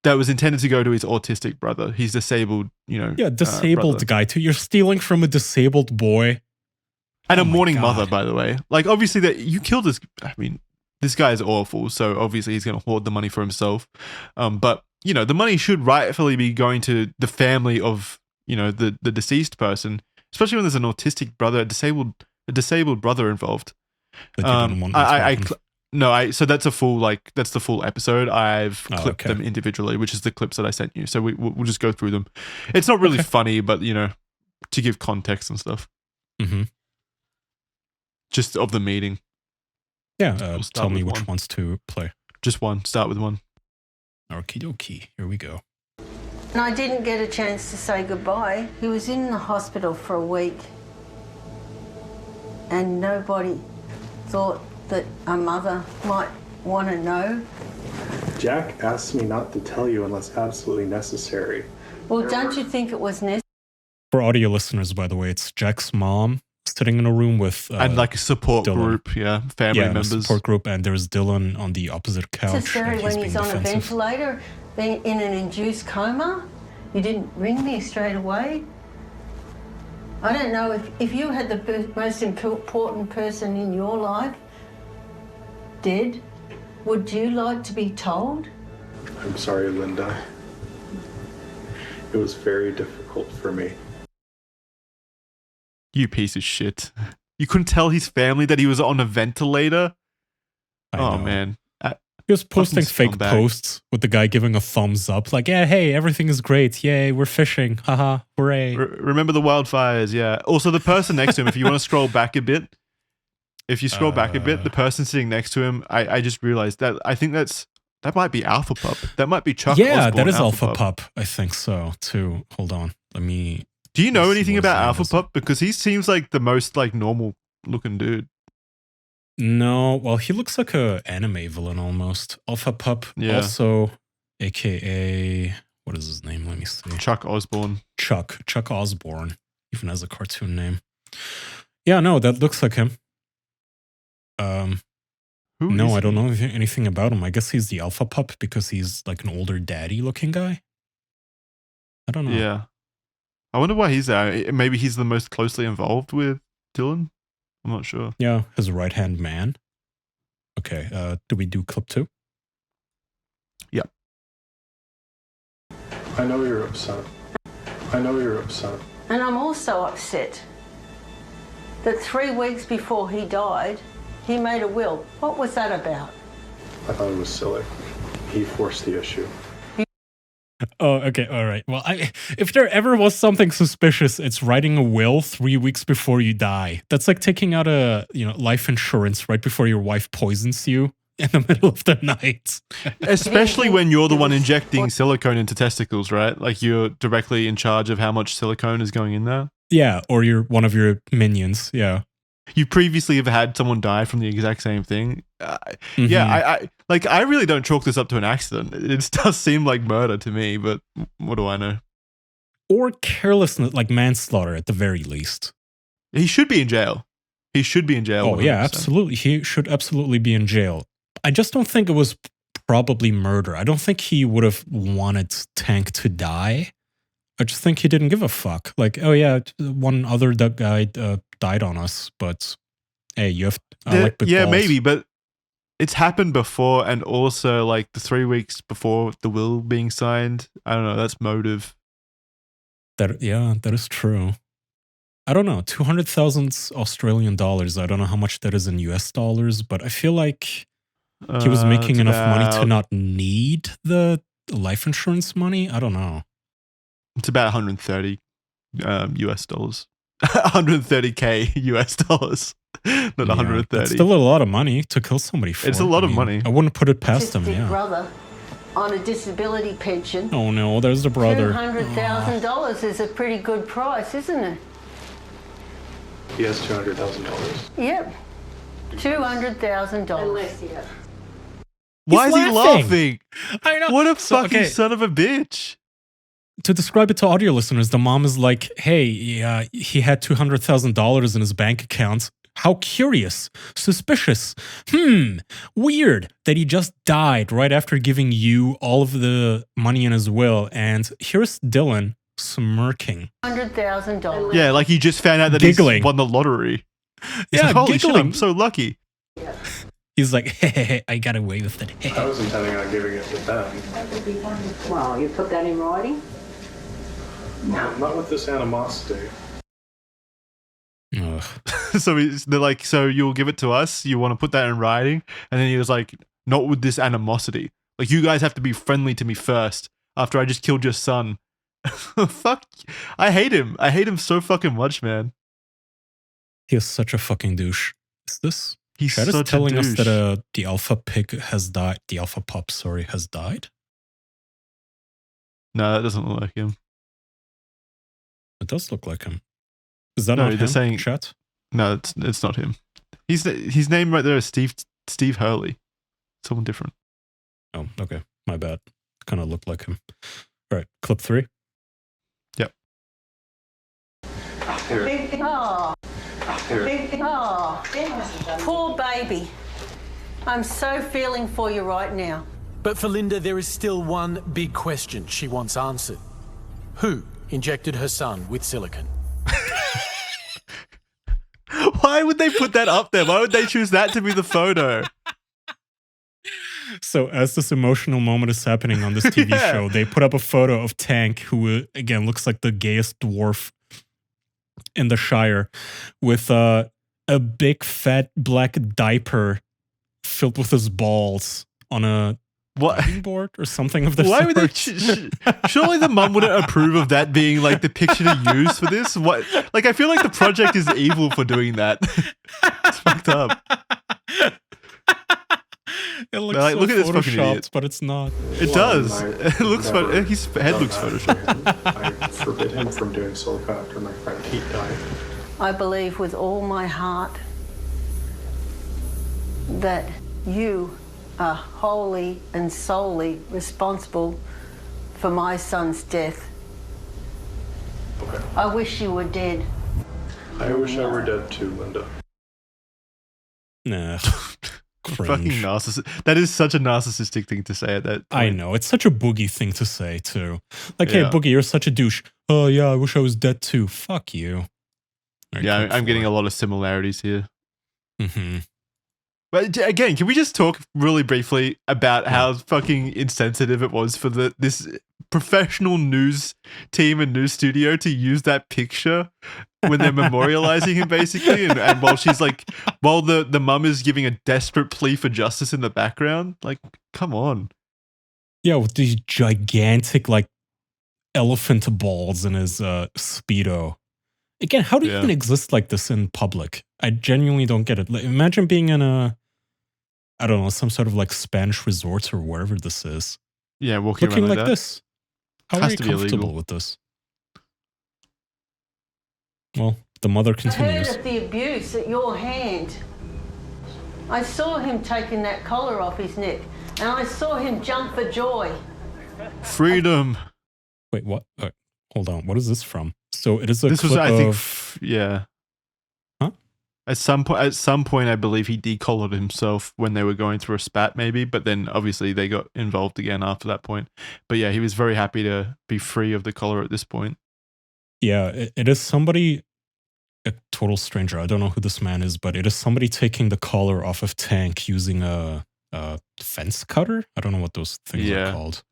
That was intended to go to his autistic brother. He's disabled, disabled guy too. You're stealing from a disabled boy. And a mourning mother, by the way. Like, obviously, that you killed this. I mean, this guy is awful. So obviously, he's going to hoard the money for himself. But the money should rightfully be going to the family of the deceased person, especially when there's an autistic brother, a disabled brother involved. So that's the full episode. I've clipped them individually, which is the clips that I sent you. So we'll just go through them. It's not really funny, but to give context and stuff. Mm-hmm. Just of the meeting. Yeah, tell me which ones to play. Just one. Start with one. Okie dokie. Here we go. And I didn't get a chance to say goodbye. He was in the hospital for a week. And nobody thought that a mother might want to know. Jack asked me not to tell you unless absolutely necessary. Well, don't you think it was necessary? For audio listeners, by the way, it's Jack's mom sitting in a room with and like a support Dylan. group, family members. A support group, and there's Dylan on the opposite couch. Necessary when he's on a ventilator, being in an induced coma. You didn't ring me straight away. I don't know if you had the most important person in your life dead, would you like to be told? I'm sorry, Linda. It was very difficult for me. You piece of shit. You couldn't tell his family that he was on a ventilator? I know. Man. He was posting fake posts with the guy giving a thumbs up, like, yeah, hey, everything is great. Yay, we're fishing. Haha, hooray. Remember the wildfires, yeah. Also, the person next to him, if you want to scroll back a bit, the person sitting next to him, I just realized that I think that might be Alpha Pup. That might be Chuck Osborne. Yeah, that is Alpha Pup. I think so, too. Hold on. Do you know anything about Alpha Pup? Because he seems like the most like normal looking dude. No, well, he looks like a anime villain almost. Alpha Pup, also, aka, what is his name? Let me see. Chuck Osborne. Chuck Osborne, even has a cartoon name. Yeah, no, that looks like him. I don't know anything about him. I guess he's the Alpha Pup because he's like an older daddy looking guy. I don't know. Yeah. I wonder why he's there. Maybe he's the most closely involved with Dylan? I'm not sure. Yeah, his right-hand man. Okay, do we do clip 2? Yeah. I know you're upset. And I'm also upset that 3 weeks before he died, he made a will. What was that about? I thought it was silly. He forced the issue. Oh, okay, all right. Well, if there ever was something suspicious, it's writing a will 3 weeks before you die. That's like taking out a life insurance right before your wife poisons you in the middle of the night. Especially when you're the one injecting silicone into testicles, right? Like you're directly in charge of how much silicone is going in there. Yeah, or you're one of your minions. Yeah. You previously have had someone die from the exact same thing. Yeah, I really don't chalk this up to an accident. It does seem like murder to me, but what do I know? Or carelessness, like manslaughter at the very least. He should be in jail. Oh, 100%. Yeah, absolutely. He should absolutely be in jail. I just don't think it was probably murder. I don't think he would have wanted Tank to die. I just think he didn't give a fuck. Like, oh yeah, one other guy died on us, but hey, you have I like big balls. Maybe, but it's happened before, and also like the 3 weeks before the will being signed. I don't know. That's motive. That is true. I don't know. 200,000 Australian dollars. I don't know how much that is in US dollars, but I feel like he was making enough money to not need the life insurance money. I don't know. It's about 130 US dollars. 130K US dollars. Not 130. It's still a lot of money to kill somebody for. It's a lot of money. I wouldn't put it past him, yeah. Brother on a disability pension. Oh no, there's the brother. $200,000 is a pretty good price, isn't it? He has $200,000. Yep. $200,000. Unless, yeah. Why is he laughing? I know. What a fucking son of a bitch. To describe it to audio listeners, the mom is like, hey, he had $200,000 in his bank account. How curious. Suspicious. Weird that he just died right after giving you all of the money in his will. And here's Dylan smirking. $100,000. Yeah, like he just found out that Giggling. he's won the lottery. He's Yeah, like, holy giggling. shit, I'm so lucky. He's like, hey, I got away with it. I was intending on giving it to them. Well, you put that in writing? Not with this animosity. Ugh. They're like, so you'll give it to us? You want to put that in writing? And then he was like, not with this animosity. Like, you guys have to be friendly to me first after I just killed your son. Fuck. I hate him. I hate him so fucking much, man. He is such a fucking douche. Is this? He's Chad is such telling a us douche. that the alpha pig has died. The alpha pup, sorry, has died? No, that doesn't look like him. It does look like him. Is that No, not they're him, saying- chat? No, it's not him. His name right there is Steve Hurley. Someone different. Oh, okay. My bad. Kind of looked like him. All right, clip 3. Yep. Oh, poor baby. I'm so feeling for you right now. But for Linda, there is still one big question she wants answered. Who injected her son with silicone? Why would they put that up there? Why would they choose that to be the photo? So as this emotional moment is happening on this TV Yeah. show, they put up a photo of Tank, who again looks like the gayest dwarf in the Shire, with a big fat black diaper filled with his balls on a What? diving board or something of the Why sort. would they? Surely the mum wouldn't approve of that being like the picture to use for this. What? Like, I feel like the project is evil for doing that. It's fucked up. It looks Like, so look at this fucking photoshopped, idiot. but it's not. It does. It looks fun. His head looks photoshopped. I forbid him from doing so after my friend Pete died. I believe with all my heart that you are wholly and solely responsible for my son's death. Okay. I wish you were dead. I wish I were dead too, Linda. Nah. Fucking Cringe. narcissist. That is such a narcissistic thing to say at that point. I know. It's such a Boogie thing to say, too. Like, hey, Yeah. Boogie, you're such a douche. Oh, yeah, I wish I was dead, too. Fuck you. Yeah, I'm getting a lot of similarities here. Mm-hmm. But again, can we just talk really briefly about how fucking insensitive it was for this professional news team and news studio to use that picture when they're memorializing him, basically, and while she's like, while the mum is giving a desperate plea for justice in the background, like, come on. Yeah, with these gigantic, like, elephant balls in his Speedo. Again, how do you Yeah. even exist like this in public? I genuinely don't get it. Like, imagine being in I don't know, some sort of like Spanish resort or wherever this is. Yeah, walking Looking around like like that. this. How Has are you to be comfortable illegal. with this? Well, the mother I heard continues. of the abuse at your hand. I saw him taking that collar off his neck, and I saw him jump for joy. Freedom. Wait, what? Hold on. What is this from? So it is a This clip was, I think, of... yeah. Huh? At some point, I believe he decollared himself when they were going through a spat, maybe. But then obviously they got involved again after that point. But yeah, he was very happy to be free of the collar at this point. Yeah, it is somebody, a total stranger. I don't know who this man is, but it is somebody taking the collar off of Tank using a fence cutter. I don't know what those things are called.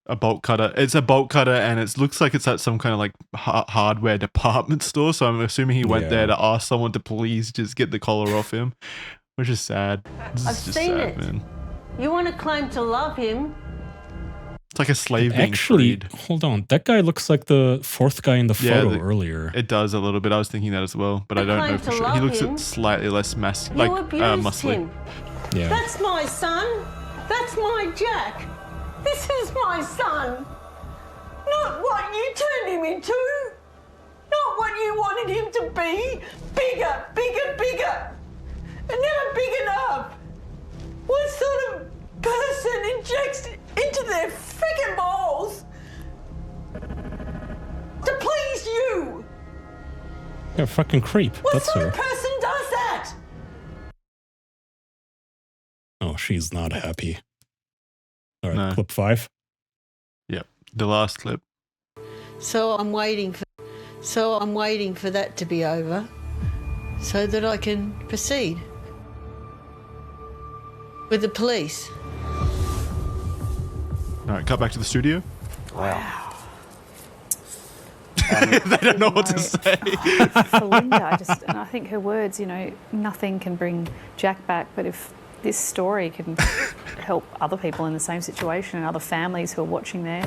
A bolt cutter. It's a bolt cutter, and it looks like it's at some kind of like hardware department store. So I'm assuming he went there to ask someone to please just get the collar off him, which is sad. I've seen it. Man. You want to claim to love him? It's like a slave being Actually, freed. Hold on. That guy looks like the fourth guy in the photo earlier. It does a little bit. I was thinking that as well, but I don't know for sure. He looks slightly less muscly. Him. Yeah. That's my son. That's my Jack. This is my son. Not what you turned him into. Not what you wanted him to be. Bigger, bigger, bigger. And never big enough. What sort of person injects into their freaking balls to please you? You're a fucking creep. What That's sort her. of person does that? Oh, she's not happy. All right, clip 5. Yep, the last clip. So I'm waiting for that to be over so that I can proceed with the police. All right, cut back to the studio. Wow. They don't know what to say. For Linda, I think her words, nothing can bring Jack back, but if this story can help other people in the same situation and other families who are watching their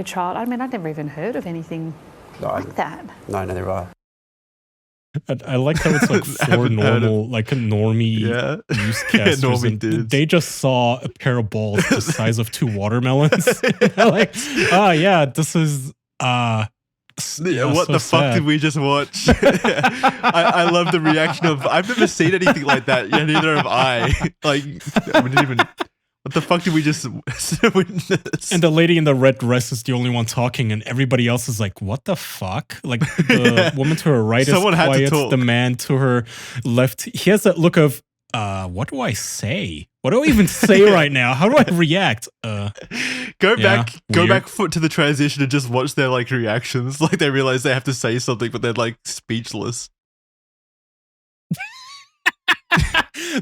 child. I mean, I'd never even heard of anything like that. No, neither have I. I like how it's like four normal, like a normie newscasters. And they just saw a pair of balls the size of 2 watermelons. Like, this is what the fuck did we just watch? I love the reaction of I've never seen anything like that. Yeah, neither have I. Like, we didn't even. What the fuck did we just witness? And the lady in the red dress is the only one talking, and everybody else is like, "What the fuck?" Like the woman to her right Someone is had to quiet. talk. The man to her left, he has that look of, "What do I say? What do I even say right now? How do I react?" Go back to the transition and just watch their like reactions. Like they realize they have to say something, but they're like speechless.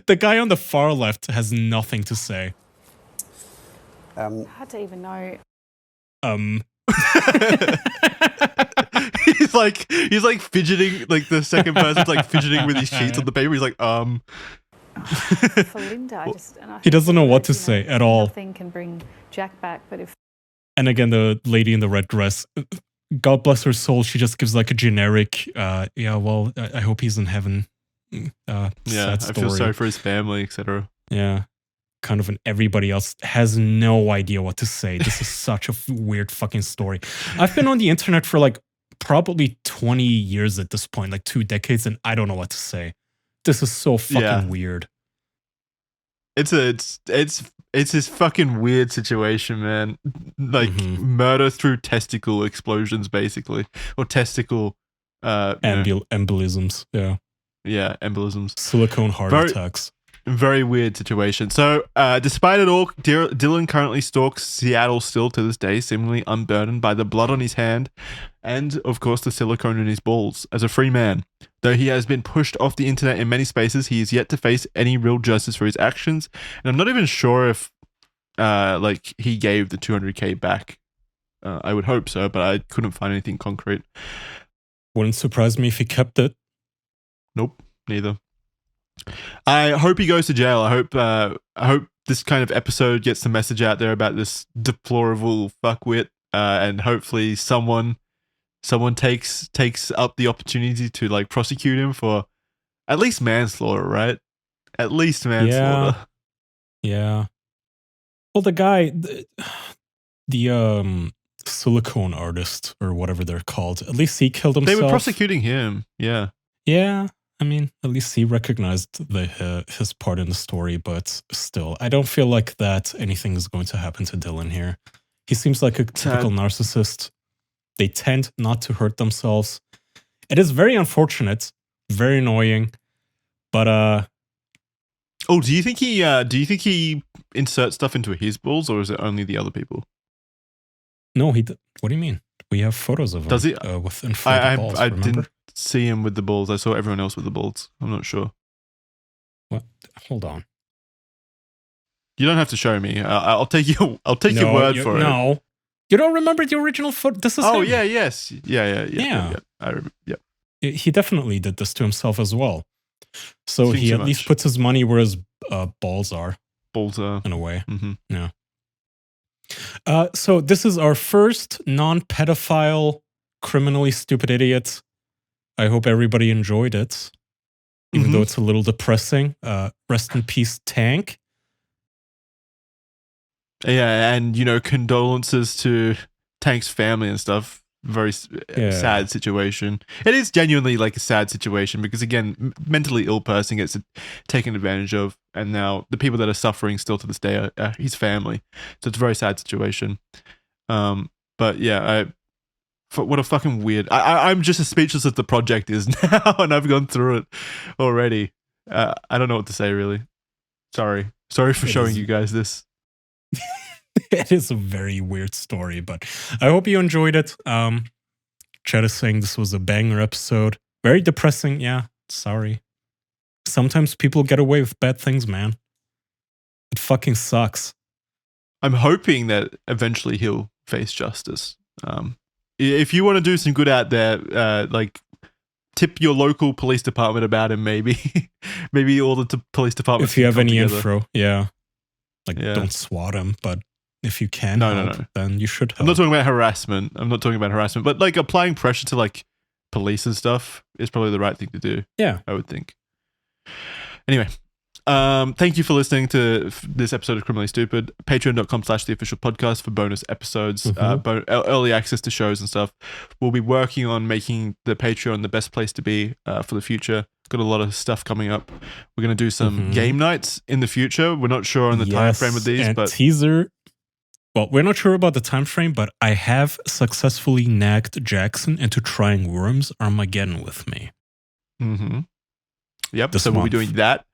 The guy on the far left has nothing to say. Hard to even know. He's like fidgeting, like the second person's like fidgeting with his sheets on the paper. He's like, For Linda, he doesn't know what to say at all. Nothing can bring Jack back, but if. And again, the lady in the red dress, God bless her soul, she just gives like a generic, I hope he's in heaven. I feel sorry for his family, etc. Yeah. Kind of, and everybody else has no idea what to say. This is such a weird fucking story. I've been on the internet for like probably 20 years at this point, like 2 decades, and I don't know what to say. This is so fucking weird. It's this fucking weird situation, man. Like murder through testicle explosions, basically, or testicle embolisms. Yeah, embolisms. Silicone heart attacks. Very weird situation. So, despite it all, Dylan currently stalks Seattle still to this day, seemingly unburdened by the blood on his hand and, of course, the silicone in his balls. As a free man, though he has been pushed off the internet in many spaces, he is yet to face any real justice for his actions. And I'm not even sure if, he gave the $200K back. I would hope so, but I couldn't find anything concrete. Wouldn't surprise me if he kept it. Nope, neither. I hope he goes to jail. I hope this kind of episode gets the message out there about this deplorable fuckwit, and hopefully someone takes up the opportunity to like prosecute him for at least manslaughter, right? At least manslaughter. Yeah. Well, the guy, the silicone artist or whatever they're called, at least he killed himself. They were prosecuting him. Yeah. Yeah. I mean, at least he recognized his part in the story, but still, I don't feel like that anything is going to happen to Dylan here. He seems like a typical narcissist. They tend not to hurt themselves. It is very unfortunate, very annoying. But oh, do you think he inserts stuff into his balls, or is it only the other people? No, what do you mean? We have photos of him. Does he? With inflated balls, I remember? didn't see him with the balls. I saw everyone else with the balls. I'm not sure. What? Hold on. You don't have to show me. I'll take your word for it. No, you don't remember the original photo. This is Oh him. yeah, yes, yeah. I remember. Yeah. He definitely did this to himself as well. So Think he too at least much. puts his money where his balls are. Balls are. In a way. Mm-hmm. Yeah. So this is our first non-pedophile, criminally stupid idiot. I hope everybody enjoyed it, even though it's a little depressing. Rest in peace, Tank. Yeah, and condolences to Tank's family and stuff. Very sad situation. It is genuinely like a sad situation because, again, mentally ill person gets taken advantage of, and now the people that are suffering still to this day are his family. So it's a very sad situation. But yeah, what a fucking weird. I'm just as speechless as the project is now, and I've gone through it already. I don't know what to say really. Sorry for showing you guys this. It is a very weird story, but I hope you enjoyed it. Chat is saying this was a banger episode. Very depressing, yeah. Sorry. Sometimes people get away with bad things, man. It fucking sucks. I'm hoping that eventually he'll face justice. If you want to do some good out there, like tip your local police department about him, maybe. Maybe all the police departments. If you have any info, yeah. Don't swat him, but if you can help, then you should help. I'm not talking about harassment. But like applying pressure to like police and stuff is probably the right thing to do. Yeah. I would think. Anyway, thank you for listening to this episode of Criminally Stupid. Patreon.com/theofficialpodcast for bonus episodes, early access to shows and stuff. We'll be working on making the Patreon the best place to be for the future. Got a lot of stuff coming up. We're going to do some game nights in the future. We're not sure on the time frame of these, but teaser. Well, we're not sure about the time frame, but I have successfully nagged Jackson into trying Worms Armageddon with me. Mm-hmm. Yep. This so we'll be month. doing that.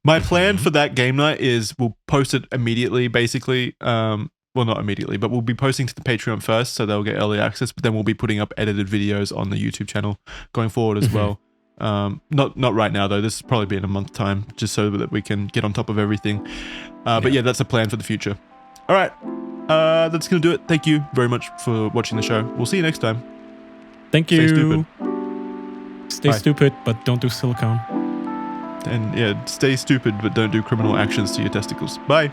My plan for that game night is we'll post it immediately, basically. Well, not immediately, but we'll be posting to the Patreon first, so they'll get early access. But then we'll be putting up edited videos on the YouTube channel going forward as well. Not right now though. This will probably be in a month's time, just so that we can get on top of everything. But yeah, that's a plan for the future. All right. That's gonna do it. Thank you very much for watching the show. We'll see you next time. Thank you. Stay stupid. Stay stupid, but don't do silicone. And yeah, stay stupid, but don't do criminal actions to your testicles. Bye.